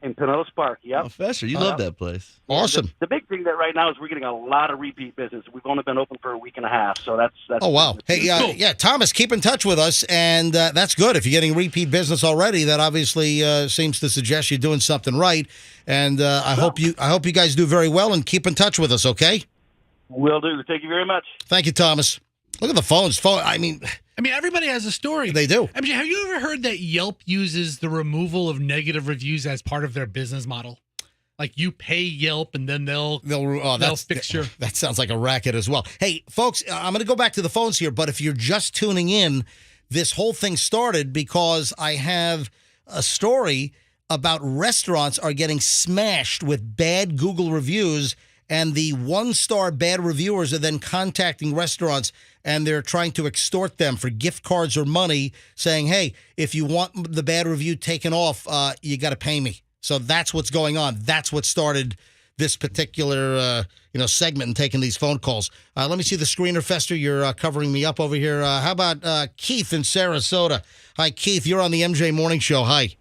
In Pinellas Park, yep. Professor, you love that place. Awesome. The big thing that right now is we're getting a lot of repeat business. We've only been open for a week and a half, so that's Oh, wow. Hey, cool. yeah, Thomas, keep in touch with us, and that's good. If you're getting repeat business already, that obviously seems to suggest you're doing something right. And I hope you guys do very well, and keep in touch with us, okay? Will do. Thank you very much. Thank you, Thomas. Look at the phones. I mean, everybody has a story. They do. I mean, have you ever heard that Yelp uses the removal of negative reviews as part of their business model? Like you pay Yelp and then they'll fix your. That sounds like a racket as well. Hey, folks, I'm going to go back to the phones here, but if you're just tuning in, this whole thing started because I have a story about restaurants are getting smashed with bad Google reviews, and the one-star bad reviewers are then contacting restaurants, and they're trying to extort them for gift cards or money, saying, hey, if you want the bad review taken off, you got to pay me. So that's what's going on. That's what started this particular segment and taking these phone calls. Let me see the screener, Fester. You're covering me up over here. How about Keith in Sarasota? Hi, Keith. You're on the MJ Morning Show. Hi.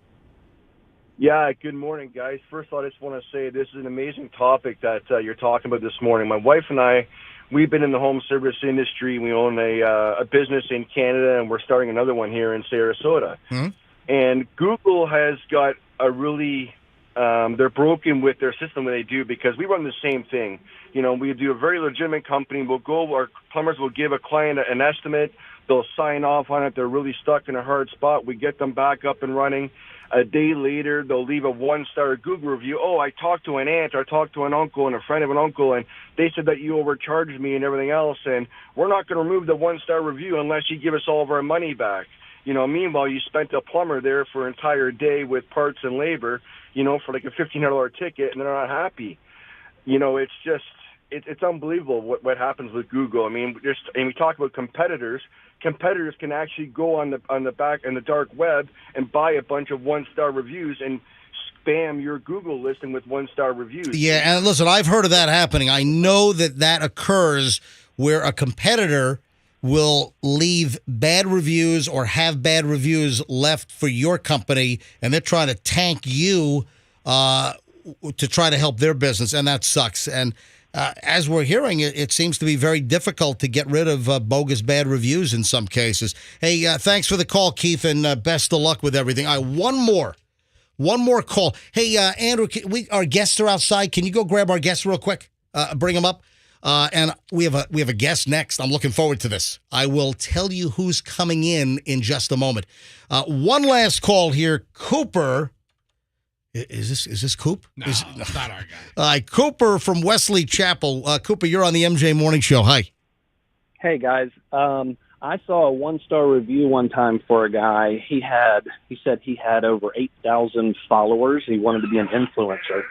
Yeah, good morning, guys. First of all, I just want to say this is an amazing topic that you're talking about this morning. My wife and I, we've been in the home service industry. We own a business in Canada, and we're starting another one here in Sarasota. Mm-hmm. And Google has got a really they're broken with their system that they do, because we run the same thing. You know, we do a very legitimate company. Our plumbers will give a client an estimate. They'll sign off on it. They're really stuck in a hard spot. We get them back up and running. A day later, they'll leave a one-star Google review. Oh, I talked to an aunt, or I talked to an uncle and a friend of an uncle, and they said that you overcharged me and everything else, and we're not going to remove the one-star review unless you give us all of our money back. You know, meanwhile, you spent a plumber there for an entire day with parts and labor, for like a $1,500 ticket, and they're not happy. You know, it's just, it's unbelievable what happens with Google. I mean, and we talk about competitors. Competitors can actually go on the dark web and buy a bunch of one-star reviews and spam your Google listing with one-star reviews. Yeah, and listen, I've heard of that happening. I know that occurs where a competitor will leave bad reviews or have bad reviews left for your company, and they're trying to tank you to try to help their business, and that sucks. And as we're hearing, it seems to be very difficult to get rid of bogus bad reviews in some cases. Hey, thanks for the call, Keith, and best of luck with everything. One more call. Hey, Andrew, our guests are outside. Can you go grab our guests real quick? Bring them up. And we have a guest next. I'm looking forward to this. I will tell you who's coming in just a moment. One last call here. Cooper. Is this Coop? No, it's not our guy. Cooper from Wesley Chapel. Cooper, you're on the MJ Morning Show. Hi. Hey, guys. I saw a one-star review one time for a guy. He said he had over 8,000 followers. He wanted to be an influencer.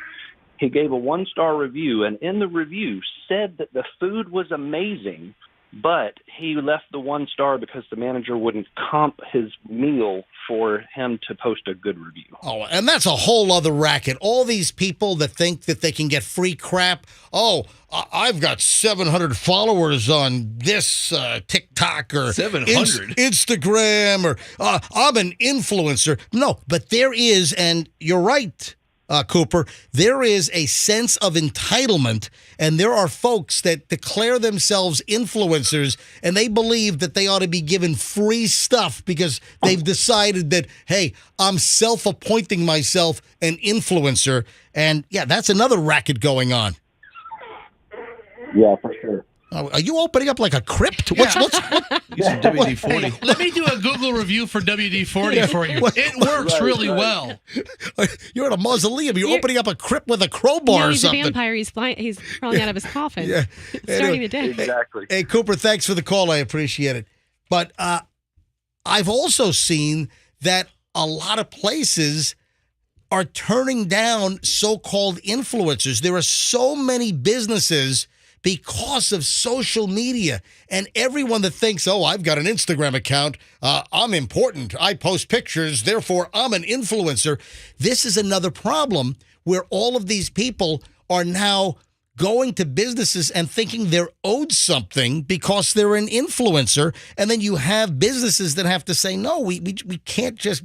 He gave a one-star review, and in the review said that the food was amazing, But he left the 1 star because the manager wouldn't comp his meal for him to post a good review. Oh, and that's a whole other racket. All these people that think that they can get free crap. Oh, I've got 700 followers on this TikTok or 700? Instagram, or I'm an influencer. No, but there is, and you're right, Cooper, there is a sense of entitlement, and there are folks that declare themselves influencers, and they believe that they ought to be given free stuff because they've decided that, hey, I'm self-appointing myself an influencer, and yeah, that's another racket going on. Yeah, for sure. Are you opening up like a crypt? What's WD-40. Let me do a Google review for WD-40 for you. It works really well. You're in a mausoleum. You're opening up a crypt with a crowbar No, or he's something. a vampire. He's flying. He's crawling out of his coffin. Yeah. Starting the day. Exactly. Hey, Cooper, thanks for the call. I appreciate it. But I've also seen that a lot of places are turning down so-called influencers. There are so many businesses because of social media, and everyone that thinks, oh, I've got an Instagram account, I'm important, I post pictures, therefore I'm an influencer. This is another problem where all of these people are now going to businesses and thinking they're owed something because they're an influencer, and then you have businesses that have to say, no, we can't just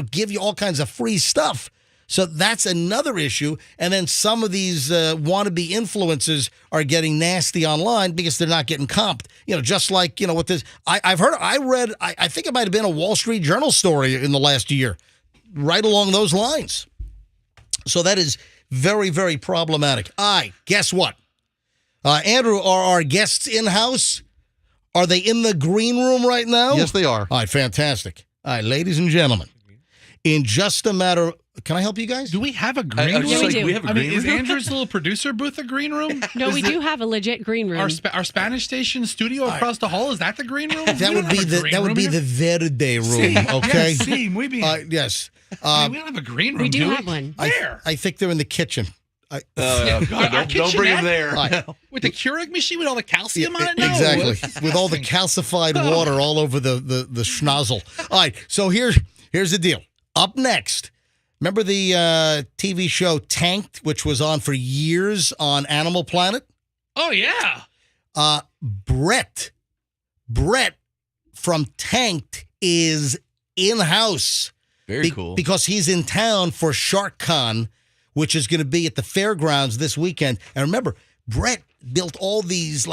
give you all kinds of free stuff. So that's another issue. And then some of these wannabe influencers are getting nasty online because they're not getting comped. Just like, with this, I think it might have been a Wall Street Journal story in the last year, right along those lines. So that is very, very problematic. Guess what? Andrew, are our guests in-house? Are they in the green room right now? Yes, they are. All right, fantastic. All right, ladies and gentlemen, in just a matter of... Can I help you guys? Do we have a green room? we have a green Is room? Andrew's little producer booth a green room? No, we do have a legit green room. Our Spanish station studio across the hall, is that the green room? That would be the Verde room, okay? Yes, sí, muy bien. Yes. We don't have a green room, we do we? have one. Where? I think they're in the kitchen. God, Don't bring him there. With the Keurig machine with all the calcium on it? No. Exactly. With all the calcified water all over the schnozzle. All right, so here's the deal. Up next, remember the TV show Tanked, which was on for years on Animal Planet? Oh, yeah. Brett from Tanked is in-house. Very cool. Because he's in town for Shark Con, which is going to be at the fairgrounds this weekend. And remember, Brett built all these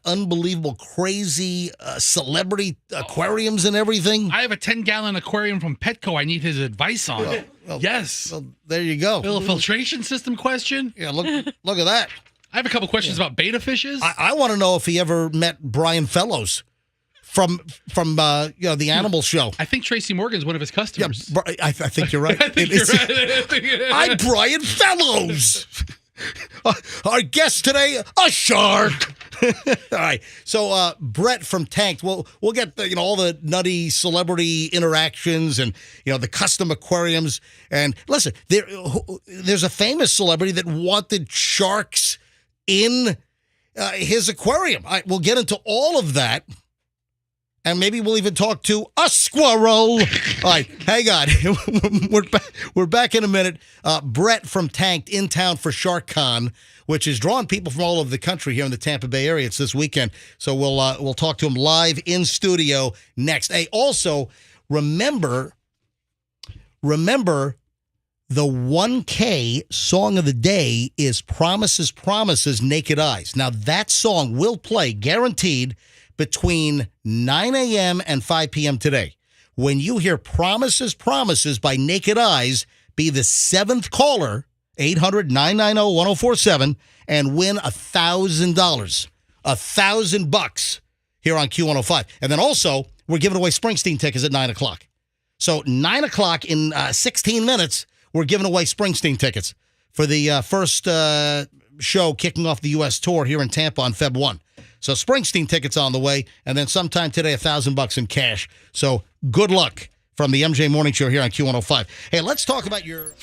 unbelievable, crazy celebrity aquariums and everything. I have a 10-gallon aquarium from Petco I need his advice on. Yes. Well, there you go. Little filtration system question. Yeah, look at that. I have a couple questions about betta fishes. I want to know if he ever met Brian Fellows from the Animal Show. I think Tracy Morgan's one of his customers. Yeah, I think you're right. I think you're right. I'm Brian Fellows. Our guest today, a shark. All right. So Brett from Tanked, we'll get all the nutty celebrity interactions and the custom aquariums. And listen, there's a famous celebrity that wanted sharks in his aquarium. All right, we'll get into all of that. And maybe we'll even talk to a squirrel. All right, hang on. We're back in a minute. Brett from Tanked in town for Shark Con, which is drawing people from all over the country here in the Tampa Bay area. It's this weekend, so we'll talk to him live in studio next. Hey, also remember the 1K song of the day is "Promises, Promises, Naked Eyes." Now that song will play guaranteed between 9 a.m. and 5 p.m. today. When you hear Promises, Promises by Naked Eyes, be the 7th caller, 800-990-1047, and win $1,000. $1,000 here on Q105. And then also, we're giving away Springsteen tickets at 9 o'clock. So 9 o'clock in 16 minutes, we're giving away Springsteen tickets for the first show kicking off the U.S. tour here in Tampa on Feb 1. So Springsteen tickets on the way, and then sometime today, $1,000 in cash. So good luck from the MJ Morning Show here on Q105. Hey, let's talk about your...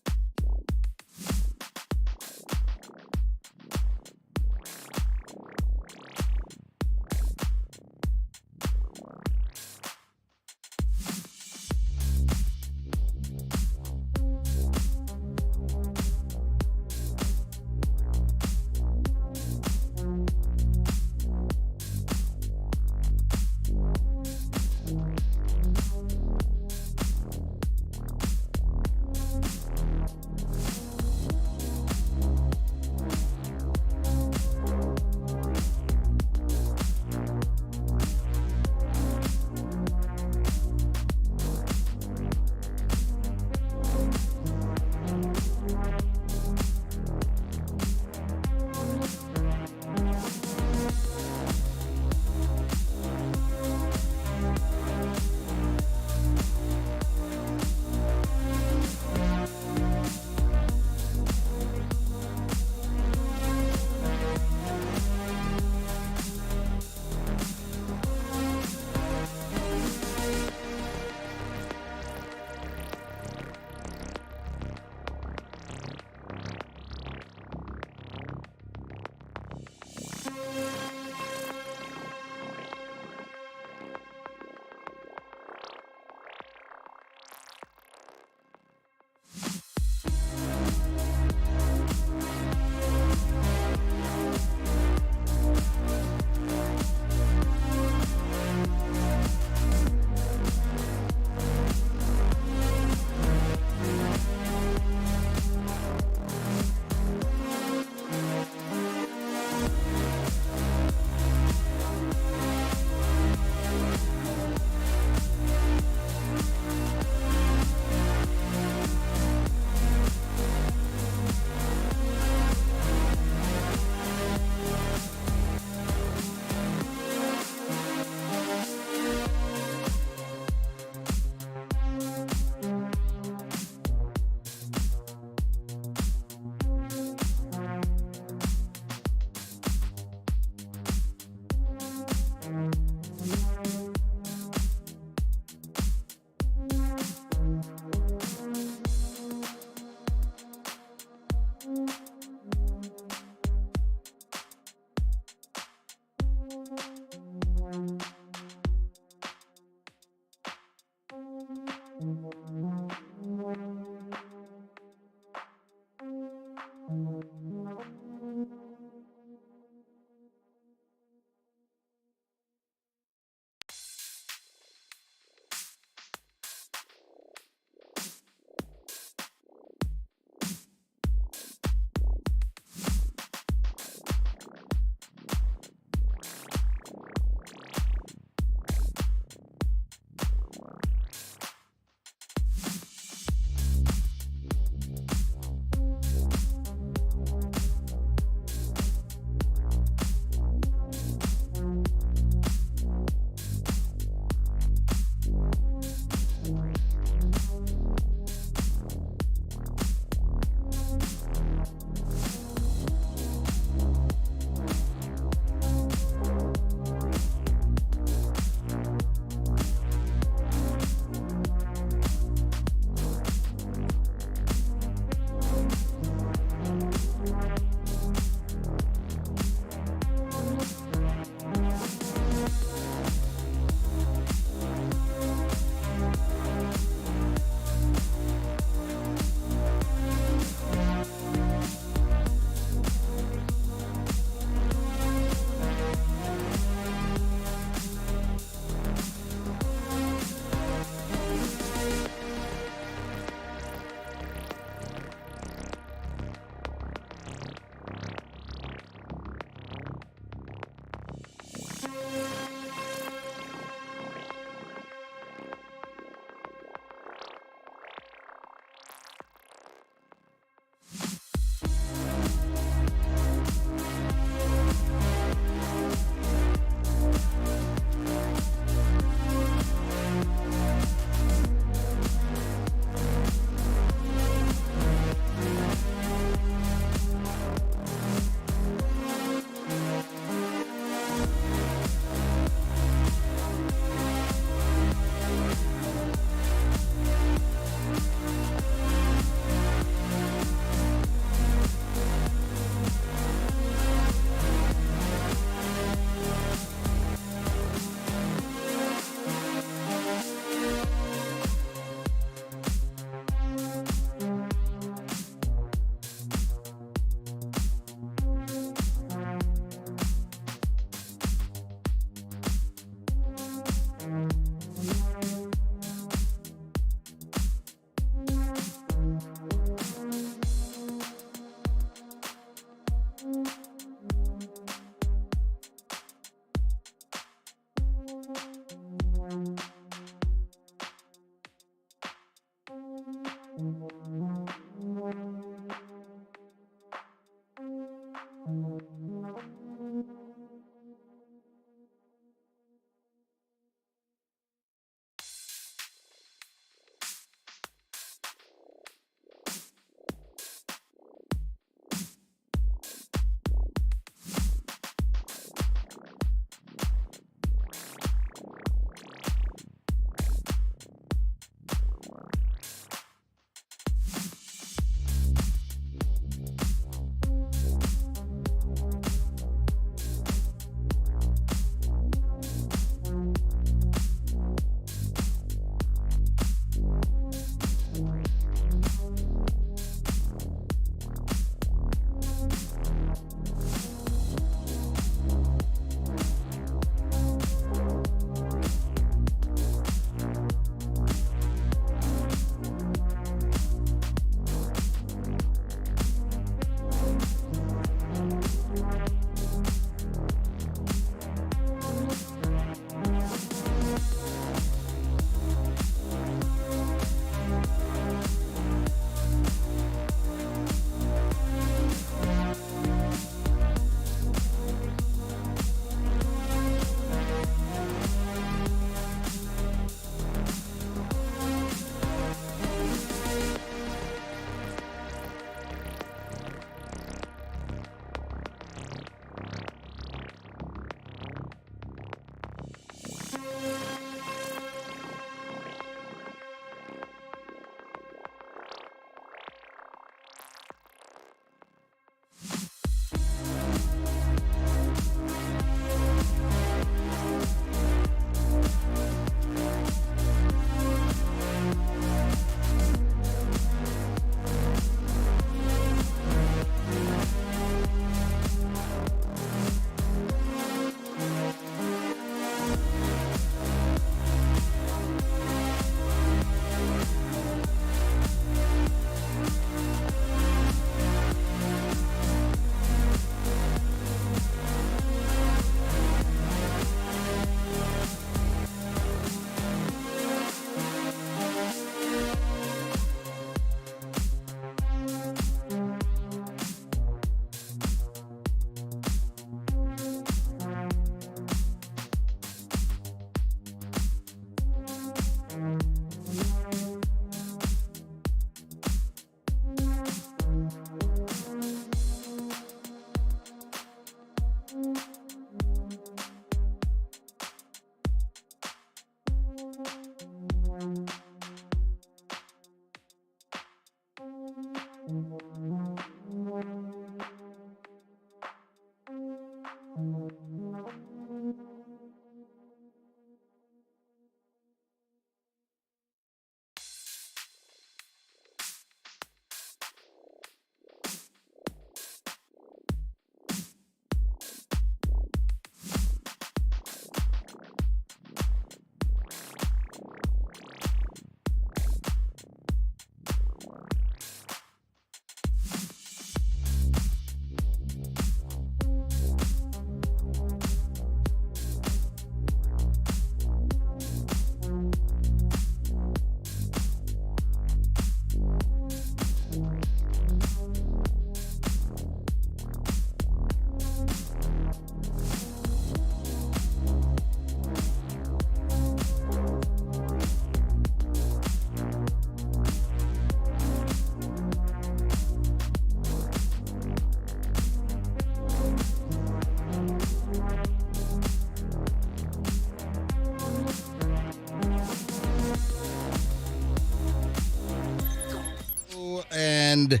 and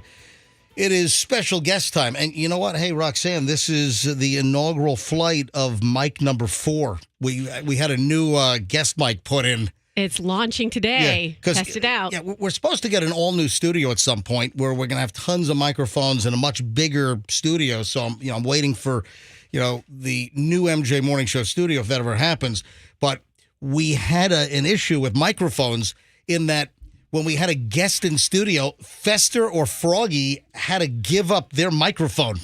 it is special guest time. And you know what? Hey, Roxanne, this is the inaugural flight of mic number 4. We had a new guest mic put in. It's launching today. Test it out. Yeah, we're supposed to get an all-new studio at some point where we're going to have tons of microphones and a much bigger studio. So I'm waiting for, the new MJ Morning Show studio if that ever happens. But we had an issue with microphones in that when we had a guest in studio, Fester or Froggy had to give up their microphone.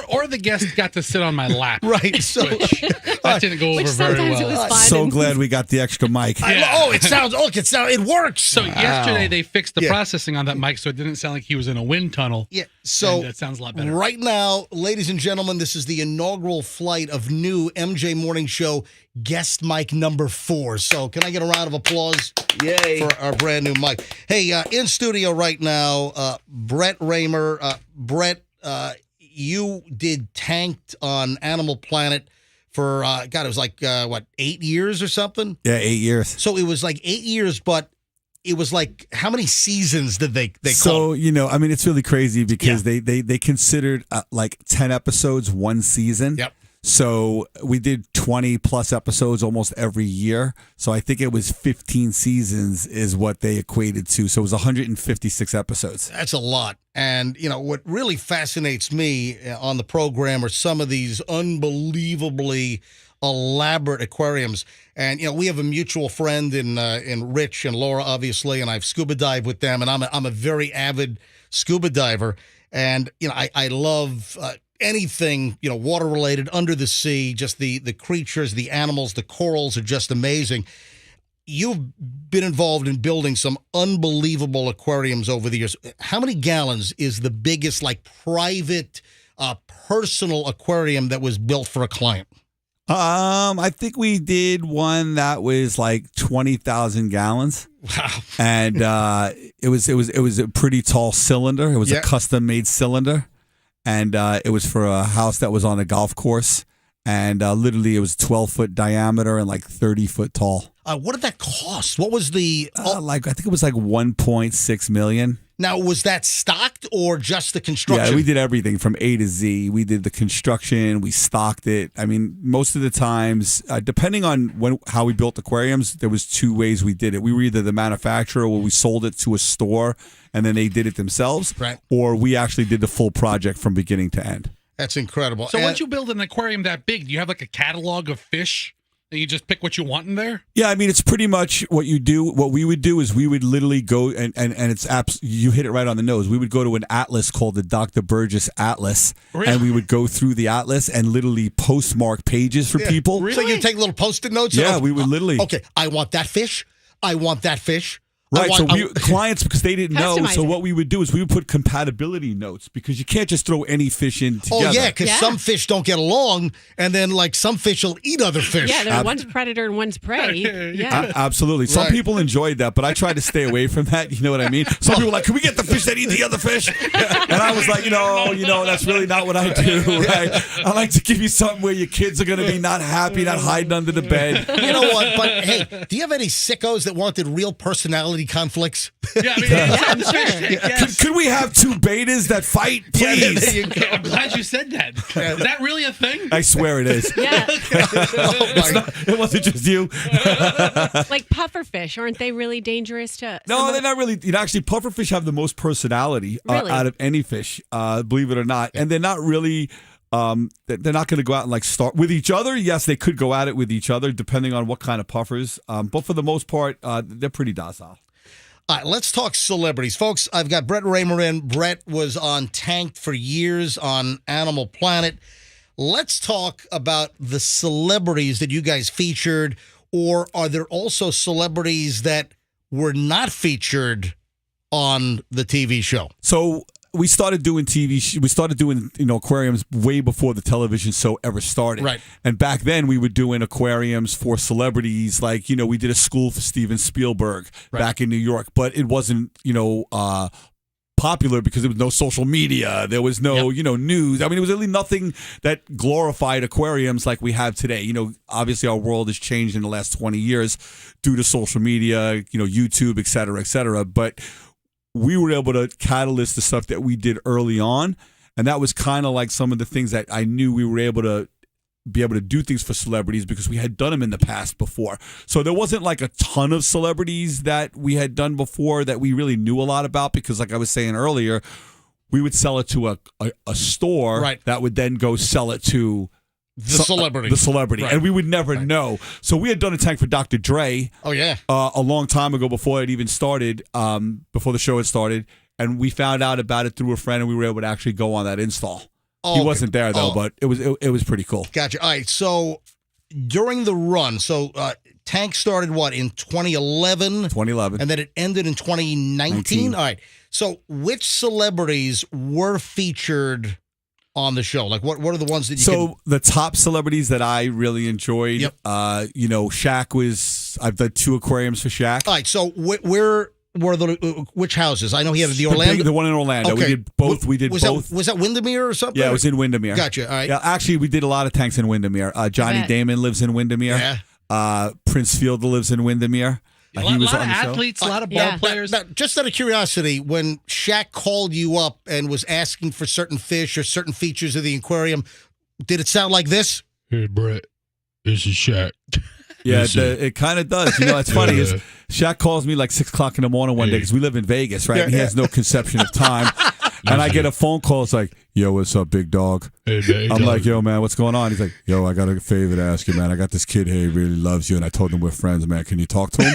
Or the guest got to sit on my lap. Right. So that didn't go over very well. So glad we got the extra mic. It works. So yesterday they fixed the processing on that mic so it didn't sound like he was in a wind tunnel. Yeah. So that sounds a lot better. Right now, ladies and gentlemen, this is the inaugural flight of new MJ Morning Show guest mic number 4. So can I get a round of applause? Yay. For our brand new mic. Hey, in studio right now, Brett Raymer. Brett, you did Tanked on Animal Planet for, it was like, 8 years or something? Yeah, 8 years. So it was like 8 years, but it was like, how many seasons did they call? So, it's really crazy because they considered like 10 episodes one season. Yep. So we did 20 plus episodes almost every year. So I think it was 15 seasons is what they equated to. So it was 156 episodes. That's a lot. And, what really fascinates me on the program are some of these unbelievably elaborate aquariums. And, we have a mutual friend in Rich and Laura, obviously, and I've scuba dived with them. And I'm a very avid scuba diver. And, I love anything, water related, under the sea, just the creatures, the animals, the corals are just amazing. You've been involved in building some unbelievable aquariums over the years. How many gallons is the biggest, private, personal aquarium that was built for a client? I think we did one that was like 20,000 gallons. Wow. And it was a pretty tall cylinder. It was a custom made cylinder. And it was for a house that was on a golf course. And literally it was 12-foot diameter and like 30-foot tall. What did that cost? What was the... I think it was like $1.6 million. Now, was that stocked or just the construction? Yeah, we did everything from A to Z. We did the construction. We stocked it. I mean, most of the times, depending on how we built aquariums, there was 2 ways we did it. We were either the manufacturer or we sold it to a store and then they did it themselves. Right. Or we actually did the full project from beginning to end. That's incredible. So once you build an aquarium that big, do you have like a catalog of fish? And you just pick what you want in there? Yeah, I mean, it's pretty much what you do. What we would do is we would literally go, and it's you hit it right on the nose. We would go to an atlas called the Dr. Burgess Atlas, Really? and we would go through the atlas and literally postmark pages for people. So you take little Post-it notes? Yeah, we would literally. Okay, I want that fish. I want that fish. Right, clients, because they didn't know, so Customize what we would do is we would put compatibility notes because you can't just throw any fish in together. Oh, yeah, because some fish don't get along, and then, some fish will eat other fish. Yeah, one's predator and one's prey. Yeah. Absolutely. Some Right. people enjoyed that, but I tried to stay away from that. You know what I mean? Some people were like, can we get the fish that eat the other fish? And I was like, that's really not what I do, right? I like to give you something where your kids are going to be not happy, not hiding under the bed. You know what? But, hey, do you have any sickos that wanted real personality conflicts? Yeah, I mean, I'm sure. Yes. Could we have 2 betas that fight, please? Yeah, there you go. I'm glad you said that. Is that really a thing? I swear it is. Yeah. It wasn't just you. Like pufferfish, aren't they really dangerous to... No, they're not really. Actually, pufferfish have the most personality Really? out of any fish, believe it or not. And they're not really... they're not going to go out and start with each other. Yes, they could go at it with each other depending on what kind of puffers. But for the most part, they're pretty docile. All right, let's talk celebrities. Folks, I've got Brett Raymer in. Brett was on Tanked for years on Animal Planet. Let's talk about the celebrities that you guys featured, or are there also celebrities that were not featured on the TV show? So we started doing we started doing aquariums way before the television show ever started. Right. And back then we were doing aquariums for celebrities, we did a school for Steven Spielberg back in New York, but it wasn't popular because there was no social media, there was no news. I mean, it was really nothing that glorified aquariums like we have today. Obviously our world has changed in the last 20 years due to social media, YouTube, et cetera, but we were able to catalyst the stuff that we did early on. And that was kind of like some of the things that I knew we were able to do things for celebrities because we had done them in the past before. So there wasn't like a ton of celebrities that we had done before that we really knew a lot about because like I was saying earlier, we would sell it to a store that would then go sell it to the celebrity. Right. And we would never know. So we had done a tank for Dr. Dre. Oh, yeah. A long time ago before it even started, before the show had started. And we found out about it through a friend and we were able to actually go on that install. Oh, he wasn't there, though, but it was pretty cool. Gotcha. All right. So during the run, Tank started in 2011? 2011. And then it ended in 2019? All right. So which celebrities were featured on the show? Like what are the ones that you the top celebrities that I really enjoyed, Shaq was, I've done 2 aquariums for Shaq. All right. So where were which houses? I know he had the Orlando. The one in Orlando. Okay. We did both. Was that Windermere or something? Yeah, it was in Windermere. Gotcha. All right. Yeah, actually, we did a lot of tanks in Windermere. Johnny Damon lives in Windermere. Yeah. Prince Fielder lives in Windermere. He was a lot of athletes, a lot of ball players. Now, just out of curiosity, when Shaq called you up and was asking for certain fish or certain features of the aquarium, did it sound like this? Hey, Brett, this is Shaq. Yeah, it kind of does. You know, it's funny. Is Shaq calls me like 6 o'clock in the morning one day because we live in Vegas, right? And he has no conception of time. And I get a phone call. It's like, yo, what's up, big dog? Hey, I'm like, yo, man, what's going on? He's like, yo, I got a favor to ask you, man. I got this kid here. He really loves you. And I told him we're friends, man. Can you talk to him?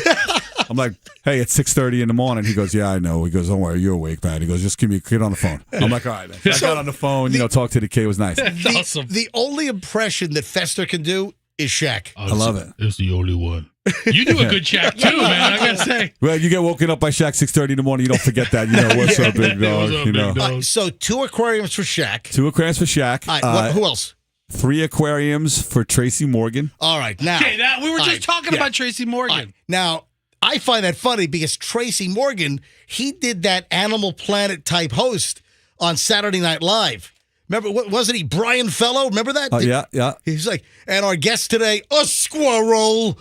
I'm like, hey, it's 6:30 in the morning. He goes, yeah, I know. He goes, don't worry, you're awake, man. He goes, just get on the phone. I'm like, all right, man. So I got on the phone, talk to the kid. It was nice. That's awesome. The only impression that Fester can do is Shaq. I love it. It's the only one. You do a good Shaq too, man. I gotta say. Well, you get woken up by Shaq 6:30 in the morning. You don't forget that. You know what's up, big dog. What's up, big dog? So 2 aquariums for Shaq. 2 aquariums for Shaq. All right, who else? 3 aquariums for Tracy Morgan. All right, now. Okay, we were just talking about Tracy Morgan. Right, now, I find that funny because Tracy Morgan, he did that Animal Planet type host on Saturday Night Live. Remember, wasn't he Brian Fellow? Remember that? Yeah. He's like, and our guest today, a squirrel.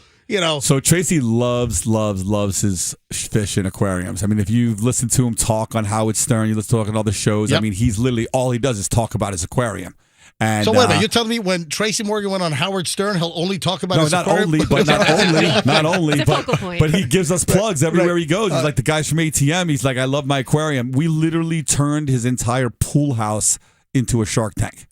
So Tracy loves his fish in aquariums. I mean, if you've listened to him talk on Howard Stern, you listen to talk on other shows. Yep. I mean, he's literally all he does is talk about his aquarium. And, so wait a minute, you're telling me when Tracy Morgan went on Howard Stern, he'll only talk about his aquarium? Not only, but he gives us plugs everywhere he goes. He's like the guys from ATM. He's like, I love my aquarium. We literally turned his entire pool house into a shark tank.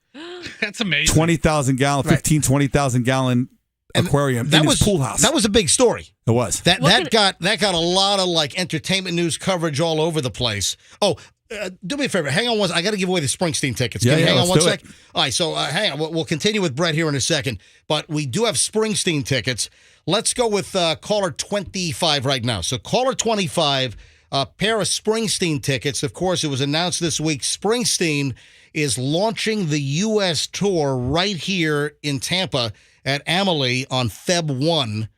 That's amazing. 20,000 gallon, 20,000 gallon aquarium in his pool house. That was a big story. It was. That got a lot of entertainment news coverage all over the place. Oh, do me a favor. Hang on I got to give away the Springsteen tickets. Can you hang on one sec? All right, so hang on. We'll continue with Brett here in a second, but we do have Springsteen tickets. Let's go with caller 25 right now. So caller 25, a pair of Springsteen tickets. Of course, it was announced this week. Springsteen is launching the U.S. tour right here in Tampa at Amalie on Feb 1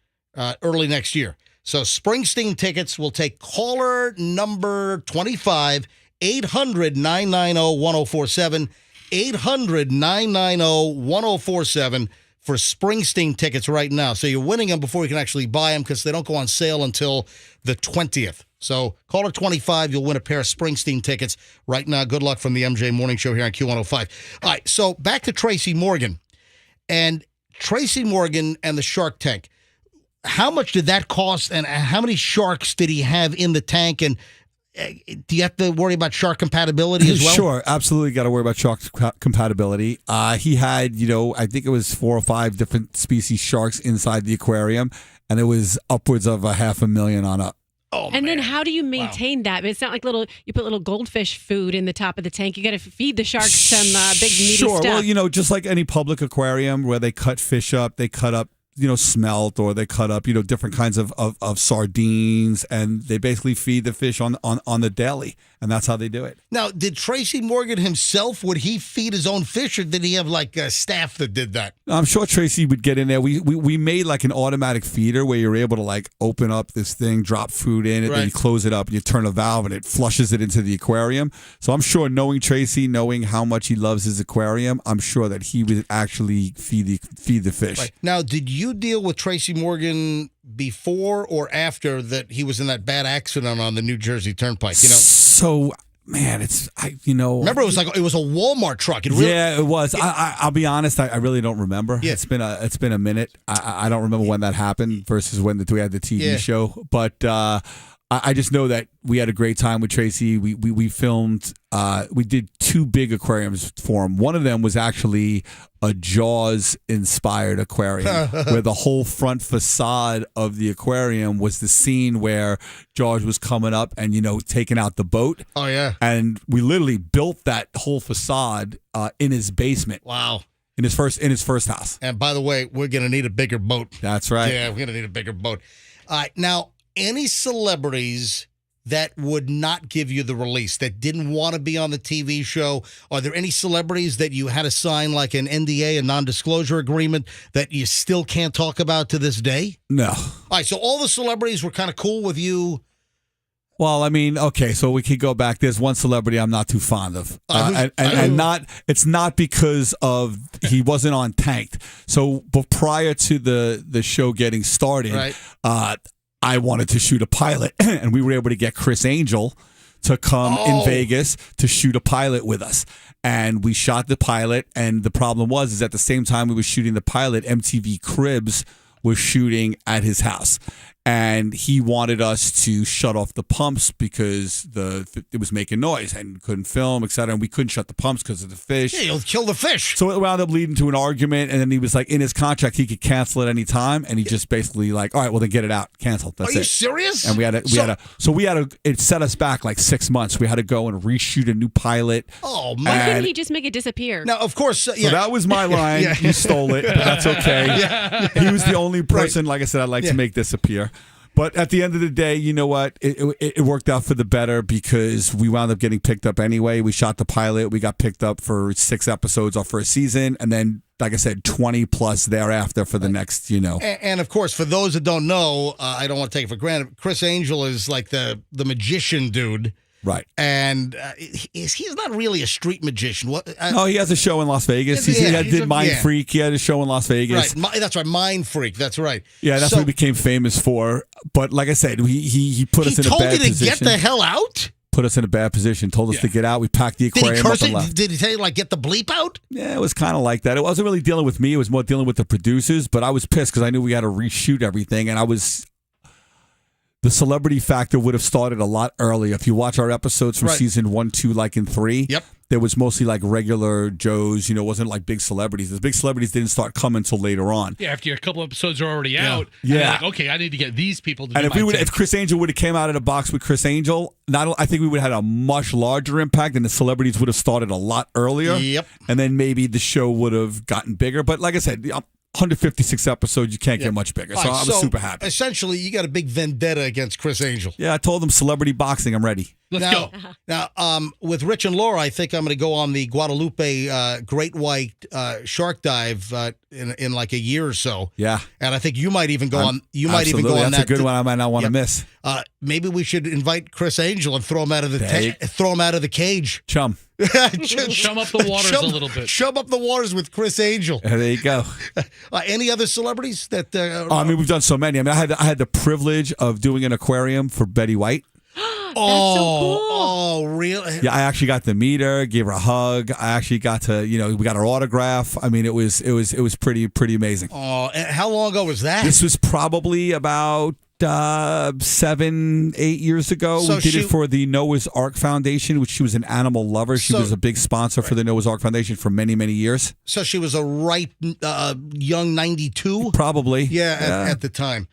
early next year. So Springsteen tickets will take caller number 25, 800-990-1047, 800-990-1047 for Springsteen tickets right now. So you're winning them before you can actually buy them because they don't go on sale until the 20th. So caller 25, you'll win a pair of Springsteen tickets right now. Good luck from the MJ Morning Show here on Q105. All right, so back to Tracy Morgan. And Tracy Morgan and the Shark Tank. How much did that cost, and how many sharks did he have in the tank? And do you have to worry about shark compatibility as well? Sure, absolutely got to worry about shark compatibility. He had, I think it was 4 or 5 different species sharks inside the aquarium, and it was upwards of $500,000 on up. Oh, and then how do you maintain that? It's not like you put little goldfish food in the top of the tank. You got to feed the sharks some big meaty stuff. Sure, well, just like any public aquarium where they cut fish up, they cut up smelt, or they cut up, different kinds of sardines, and they basically feed the fish on the daily, and that's how they do it. Now, did Tracy Morgan himself, would he feed his own fish, or did he have a staff that did that? I'm sure Tracy would get in there. We made like an automatic feeder where you're able to open up this thing, drop food in it, then you close it up and you turn a valve and it flushes it into the aquarium. So I'm sure, knowing Tracy, knowing how much he loves his aquarium, I'm sure that he would actually feed the fish. Right. Now, did you deal with Tracy Morgan before or after that he was in that bad accident on the New Jersey Turnpike? You know. So, man, Remember, it was a Walmart truck. Yeah, it was. I'll be honest. I really don't remember. Yeah. It's been a minute. I don't remember when that happened versus when we had the TV show. But I just know that we had a great time with Tracy. We filmed. We did 2 big aquariums for him. One of them was actually a Jaws-inspired aquarium, where the whole front facade of the aquarium was the scene where Jaws was coming up and taking out the boat. Oh yeah. And we literally built that whole facade in his basement. Wow. In his first house. And by the way, we're going to need a bigger boat. That's right. Yeah, we're going to need a bigger boat. Now, any celebrities that would not give you the release, that didn't want to be on the TV show, are there any celebrities that you had to sign like an NDA, a non-disclosure agreement, that you still can't talk about to this day? No. All right, so all the celebrities were kind of cool with you. Well, I mean, okay, so we could go back. There's one celebrity I'm not too fond of, it's not because of he wasn't on Tanked. So, but prior to the show getting started, right. I wanted to shoot a pilot, and we were able to get Chris Angel to come in Vegas to shoot a pilot with us. And we shot the pilot, and the problem is at the same time we were shooting the pilot, MTV Cribs was shooting at his house. And he wanted us to shut off the pumps because it was making noise and couldn't film, et cetera. And we couldn't shut the pumps because of the fish. Yeah, you'll kill the fish. So it wound up leading to an argument. And then he was like, in his contract, he could cancel at any time. And he just basically like, all right, well then get it out, cancel. That's it. Are you serious? And it set us back like 6 months. We had to go and reshoot a new pilot. Oh, why couldn't he just make it disappear? Now, of course, So that was my line. You stole it, but that's okay. He was the only person, like I said, I'd like to make disappear. But at the end of the day, you know what? It worked out for the better because we wound up getting picked up anyway. We shot the pilot. We got picked up for 6 episodes our first season. And then, like I said, 20 plus thereafter for the next, And of course, for those that don't know, I don't want to take it for granted, Chris Angel is like the magician dude. Right. And he's not really a street magician. No, he has a show in Las Vegas. He did Mind Freak. He had a show in Las Vegas. Right. That's right. Mind Freak. That's right. Yeah, that's what he became famous for. But like I said, he put us in a bad position. He told you to get the hell out? Put us in a bad position. Told us to get out. We packed the aquarium up and left. Did he tell you, like, get the bleep out? Yeah, it was kind of like that. It wasn't really dealing with me. It was more dealing with the producers. But I was pissed because I knew we had to reshoot everything. And the celebrity factor would have started a lot earlier. If you watch our episodes from season 1, 2, like in 3, there was mostly like regular Joes. It wasn't like big celebrities. The big celebrities didn't start coming until later on. Yeah, after a couple episodes are already out. Yeah. Like, okay, I need to get these people to and do if Chris Angel would have came out of the box with Chris Angel, I think we would have had a much larger impact, and the celebrities would have started a lot earlier. Yep. And then maybe the show would have gotten bigger. But like I said, 156 episodes, you can't get much bigger. So I was super happy. Essentially, you got a big vendetta against Chris Angel. Yeah, I told him celebrity boxing, I'm ready. Let's go. Now, with Rich and Laura, I think I'm going to go on the Guadalupe Great White Shark Dive in like a year or so. Yeah. And I think you might even go on. You might even go on That's that. a good one. I might not want to miss. Maybe we should invite Chris Angel and throw him out of the cage. Chum. Chum up the waters a little bit. Chum up the waters with Chris Angel. There you go. Any other celebrities that? I mean, we've done so many. I mean, I had the privilege of doing an aquarium for Betty White. That's so cool. Oh, really? Yeah, I actually got to meet her, gave her a hug. I actually got to, we got her autograph. I mean, it was pretty amazing. Oh, and how long ago was that? This was probably about 7-8 years ago. So we did it for the Noah's Ark Foundation, which she was an animal lover. She was a big sponsor for the Noah's Ark Foundation for many, many years. So she was a ripe young 92? Probably. Yeah, at the time.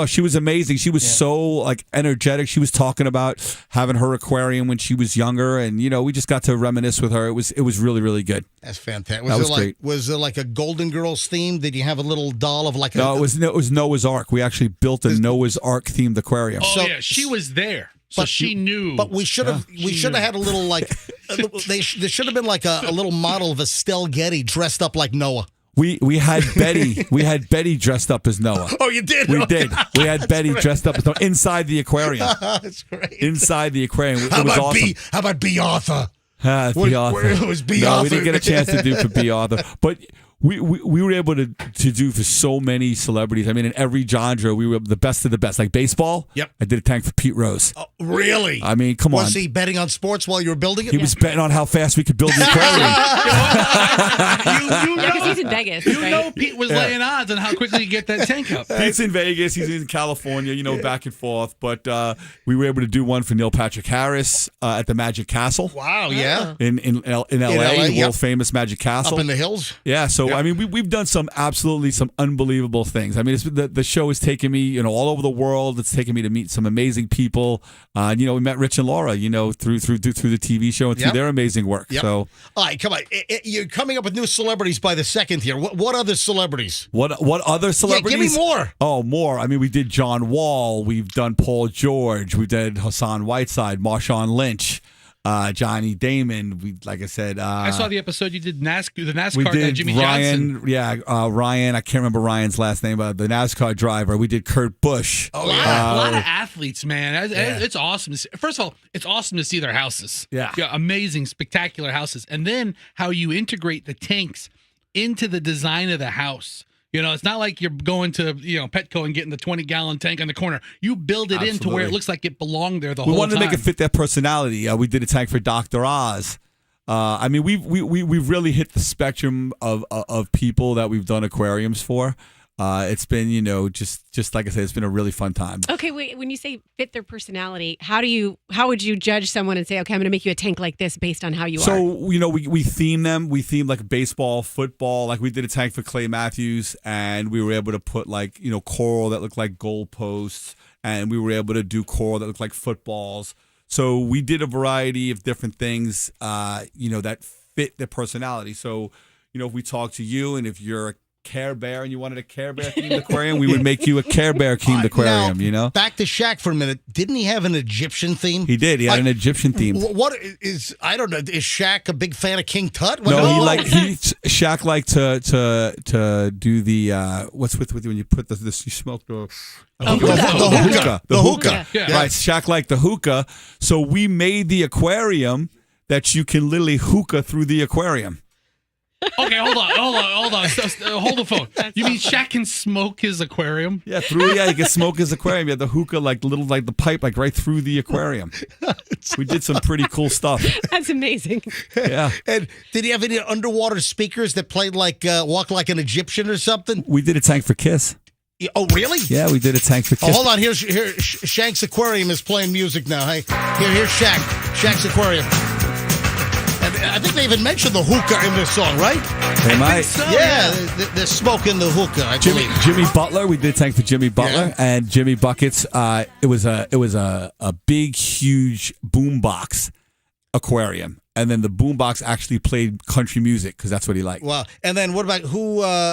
She was amazing. She was so energetic. She was talking about having her aquarium when she was younger, and we just got to reminisce with her. It was really, really good. That's fantastic. That was great. Was it like a Golden Girls theme? Did you have a little doll of like? No, it was Noah's Ark. We actually built a Noah's Ark themed aquarium. Oh yeah, she was there. So she knew. But we should have had a little there should have been like a little model of Estelle Getty dressed up like Noah. We had Betty. We had Betty dressed up as Noah. Oh, you did? We did. We had Betty dressed up as Noah inside the aquarium. That's great. Inside the aquarium. It was awesome. How about B. Arthur? B. Arthur. It was B. No, Arthur. we didn't get a chance to do for B. Arthur. But we were able to do for so many celebrities. I mean, in every genre, we were the best of the best. Like baseball. Yep. I did a tank for Pete Rose. Oh, really? I mean, come on. Was he betting on sports while you were building it? He was betting on how fast we could build the aquarium. Because he's in Vegas. You right? know Pete was laying odds on how quickly you get that tank up. Pete's in Vegas. He's in California, back and forth. But we were able to do one for Neil Patrick Harris at the Magic Castle. Wow, yeah. In LA, the world famous Magic Castle. Up in the hills? Yeah, so I mean, we've done some unbelievable things. I mean, the show has taken me, all over the world. It's taken me to meet some amazing people. We met Rich and Laura, through the TV show and through their amazing work. Yep. So, all right, come on, you're coming up with new celebrities by the second here. What other celebrities? What other celebrities? Yeah, give me more. Oh, more. I mean, we did John Wall. We've done Paul George. We did Hassan Whiteside, Marshawn Lynch. Johnny Damon. Like I said, I saw the episode you did the NASCAR we guy, did Jimmy Ryan. Johnson. Yeah, Ryan. I can't remember Ryan's last name, but the NASCAR driver. We did Kurt Busch. A lot of athletes, man. It's awesome to see. First of all, it's awesome to see their houses. Yeah, amazing, spectacular houses, and then how you integrate the tanks into the design of the house. It's not like you're going to, Petco and getting the 20-gallon tank on the corner. You build it into where it looks like it belonged there the whole time. We wanted to make it fit their personality. We did a tank for Dr. Oz. I mean, we've really hit the spectrum of people that we've done aquariums for. It's been, just like I said, it's been a really fun time. Okay, wait. When you say fit their personality, how would you judge someone and say, okay, I'm going to make you a tank like this based on how you are? So, we theme them. We theme like baseball, football. Like we did a tank for Clay Matthews, and we were able to put coral that looked like goalposts, and we were able to do coral that looked like footballs. So we did a variety of different things, that fit their personality. So, if we talk to you, and if you're a Care Bear and you wanted a Care Bear themed aquarium, we would make you a Care Bear themed aquarium. Now, back to Shaq for a minute. Didn't he have an Egyptian theme? He did. He had an Egyptian theme. What is? I don't know. Is Shaq a big fan of King Tut? Shaq liked to do the what's with when you put you smoke the hookah. Yeah. Right. Shaq liked the hookah, so we made the aquarium that you can literally hookah through the aquarium. Okay, hold on. Hold the phone. You mean Shaq can smoke his aquarium? Yeah, he can smoke his aquarium. You had the hookah, the pipe, right through the aquarium. We did some pretty cool stuff. That's amazing. Yeah. And did he have any underwater speakers that played walk like an Egyptian or something? We did a tank for Kiss. Oh, really? Yeah, we did a tank for Kiss. Oh, hold on. Here, Shank's aquarium is playing music now. Hey, here's Shaq. Shank's aquarium. I think they even mentioned the hookah in this song, right? They might. So, yeah, they're smoking the hookah. I believe. Jimmy Butler. We did a tank for Jimmy Butler and Jimmy Buckets. It was a big, huge boombox aquarium, and then the boombox actually played country music because that's what he liked. Wow! And then what about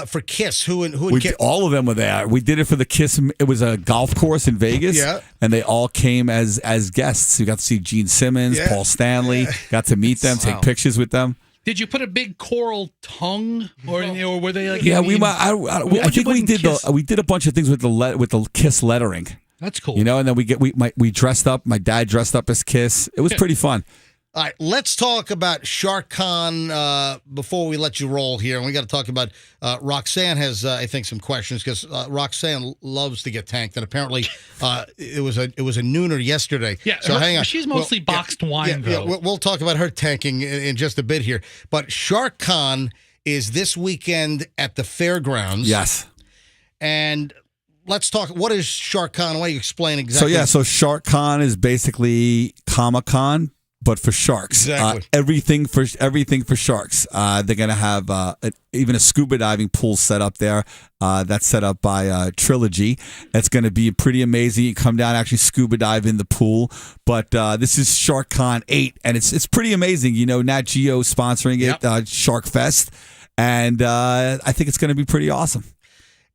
for Kiss? Who and Kiss? All of them were there. We did it for the Kiss. It was a golf course in Vegas. Yeah. And they all came as guests. You got to see Gene Simmons, Paul Stanley. Got to meet them, take pictures with them. Did you put a big coral tongue, or were they like? Yeah, I think we did we did a bunch of things with the Kiss lettering. That's cool. And then we dressed up. My dad dressed up as Kiss. It was pretty fun. All right, let's talk about Shark Con before we let you roll here. And we got to talk about Roxanne has, I think, some questions because Roxanne loves to get tanked. And apparently it was a nooner yesterday. Yeah, so hang on. She's mostly boxed wine, though. Yeah, we'll talk about her tanking in just a bit here. But Shark Con is this weekend at the fairgrounds. Yes. And let's talk. What is Shark Con? Why don't you explain exactly? So Shark Con is basically Comic-Con, but for sharks. Exactly. Everything for sharks. They're going to have even a scuba diving pool set up there. That's set up by Trilogy. It's going to be pretty amazing. You come down, actually scuba dive in the pool. But this is Shark Con 8, and it's pretty amazing. Nat Geo sponsoring it, Shark Fest. And I think it's going to be pretty awesome.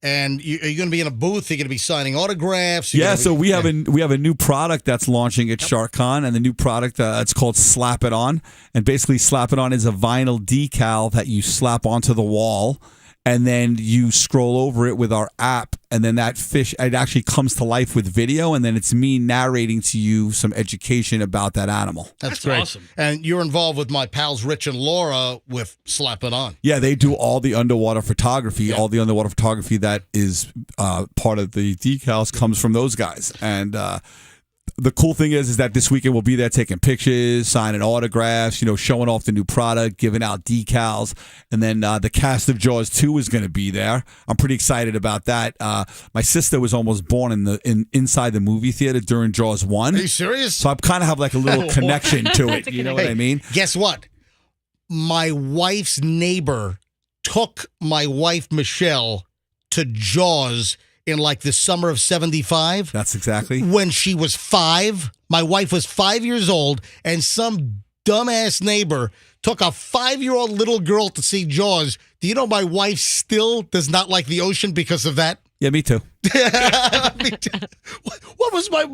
And are you going to be in a booth? You're going to be signing autographs? So we have a new product that's launching at Shark Con, and the new product it's called Slap It On. And basically, Slap It On is a vinyl decal that you slap onto the wall, and then you scroll over it with our app, and then that fish, it actually comes to life with video, and then it's me narrating to you some education about that animal. That's great. Awesome. And you're involved with my pals Rich and Laura with Slap It On. Yeah, they do all the underwater photography. All the underwater photography that is part of the decals comes from those guys. And the cool thing is that this weekend we'll be there taking pictures, signing autographs, showing off the new product, giving out decals. And then the cast of Jaws 2 is going to be there. I'm pretty excited about that. My sister was almost born inside the movie theater during Jaws 1. Are you serious? So I kind of have like a little connection to it. You know what I mean? Guess what? My wife's neighbor took my wife, Michelle, to Jaws in like the summer of 75. That's exactly. When she was 5. My wife was 5 years old, and some dumbass neighbor took a 5-year-old little girl to see Jaws. Do you know my wife still does not like the ocean because of that? Yeah, me too. What was my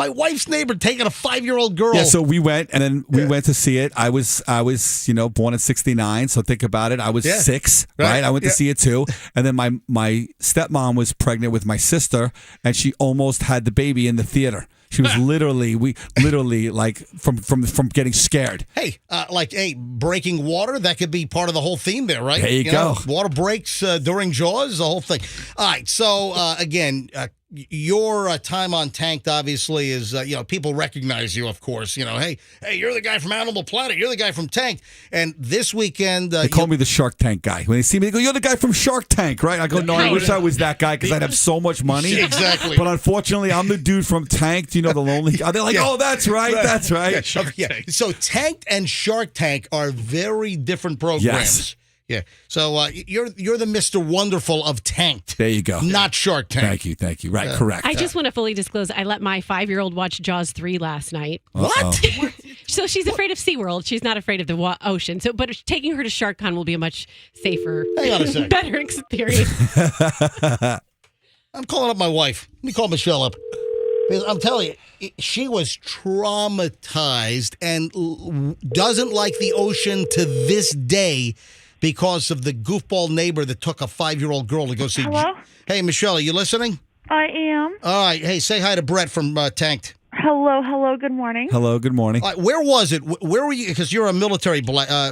wife's neighbor taking a 5-year-old girl? Yeah, so we went, and then we went to see it. I was born in '69, so think about it. I was 6, right? I went to see it too, and then my stepmom was pregnant with my sister, and she almost had the baby in the theater. She was literally like from getting scared. Hey, breaking water, that could be part of the whole theme there, right? There you go. Water breaks during Jaws, the whole thing. All right, so again, your time on Tanked obviously is, people recognize you, of course. Hey, you're the guy from Animal Planet. You're the guy from Tanked. And this weekend... they call me the Shark Tank guy. When they see me, they go, you're the guy from Shark Tank, right? I go, no, I wish I was that guy because I'd have so much money. Exactly. But unfortunately, I'm the dude from Tanked, the lonely guy. They're like, oh, that's right, that's right. Yeah. So Tanked and Shark Tank are very different programs. Yes. Yeah. So you're the Mr. Wonderful of Tanked. There you go. Not Shark Tank. Thank you. Right, correct. I just want to fully disclose, I let my 5-year-old watch Jaws 3 last night. What? So she's afraid of SeaWorld. She's not afraid of the ocean. So, but taking her to SharkCon will be a much safer, Hang on a second. better experience. I'm calling up my wife. Let me call Michelle up. Because I'm telling you, she was traumatized and doesn't like the ocean to this day because of the goofball neighbor that took a 5-year-old girl to go see. Hello? Hey, Michelle, are you listening? I am. All right. Hey, say hi to Brett from Tanked. Hello, good morning. Hello, good morning. All right, where was it? Where were you? Because you're a military,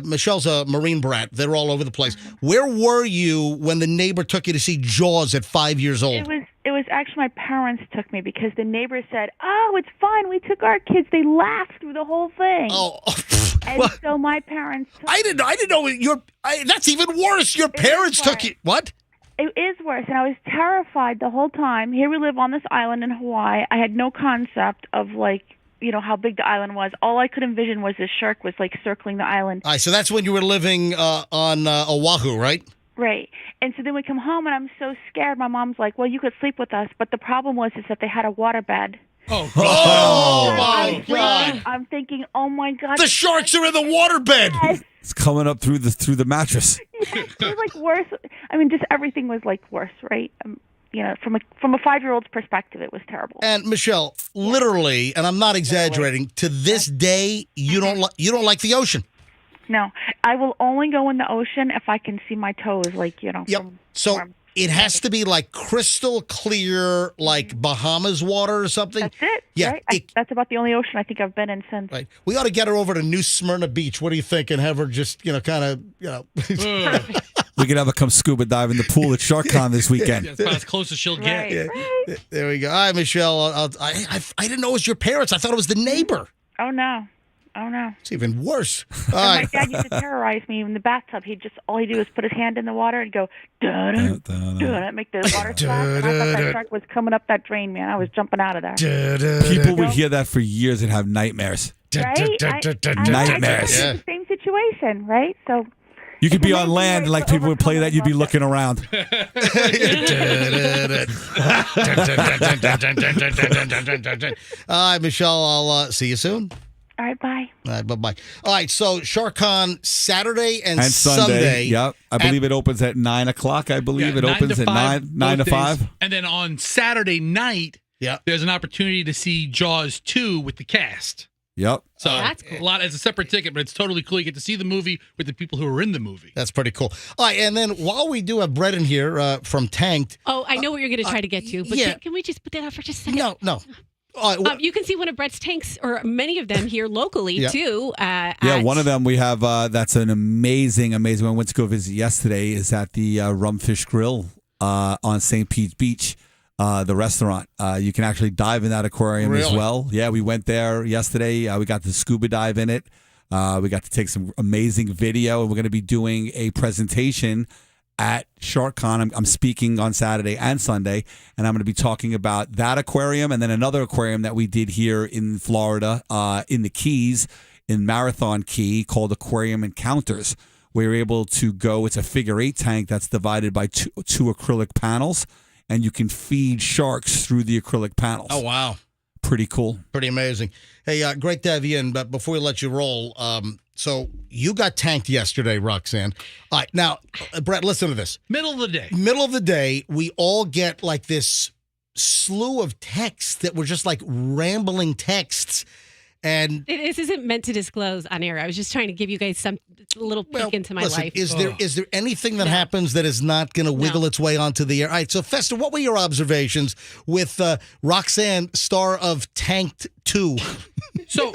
Michelle's a Marine brat. They're all over the place. Where were you when the neighbor took you to see Jaws at 5 years old? It was actually my parents took me because the neighbor said, "Oh, it's fine. We took our kids. They laughed through the whole thing." Oh, and so my parents. I didn't know that's even worse. Your parents took you. What? It is worse, and I was terrified the whole time. Here we live on this island in Hawaii. I had no concept of how big the island was. All I could envision was this shark was circling the island. All right, so that's when you were living on Oahu, right? Right. And so then we come home, and I'm so scared. My mom's like, well, you could sleep with us. But the problem was that they had a waterbed. Oh, my God. God. I'm thinking, oh, my God. The sharks are in the waterbed. Yes. It's coming up through the mattress. Yes, it was worse. I mean, just everything was worse, right? From a 5-year-old's perspective, it was terrible. And Michelle, literally, and I'm not exaggerating, to this day, you don't like the ocean. No, I will only go in the ocean if I can see my toes, Yep. So it has to be crystal clear, Bahamas water or something. That's it. Yeah. Right? That's about the only ocean I think I've been in since. Right. We ought to get her over to New Smyrna Beach. What do you think? And have her just, kind of, We could have her come scuba dive in the pool at SharkCon this weekend. That's about as close as she'll get. Yeah. There we go. All right, Michelle. I didn't know it was your parents. I thought it was the neighbor. Oh, no. It's even worse. My dad used to terrorize me in the bathtub. All he'd do was put his hand in the water and go, da-da, make the water splash. And I thought that shark was coming up that drain, man. I was jumping out of there. People would hear that for years and have nightmares. Right? Nightmares. I the same situation, right? So you could be on land and people would play that, you'd be looking around. All right, Michelle, I'll see you soon. All right, bye. All right, bye-bye. All right, so SharkCon Saturday and Sunday. Yep. I believe it opens at 9 o'clock. I believe it opens at 9 to 5. And then on Saturday night, there's an opportunity to see Jaws 2 with the cast. Yep. So That's cool. a lot. It's a separate ticket, but it's totally cool. You get to see the movie with the people who are in the movie. That's pretty cool. All right, and then while we do have Brett in here from Tanked. Oh, I know what you're going to try to get to, but yeah. can we just put that out for just a second? No. You can see one of Brett's tanks, or many of them here locally, Yeah. too. Yeah, one of them we have. That's an amazing one. I went to go visit yesterday. Is at the Rumfish Grill on St. Pete's Beach, the restaurant. You can actually dive in that aquarium as Really? well. Yeah, we went there yesterday. We got to scuba dive in it. We got to take some amazing video, and we're going to be doing a presentation at SharkCon. I'm speaking on Saturday and Sunday, and I'm going to be talking about that aquarium and then another aquarium that we did here in Florida, in the Keys, in Marathon Key, called Aquarium Encounters. We were able to go. It's a figure 8 tank that's divided by two acrylic panels, and you can feed sharks through the acrylic panels. Oh, wow. Pretty cool. Pretty amazing. Hey, great to have you in, but before we let you roll, so you got tanked yesterday, Roxanne. All right, now, Brett, listen to this. Middle of the day. Middle of the day, we all get like this slew of texts that were just like rambling texts. And This isn't meant to disclose on air. I was just trying to give you guys some little peek into my listen, life. Is there anything that happens that is not going to wiggle its way onto the air? All right, so Fester, what were your observations with Roxanne, star of Tanked 2? So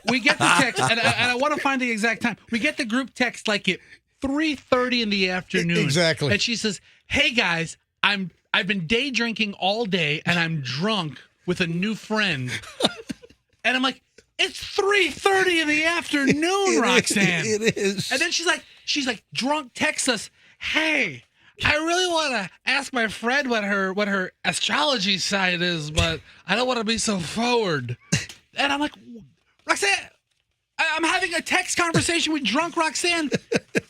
we get the text, and I want to find the exact time. We get the group text like at 3:30 in the afternoon. Exactly. And she says, "Hey guys, I've been day drinking all day, and I'm drunk with a new friend." And I'm like, "It's 3:30 in the afternoon, Roxanne." It is. And then she's like, drunk texts us, "Hey, I really want to ask my friend what her astrology sign is, but I don't want to be so forward." And I'm like, "Roxanne, I'm having a text conversation with drunk Roxanne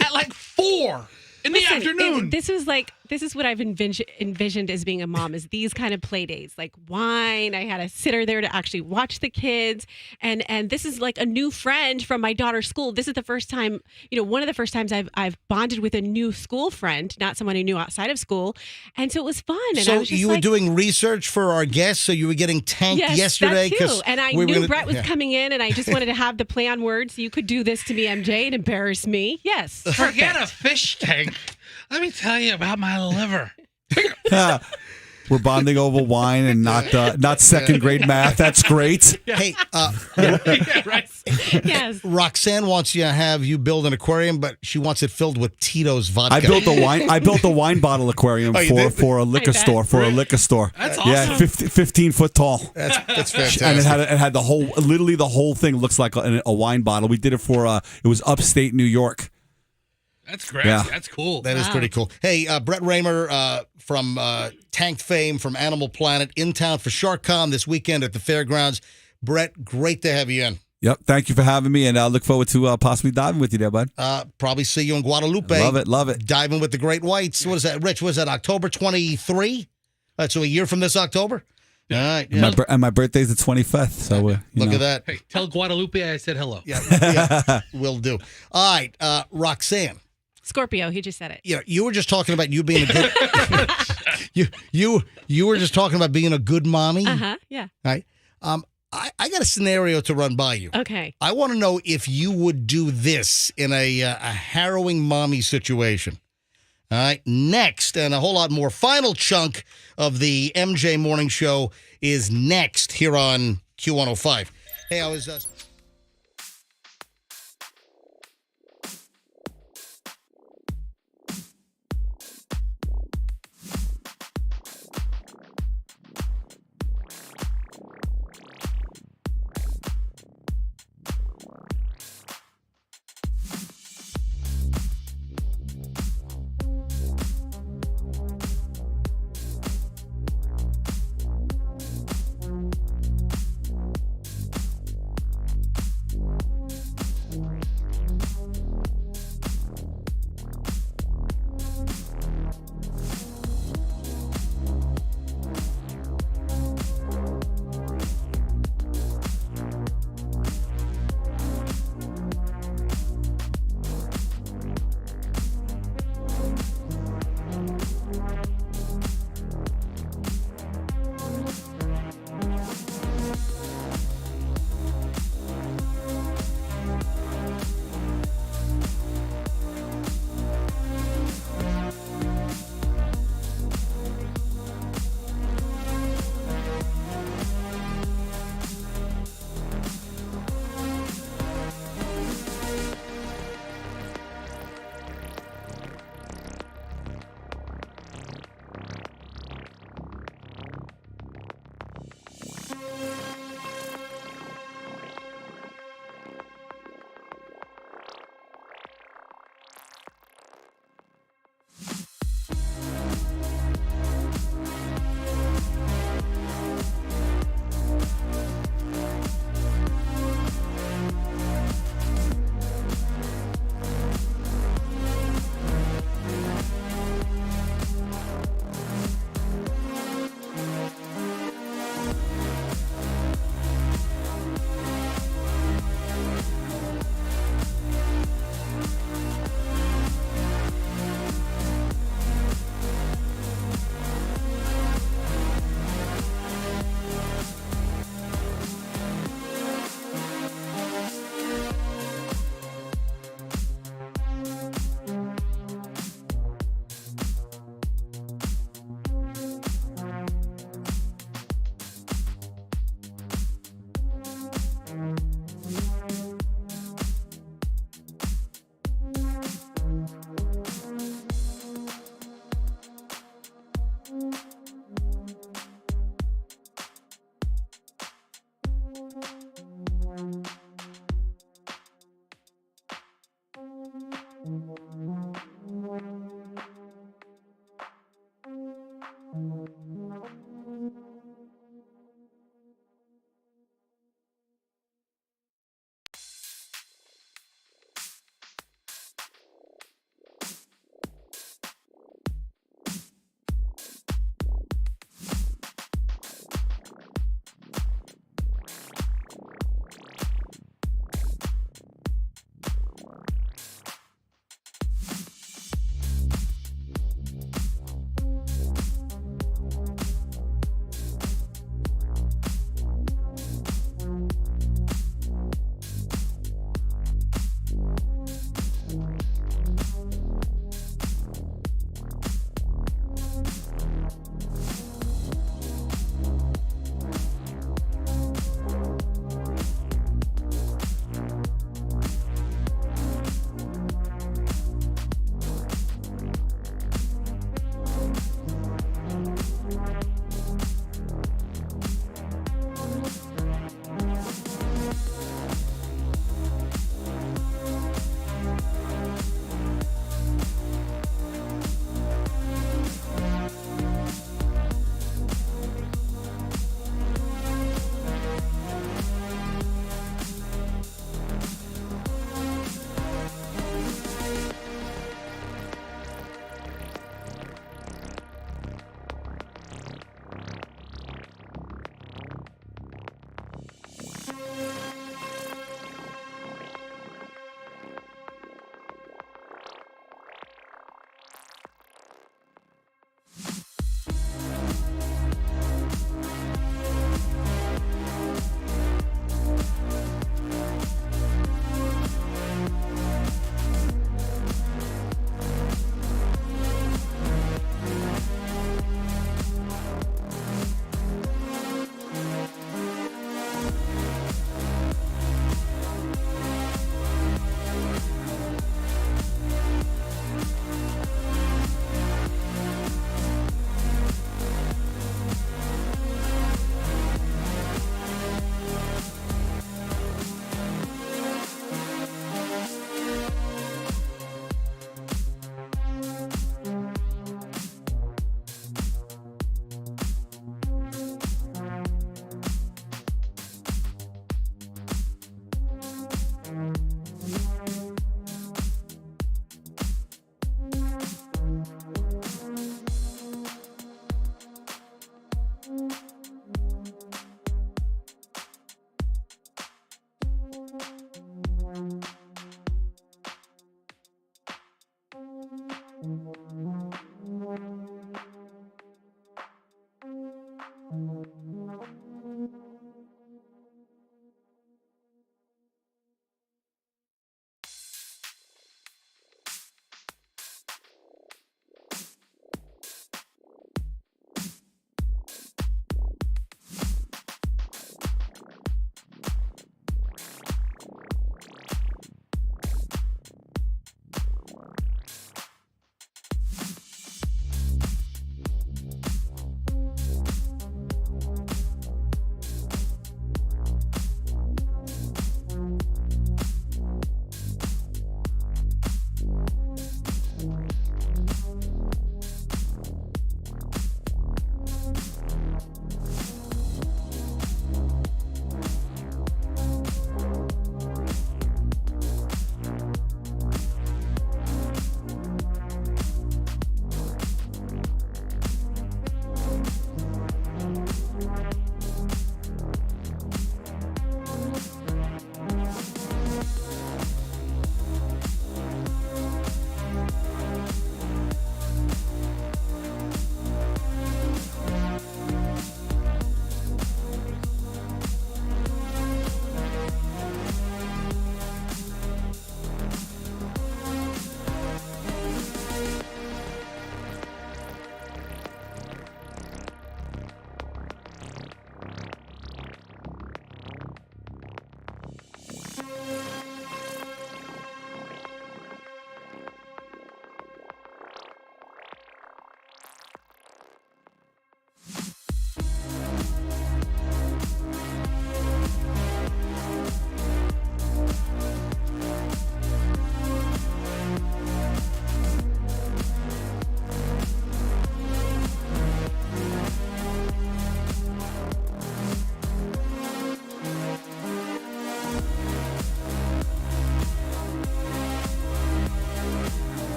at like 4 in the afternoon." This is what I've envisioned as being a mom, is these kind of play days, like wine. I had a sitter there to actually watch the kids. And this is like a new friend from my daughter's school. This is the first time, one of the first times I've bonded with a new school friend, not someone who knew outside of school. And so it was fun. And So I was just you were doing research for our guests, so you were getting tanked yesterday? That too. And I knew Brett was coming in, and I just wanted to have the play on words. You could do this to me, MJ, and embarrass me. Yes. Forget a fish tank. Let me tell you about my liver. We're bonding over wine and not second grade math. That's great. Hey, right. Yes. Roxanne wants you to have you build an aquarium, but she wants it filled with Tito's vodka. I built a wine bottle aquarium for a liquor store. That's Yeah, awesome. 15 foot tall. That's fantastic. And it had the whole thing looks like a wine bottle. We did it for it was upstate New York. That's great. Yeah. That's cool. That is pretty cool. Hey, Brett Raymer from Tanked fame from Animal Planet in town for SharkCon this weekend at the fairgrounds. Brett, great to have you in. Yep. Thank you for having me, and I look forward to possibly diving with you there, bud. Probably see you in Guadalupe. Love it. Diving with the great whites. What is that, Rich? Was that October 23? So a year from this October? All right. Yeah. And my birthday's the 25th. So Look at that. Hey, tell Guadalupe I said hello. Yeah, will do. All right, Roxanne. Scorpio, he just said it. Yeah, you were just talking about you being a good. you were just talking about being a good mommy. Yeah. All right. I got a scenario to run by you. Okay. I want to know if you would do this in a harrowing mommy situation. All right. Next, and a whole lot more. Final chunk of the MJ Morning Show is next here on Q105. Hey, I was.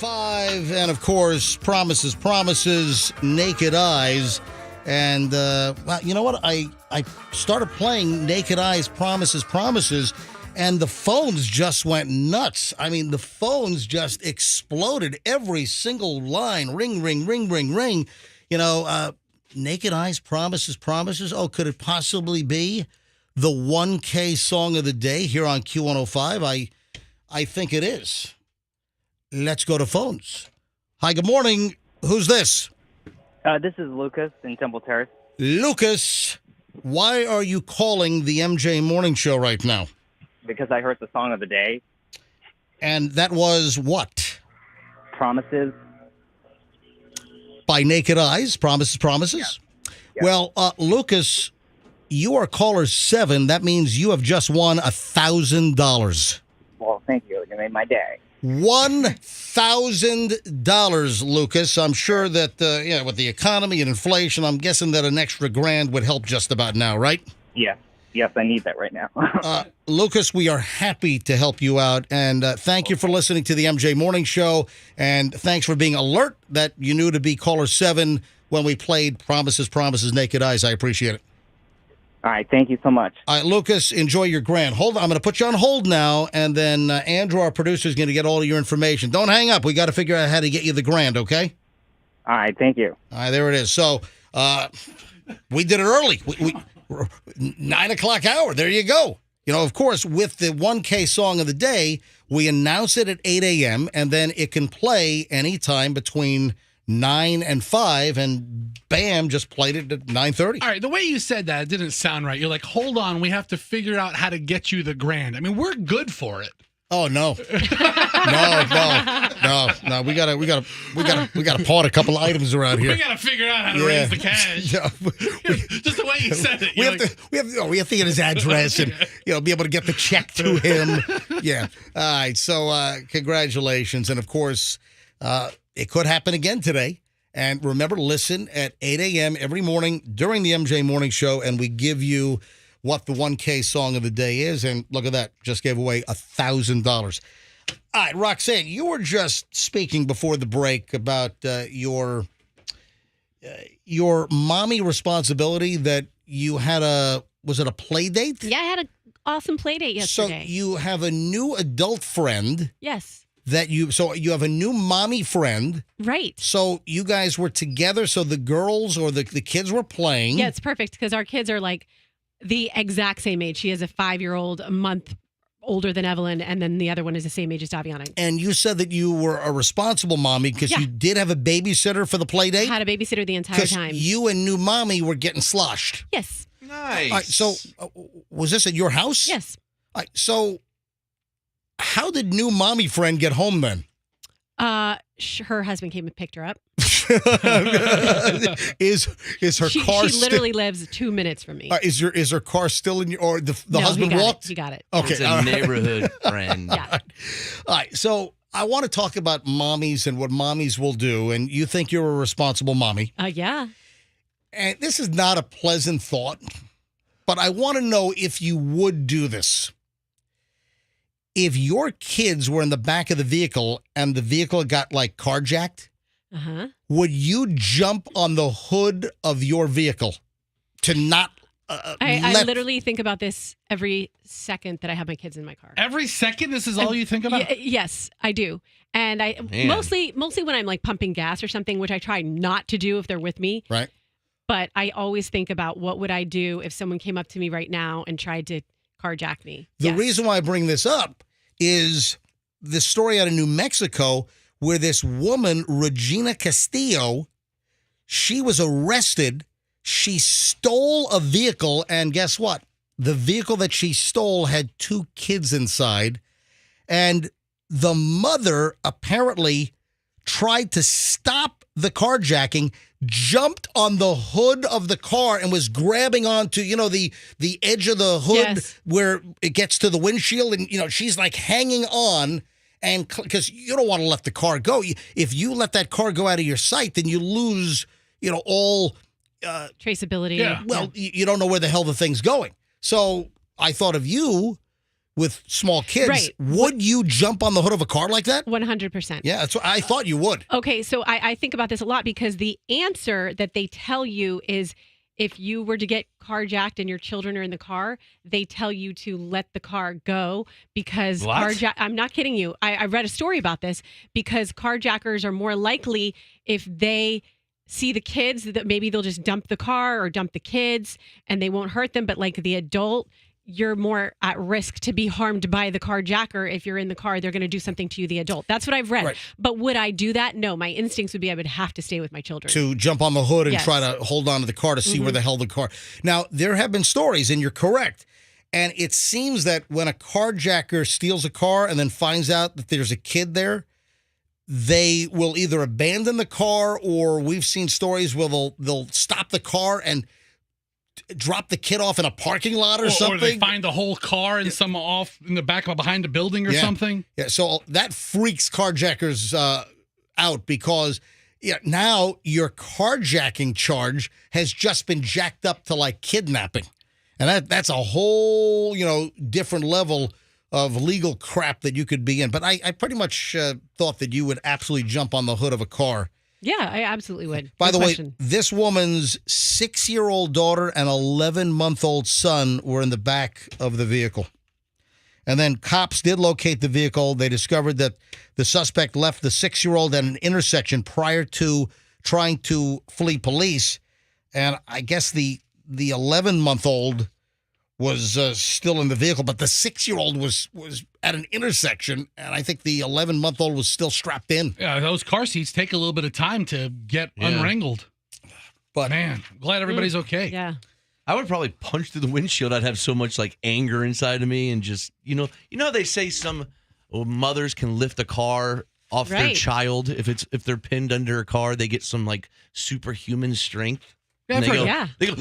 Q105, and of course, Promises, Promises, Naked Eyes. And, well, you know what? I started playing Naked Eyes, Promises, Promises, and the phones just went nuts. I mean, the phones just exploded. Every single line, ring, ring, ring, ring, ring. You know, Naked Eyes, Promises, Promises. Oh, could it possibly be the 1K song of the day here on Q105? I think it is. Let's go to phones. Hi, good morning. Who's this? This is Lucas in Temple Terrace. Lucas, why are you calling the MJ Morning Show right now? Because I heard the song of the day. And that was what? Promises. By Naked Eyes, Promises, Promises? Yeah. Well, Lucas, you are caller 7. That means you have just won $1,000. Well, thank you. You made my day. $1,000, Lucas. I'm sure that, with the economy and inflation, I'm guessing that an extra grand would help just about now, right? Yes. Yes, I need that right now. Lucas, we are happy to help you out, and thank you for listening to the MJ Morning Show, and thanks for being alert that you knew to be caller 7 when we played Promises, Promises, Naked Eyes. I appreciate it. All right, thank you so much. All right, Lucas, enjoy your grand. Hold on, I'm going to put you on hold now, and then Andrew, our producer, is going to get all of your information. Don't hang up. We got to figure out how to get you the grand, okay? All right, thank you. All right, there it is. So we did it early. We 9 o'clock hour. There you go. You know, of course, with the 1K song of the day, we announce it at 8 a.m., and then it can play anytime between 9 and 5, and bam, just played it at 9:30. All right, the way you said that, it didn't sound right. You're like, hold on, we have to figure out how to get you the grand. I mean, we're good for it. Oh no, no! We gotta pawn a couple of items around here. We gotta figure out how to raise the cash. Yeah. Just the way you said it. We have to get his address and be able to get the check to him. Yeah. All right. So congratulations, and of course, it could happen again today. And remember, listen at 8 a.m. every morning during the MJ Morning Show, and we give you what the 1K song of the day is. And look at that, just gave away $1,000. All right, Roxanne, you were just speaking before the break about your mommy responsibility that you had was it a play date? Yeah, I had an awesome play date yesterday. So you have a new adult friend. Yes. So you have a new mommy friend. Right. So you guys were together, so the girls or the kids were playing. Yeah, it's perfect because our kids are like the exact same age. She has a 5-year-old, a month older than Evelyn, and then the other one is the same age as Daviana. And you said that you were a responsible mommy because you did have a babysitter for the play date? Had a babysitter the entire time. You and new mommy were getting sloshed. Yes. Nice. All right, so was this at your house? Yes. All right, so how did new mommy friend get home then? Her husband came and picked her up. Is her car? She literally lives 2 minutes from me. Is her car still in your? Or the husband walked? He got it. Okay, it's a neighborhood friend. Yeah. All right. So I want to talk about mommies and what mommies will do. And you think you're a responsible mommy? Yeah. And this is not a pleasant thought, but I want to know if you would do this. If your kids were in the back of the vehicle and the vehicle got like carjacked, would you jump on the hood of your vehicle to not I literally think about this every second that I have my kids in my car. Every second? This is all you think about? Yes, I do. And I mostly when I'm like pumping gas or something, which I try not to do if they're with me. Right. But I always think about what would I do if someone came up to me right now and tried to carjack me. The reason why I bring this up is the story out of New Mexico where this woman, Regina Castillo, she was arrested. She stole a vehicle, and guess what? The vehicle that she stole had 2 kids inside, and the mother apparently tried to stop the carjacking, jumped on the hood of the car and was grabbing onto, the edge of the hood where it gets to the windshield. And, she's like hanging on, and because you don't want to let the car go. If you let that car go out of your sight, then you lose, all traceability. Yeah. Well, you don't know where the hell the thing's going. So I thought of you with small kids. Right. Would you jump on the hood of a car like that? 100%. Yeah, that's what I thought you would. Okay, so I think about this a lot because the answer that they tell you is if you were to get carjacked and your children are in the car, they tell you to let the car go because I'm not kidding you. I read a story about this because carjackers are more likely if they see the kids that maybe they'll just dump the car or dump the kids and they won't hurt them. But like the adult, you're more at risk to be harmed by the carjacker. If you're in the car, they're going to do something to you, the adult. That's what I've read. Right. But would I do that? No, my instincts would be I would have to stay with my children. To jump on the hood and Yes. try to hold on to the car to see where the hell the car. Now, there have been stories, and you're correct. And it seems that when a carjacker steals a car and then finds out that there's a kid there, they will either abandon the car or we've seen stories where they'll stop the car and drop the kid off in a parking lot or something. Or they find the whole car and some off in the back behind a building or something. Yeah, so that freaks carjackers out because now your carjacking charge has just been jacked up to like kidnapping. And that's a whole, different level of legal crap that you could be in. But I pretty much thought that you would absolutely jump on the hood of a car. Yeah, I absolutely would. By No the question. way, this woman's 6-year-old daughter and 11-month-old son were in the back of the vehicle. And then cops did locate the vehicle. They discovered that the suspect left the 6-year-old at an intersection prior to trying to flee police. And I guess the 11-month-old was still in the vehicle, but the 6-year-old was at an intersection, and I think the 11-month-old was still strapped in. Yeah, those car seats take a little bit of time to get unwrangled. But man, I'm glad everybody's okay. Yeah. I would probably punch through the windshield. I'd have so much like anger inside of me, and just how they say some mothers can lift a car off their child if they're pinned under a car, they get some like superhuman strength. Yeah, And they go.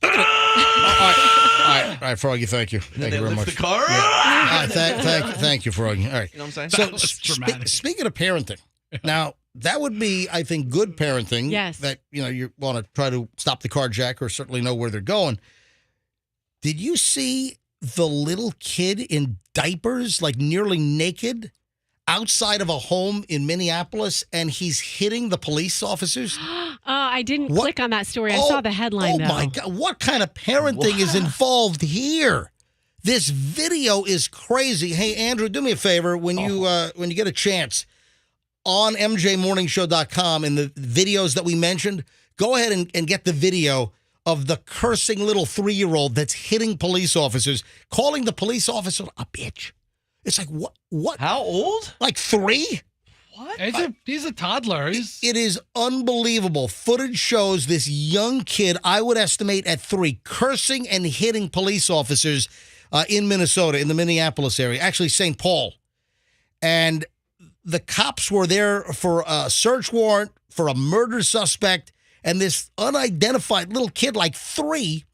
All right, Froggy, thank you. Thank you very much. The car? Yeah. Thank you, Froggy. All right. You know what I'm saying? So, That was dramatic. speaking of parenting, now that would be, I think, good parenting. Yes. That you want to try to stop the carjacker or certainly know where they're going. Did you see the little kid in diapers, like nearly naked, outside of a home in Minneapolis, and he's hitting the police officers? I didn't click on that story. I saw the headline, though. Oh, my God. What kind of parenting is involved here? This video is crazy. Hey, Andrew, do me a favor. When you get a chance, on mjmorningshow.com, in the videos that we mentioned, go ahead and get the video of the cursing little 3-year-old that's hitting police officers, calling the police officer a bitch. It's like, what? How old? Like 3? What? He's a toddler. It is unbelievable. Footage shows this young kid, I would estimate at 3, cursing and hitting police officers in Minnesota, in the Minneapolis area, actually St. Paul. And the cops were there for a search warrant for a murder suspect, and this unidentified little kid, like 3,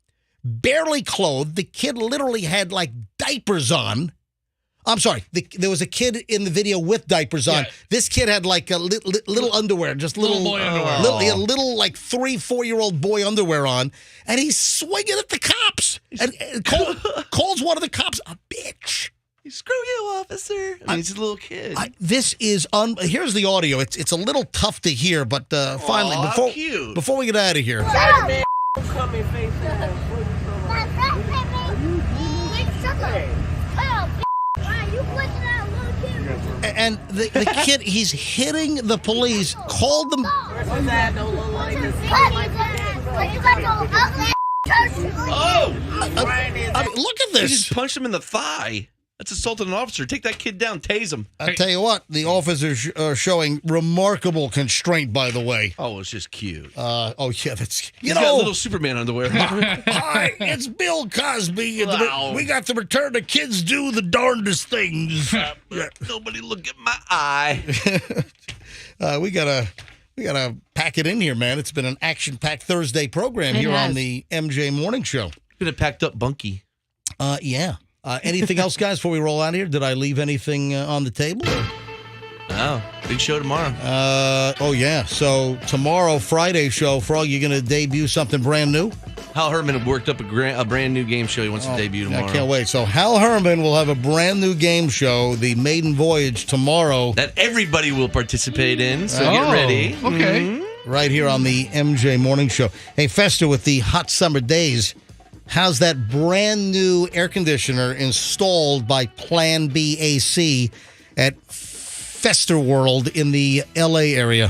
barely clothed. The kid literally had like diapers on. I'm sorry. There was a kid in the video with diapers on. Yeah. This kid had like a little underwear, just little boy underwear. he had little like 3-4-year-old boy underwear on, and he's swinging at the cops and calls one of the cops a bitch. Screw you, officer. I mean, he's a little kid. This is here's the audio. It's a little tough to hear, but finally, before we get out of here. And the kid, he's hitting the police, called them. Look at this. He just punched him in the thigh. That's assaulting an officer. Take that kid down. Tase him. I tell you what, the officers are showing remarkable constraint, by the way. Oh, it's just cute. That's... He's got little Superman underwear. Hi, it's Bill Cosby. Wow. We got the return to kids do the darndest things. Nobody look at my eye. We gotta pack it in here, man. It's been an action-packed Thursday program here on the MJ Morning Show. Been a packed up bunkie. Yeah. Anything else, guys, before we roll out of here? Did I leave anything on the table? No. Big show tomorrow. Yeah. So tomorrow, Friday show, Frog, you going to debut something brand new? Hal Herman worked up a brand new game show he wants to debut tomorrow. I can't wait. So Hal Herman will have a brand new game show, The Maiden Voyage, tomorrow. That everybody will participate in, so get ready. Okay. Mm-hmm. Right here on the MJ Morning Show. Hey, Fester, with the hot summer days, how's that brand new air conditioner installed by Plan B AC at Fester World in the LA area?